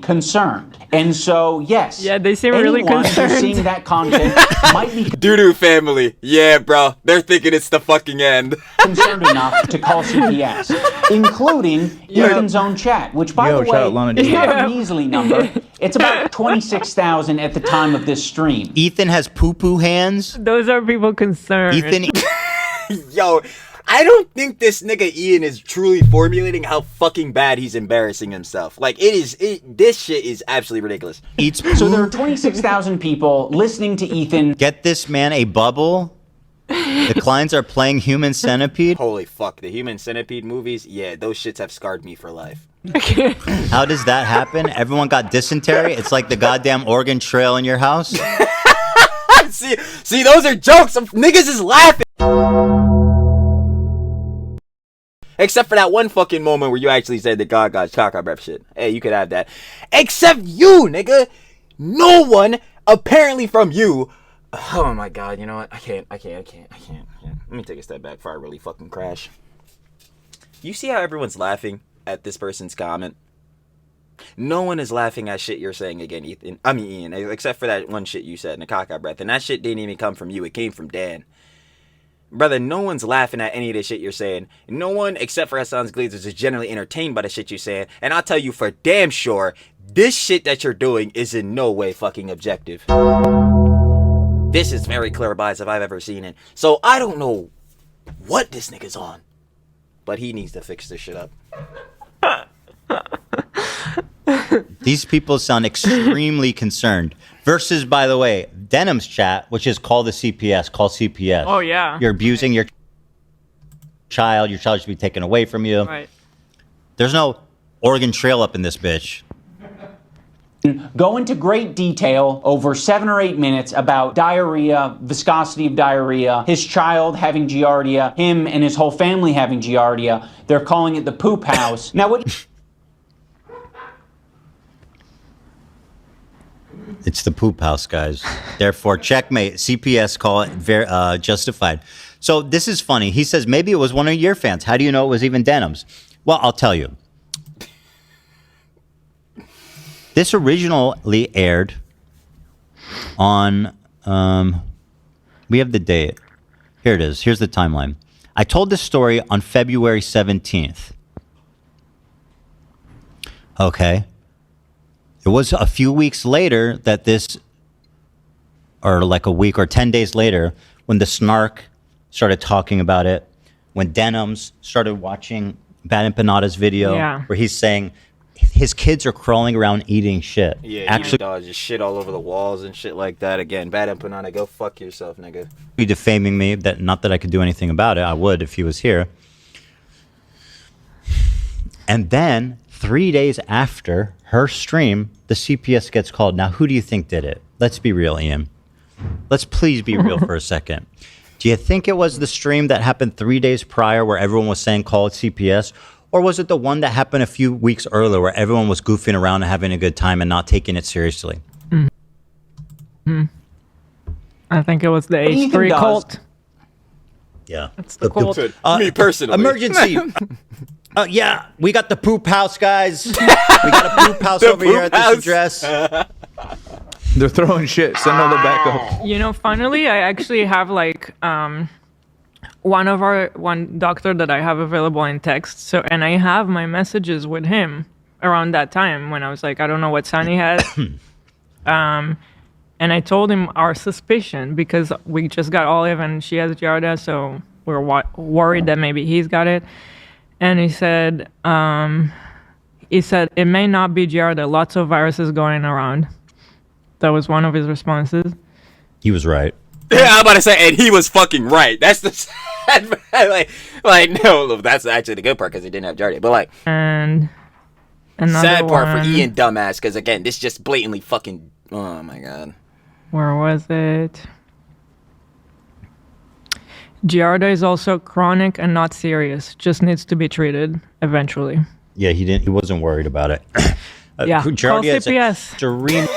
concerned. And so, yes. Yeah, they seem really concerned. Who's seeing that content might be Doo-doo family. Yeah, bro. They're thinking it's the fucking end. concerned enough to call CPS, including Ethan's own chat, which, by the way, is not a measly number. It's about 26,000 at the time of this stream. Ethan has poo-poo hands. Those are people concerned. Ethan... Yo, I don't think this nigga Ian is truly formulating how fucking bad he's embarrassing himself. Like, this shit is absolutely ridiculous. So there are 26,000 people listening to Ethan. Get this man a bubble. The Kleins are playing Human Centipede. Holy fuck, the Human Centipede movies, yeah, those shits have scarred me for life. How does that happen? Everyone got dysentery? It's like the goddamn Oregon Trail in your house? See, those are jokes. Niggas is laughing. Except for that one fucking moment where you actually said that God got caca breath shit. Hey, you could have that. Except you, nigga. No one, apparently from you. Oh my God, you know what? I can't. Let me take a step back before I really fucking crash. You see how everyone's laughing at this person's comment? No one is laughing at shit you're saying again, Ian, except for that one shit you said in the caca breath. And that shit didn't even come from you. It came from Dan. Brother, no one's laughing at any of the shit you're saying. No one, except for Hassan's Glazers, is generally entertained by the shit you're saying. And I'll tell you for damn sure, this shit that you're doing is in no way fucking objective. This is very clear bias if I've ever seen it. So I don't know what this nigga's on. But he needs to fix this shit up. These people sound extremely concerned. Versus, by the way, Denim's chat, which is call the CPS, call CPS. Oh, yeah. You're abusing your child. Your child should be taken away from you. Right. There's no Oregon Trail up in this bitch. Go into great detail over 7 or 8 minutes about diarrhea, viscosity of diarrhea, his child having giardia, him and his whole family having giardia. They're calling it the poop house. Now what? It's the poop house, guys. Therefore, checkmate. CPS call it justified. So this is funny. He says maybe it was one of your fans. How do you know it was even Denim's? Well, I'll tell you. This originally aired on, we have the date. Here it is. Here's the timeline. I told this story on February 17th. Okay. It was a few weeks later that this, or like a week or 10 days later, when the Snark started talking about it, when Denims started watching Bad Empanada's video, where he's saying his kids are crawling around eating shit. Yeah, actually, just shit all over the walls and shit like that. Again, Bad Empanada, go fuck yourself, nigga. Be defaming me. That not that I could do anything about it. I would if he was here. And then 3 days after her stream, the CPS gets called. Now, who do you think did it? Let's be real, Ian. Let's please be real for a second. Do you think it was the stream that happened 3 days prior where everyone was saying call it CPS? Or was it the one that happened a few weeks earlier where everyone was goofing around and having a good time and not taking it seriously? Mm-hmm. I think it was the H3 cult. Yeah. It's the cult. Me personally. Emergency. Yeah, we got the poop house, guys. We got a poop house over here at this address. They're throwing shit. Send all the backup. You know, finally, I actually have like one doctor that I have available in text. So, and I have my messages with him around that time when I was like, I don't know what sign he has. And I told him our suspicion because we just got Olive and she has Giardia, so we're worried that maybe he's got it. And he said it may not be Giardia. Lots of viruses going around. That was one of his responses. He was right. Yeah, I'm about to say, and he was fucking right. That's the sad part. Like, no, that's actually the good part because he didn't have Giardia. But like, and another sad part one, for Ian dumbass because again, this just blatantly fucking. Oh my god. Where was it? Giardia is also chronic and not serious. Just needs to be treated eventually. Yeah, he wasn't worried about it. Yeah, call CPS.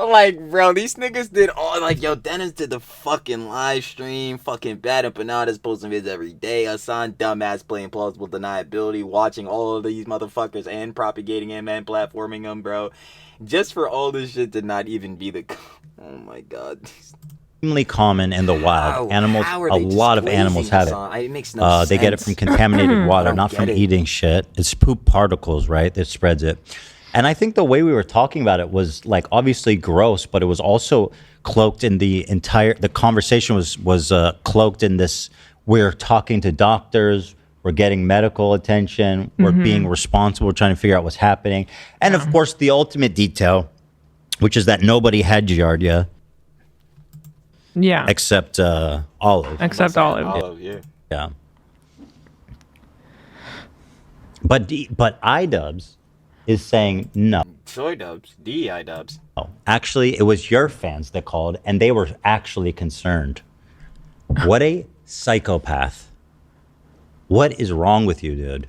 Like, bro, these niggas did all, like, yo, Dennis did the fucking live stream, fucking Bad Empanada's posting vids every day, Hassan dumbass playing plausible deniability, watching all of these motherfuckers and propagating him and platforming them, bro. Just for all this shit to not even be the, oh my god. Extremely common in the wild. Animals, a lot of animals have it. It makes no they get it from contaminated water, not from it. eating shit. It's poop particles, right? That spreads it. And I think the way we were talking about it was like obviously gross, but it was also cloaked in the conversation was cloaked in this. We're talking to doctors. We're getting medical attention. We're being responsible. We're trying to figure out what's happening. And of course, the ultimate detail, which is that nobody had Giardia. Yeah. Except Olive. Except Olive. Olive, yeah. Yeah. But iDubbbz is saying no. Soy dubs, the iDubbbz. Oh, actually, it was your fans that called, and they were actually concerned. What a psychopath. What is wrong with you, dude?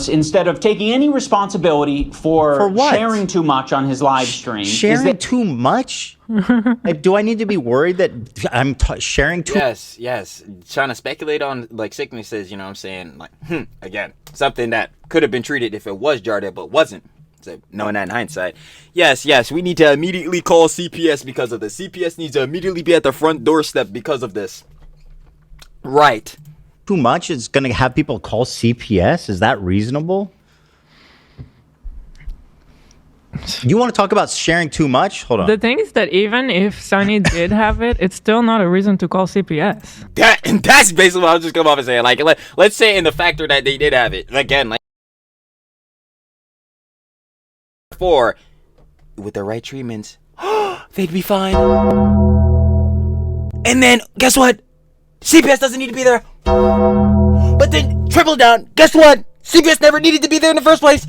Instead of taking any responsibility for what? sharing too much on his live stream. Sharing too much? Like, do I need to be worried that I'm sharing too much? Yes. Trying to speculate on, like, sicknesses, you know what I'm saying? Like, again, something that could have been treated if it was Giardia, but wasn't. So, knowing that in hindsight. Yes, we need to immediately call CPS because of this. CPS needs to immediately be at the front doorstep because of this. Right. Too much is going to have people call CPS? Is that reasonable? You want to talk about sharing too much? Hold on. The thing is that even if Sonny did have it, it's still not a reason to call CPS. That's basically what I was just coming off and saying. Like, let's say in the factor that they did have it. Again, like, for with the right treatments, they'd be fine. And then, guess what? CPS doesn't need to be there. But then, triple down, guess what? CPS never needed to be there in the first place.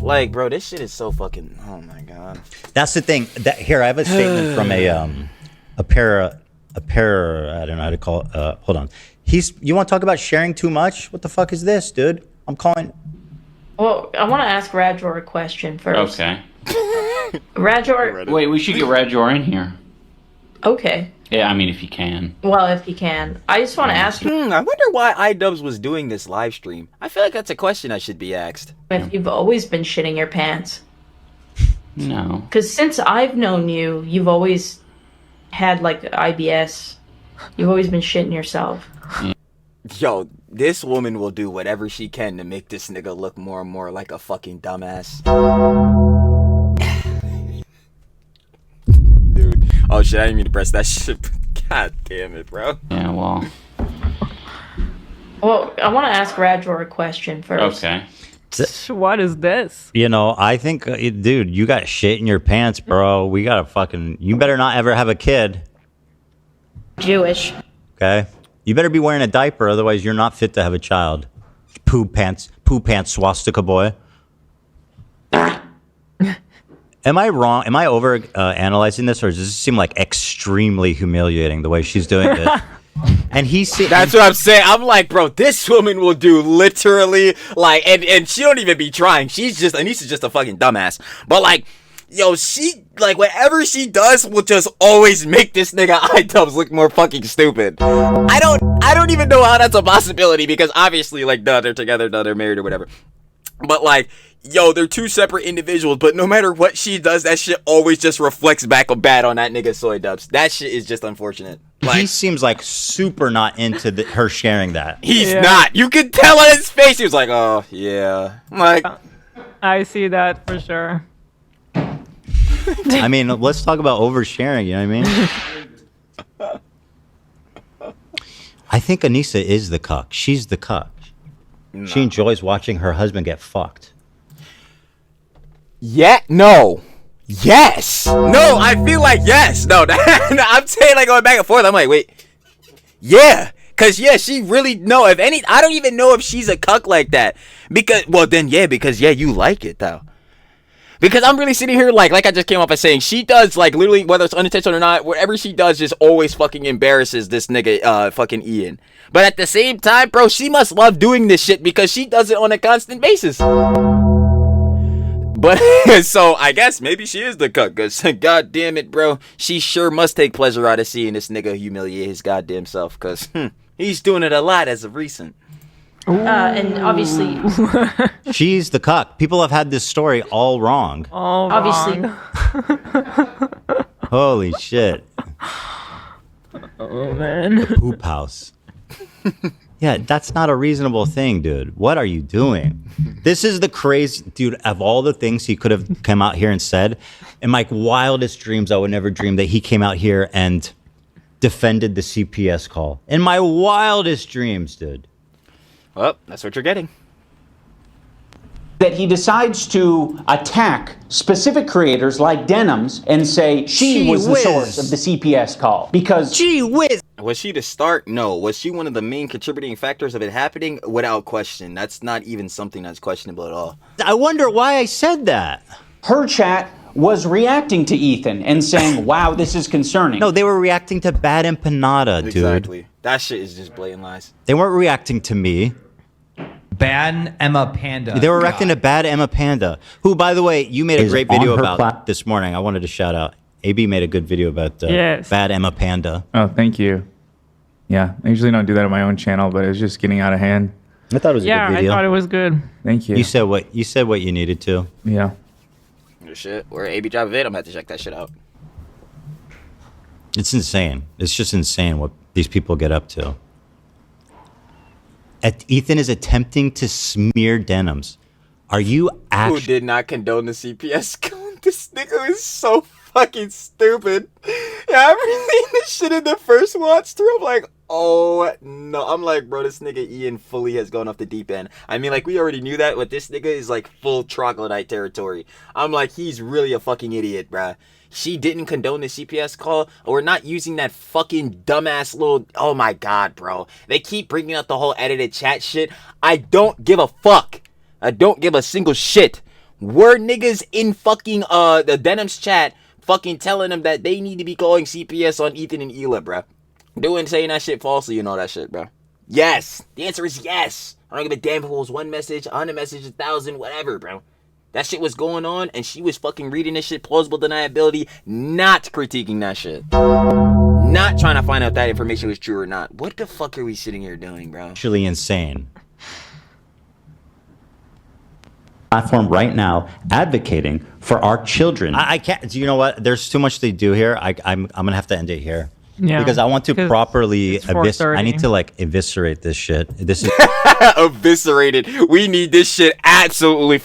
Like, bro, this shit is so fucking, oh my god. That's the thing. Here, I have a statement from a para, I don't know how to call it. Hold on. You want to talk about sharing too much? What the fuck is this, dude? I'm calling. Well, I want to ask Radjor a question first. Okay. Radjor. Wait, we should get Radjor in here. Okay. Yeah, I mean, if you can. Well, if you can. I just want to ask you I wonder why iDubbbz was doing this live stream. I feel like that's a question I should be asked. if you've always been shitting your pants. No. Because since I've known you, you've always had, like, IBS. You've always been shitting yourself. Yo, this woman will do whatever she can to make this nigga look more and more like a fucking dumbass. Dude. Oh shit, I didn't mean to press that shit. God damn it, bro. Yeah, well. Well, I want to ask Radjor a question first. Okay. What is this? You know, I think, dude, you got shit in your pants, bro. We got to fucking, you better not ever have a kid. Jewish. Okay? You better be wearing a diaper, otherwise you're not fit to have a child. Poo pants swastika boy. Am I wrong? Am I over analyzing this, or does this seem like extremely humiliating the way she's doing it? And that's what I'm saying. I'm like, bro, this woman will do literally like, and she don't even be trying. Anissa's just a fucking dumbass. But like, yo, she, like, whatever she does will just always make this nigga iDubbbz look more fucking stupid. I don't even know how that's a possibility, because obviously, like, duh, they're together, duh, they're married or whatever. But like, yo, they're two separate individuals, but no matter what she does, that shit always just reflects back bad on that nigga Soy Dubs. That shit is just unfortunate. Like, he seems like super not into her sharing that. He's not. You can tell on his face. He was like, oh, yeah. I'm like, I see that for sure. I mean, let's talk about oversharing, you know what I mean? I think Anissa is the cuck. She's the cuck. No. She enjoys watching her husband get fucked. Yeah, no. Yes. No, I feel like yes. No, I'm saying, like, going back and forth. I'm like, wait. Yeah. Because, yeah, she really, no, if any, I don't even know if she's a cuck like that. Because, well, then, yeah, because, yeah, you like it, though. Because I'm really sitting here, like I just came up as saying, she does, like, literally, whether it's unintentional or not, whatever she does just always fucking embarrasses this nigga, fucking Ian. But at the same time, bro, she must love doing this shit because she does it on a constant basis. But, so, I guess maybe she is the cuck, because, god damn it, bro, she sure must take pleasure out of seeing this nigga humiliate his goddamn self, because, he's doing it a lot as of recent. And obviously, she's the cuck. People have had this story all wrong. All obviously. Wrong. Holy shit. Oh man. The poop house. Yeah, that's not a reasonable thing, dude. What are you doing? This is the crazy, dude, of all the things he could have come out here and said, in my wildest dreams, I would never dream that he came out here and defended the CPS call. In my wildest dreams, dude. Well, that's what you're getting. That he decides to attack specific creators like Denims and say she was the source of the CPS call because gee whiz. Was she the start? No. Was she one of the main contributing factors of it happening? Without question. That's not even something that's questionable at all. I wonder why I said that. Her chat was reacting to Ethan and saying, wow, this is concerning. No, they were reacting to Bad Empanada, dude. Exactly. That shit is just blatant lies. They weren't reacting to me. Bad Emma Panda. They were reacting to Bad Emma Panda, who, by the way, you made a great video about this morning. I wanted to shout out. AB made a good video about Bad Emma Panda. Oh, thank you. Yeah, I usually don't do that on my own channel, but it was just getting out of hand. I thought it was a good video. I thought it was good. Thank you. You said what you needed to. Yeah. Shit. Where AB drop of it, I'm gonna have to check that shit out. It's insane. It's just insane what these people get up to. Ethan is attempting to smear Denims. Are you actually... Who did not condone the CPS code? This nigga is so fucking stupid. Yeah, I remember seeing this shit in the first watch through. I'm like, oh no. I'm like, bro, this nigga Ian fully has gone off the deep end. I mean, like, we already knew that, but this nigga is like full troglodyte territory. I'm like, he's really a fucking idiot, bruh. She didn't condone the CPS call, or we're not using that fucking dumbass little... Oh my god, bro. They keep bringing up the whole edited chat shit. I don't give a fuck. I don't give a single shit. Were niggas in fucking the Denims chat fucking telling them that they need to be calling CPS on Ethan and Hila, bro? Saying that shit falsely and all that shit, bro. Yes. The answer is yes. I don't give a damn if it was one message, 100 messages, 1,000, whatever, bro. That shit was going on, and she was fucking reading this shit, plausible deniability, not critiquing that shit. Not trying to find out if that information was true or not. What the fuck are we sitting here doing, bro? Actually insane. Platform right now advocating for our children. I can't. Do you know what? There's too much to do here. I'm gonna have to end it here. Yeah, because I want to properly I need to like eviscerate this shit. This is eviscerated. We need this shit absolutely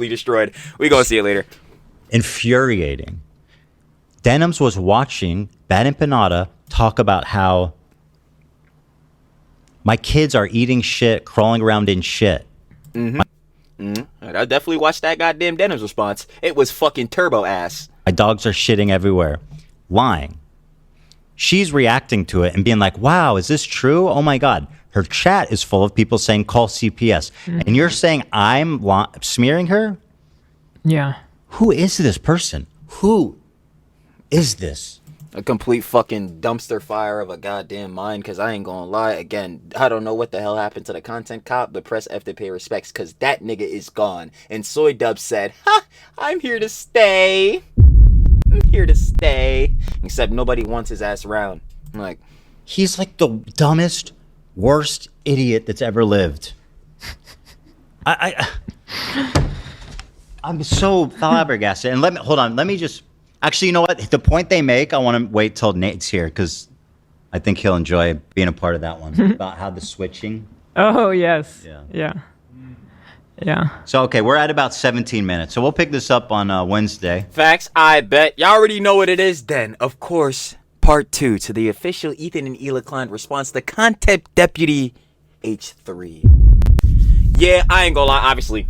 destroyed. We gonna see it later. Infuriating. Denims was watching Bad Empanada talk about how my kids are eating shit, crawling around in shit. I definitely watched that goddamn Denims response. It was fucking turbo ass. My dogs are shitting everywhere. Lying. She's reacting to it and being like, wow, is this true? Oh my God. Her chat is full of people saying, call CPS. And you're saying I'm smearing her? Yeah. Who is this person? Who is this? A complete fucking dumpster fire of a goddamn mind, because I ain't gonna lie. Again, I don't know what the hell happened to the content cop, but press F to pay respects, because that nigga is gone. And iDubbbz said, ha, I'm here to stay. I'm here to stay. Except nobody wants his ass around. I'm like, he's like the dumbest, worst idiot that's ever lived. I'm so flabbergasted. And let me just... Actually, you know what? The point they make, I want to wait till Nate's here because I think he'll enjoy being a part of that one. About how the switching. Oh, yes. Yeah. So, okay, we're at about 17 minutes. So we'll pick this up on Wednesday. Facts, I bet. Y'all already know what it is then. Of course, part 2 to the official Ethan and Hila Klein response to Content Deputy H3. Yeah, I ain't gonna lie, obviously.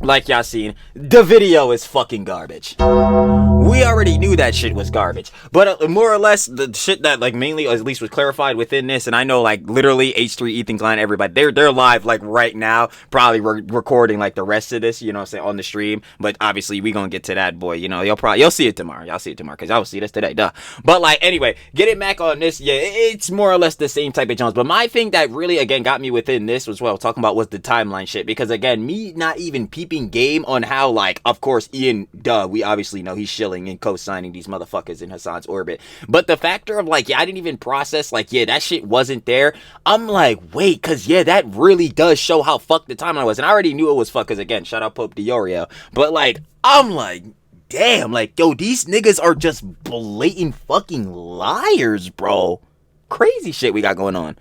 Like y'all seen, the video is fucking garbage. We already knew that shit was garbage, but more or less the shit that like mainly at least was clarified within this, and I know like literally H3, Ethan Klein, everybody they're live like right now, probably recording like the rest of this, you know what I'm saying, on the stream. But obviously we gonna get to that, boy. You know, you'll see it tomorrow. Y'all see it tomorrow because y'all will see this today, duh. But like anyway, getting back on this, yeah, it's more or less the same type of Jones. But my thing that really again got me within this was what I was talking about was the timeline shit, because again, me not even peeping game on how like of course Ian, duh, we obviously know he's shilling and co-signing these motherfuckers in Hassan's orbit, but the factor of like, yeah, I didn't even process like, yeah, that shit wasn't there. I'm like, wait, cause yeah, that really does show how fucked the timeline was, and I already knew it was fucked, cause again, shout out Pope Diorio, but like I'm like, damn, like yo, these niggas are just blatant fucking liars, bro. Crazy shit we got going on.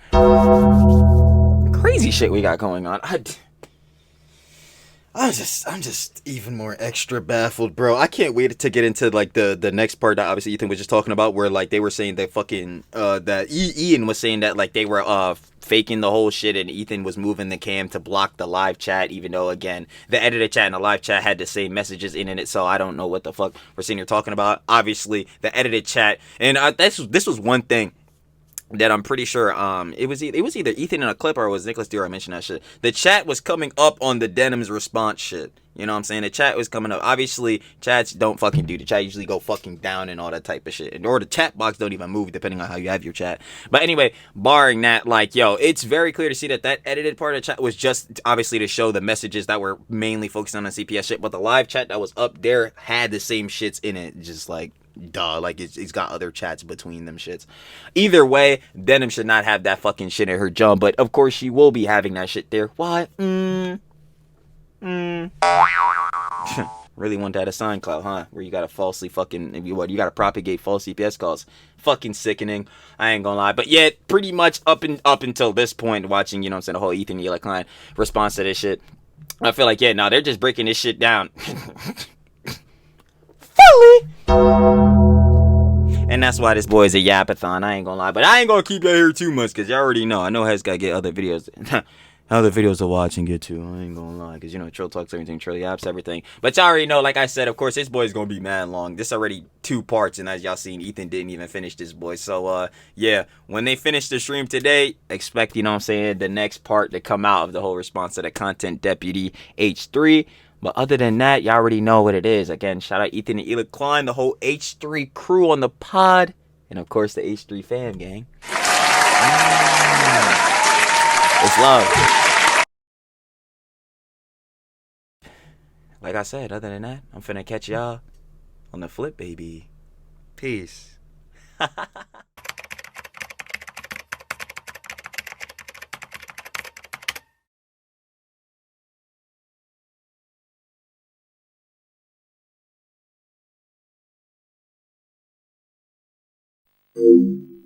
crazy shit we got going on. I'm just even more extra baffled, bro. I can't wait to get into like the next part that obviously Ethan was just talking about, where like they were saying that fucking that Ian was saying that like they were faking the whole shit, and Ethan was moving the cam to block the live chat, even though again the edited chat and the live chat had the same messages in it. So I don't know what the fuck we're sitting here talking about. Obviously the edited chat, and this was one thing that I'm pretty sure it was either Ethan in a clip or it was Nicholas Dior. I mentioned that shit. The chat was coming up on the Denim's response shit. You know what I'm saying? The chat was coming up. Obviously, chats don't fucking do. The chat usually go fucking down and all that type of shit. Or the chat box don't even move depending on how you have your chat. But anyway, barring that, like, yo, it's very clear to see that edited part of the chat was just obviously to show the messages that were mainly focused on the CPS shit. But the live chat that was up there had the same shits in it. Just like, duh, like it's got other chats between them shits. Either way, Denim should not have that fucking shit in her jump, but of course she will be having that shit there. Why? Really want that assign cloud, huh? Where you gotta falsely fucking, you gotta propagate false CPS calls. Fucking sickening. I ain't gonna lie. But yet, pretty much up until this point, watching, you know what I'm saying, the whole Ethan Eli Klein response to this shit, I feel like, yeah, no, they're just breaking this shit down. Fully. And that's why this boy is a yapathon. I ain't gonna lie. But I ain't gonna keep y'all here too much, because y'all already know. I know Hez gotta get other videos. Other videos to watch and get to. I ain't gonna lie. Because, you know, Trill Talks Everything, Trill Yaps Everything. But y'all already know, like I said, of course, this boy is gonna be mad long. This already 2 parts. And as y'all seen, Ethan didn't even finish this boy. So, yeah. When they finish the stream today, expect, you know what I'm saying, the next part to come out of the whole response to the Content Deputy H3. But other than that, y'all already know what it is. Again, shout out Ethan and Eli Klein, the whole H3 crew on the pod, and of course the H3 fam gang. It's love. Like I said, other than that, I'm finna catch y'all on the flip, baby. Peace. Thank you.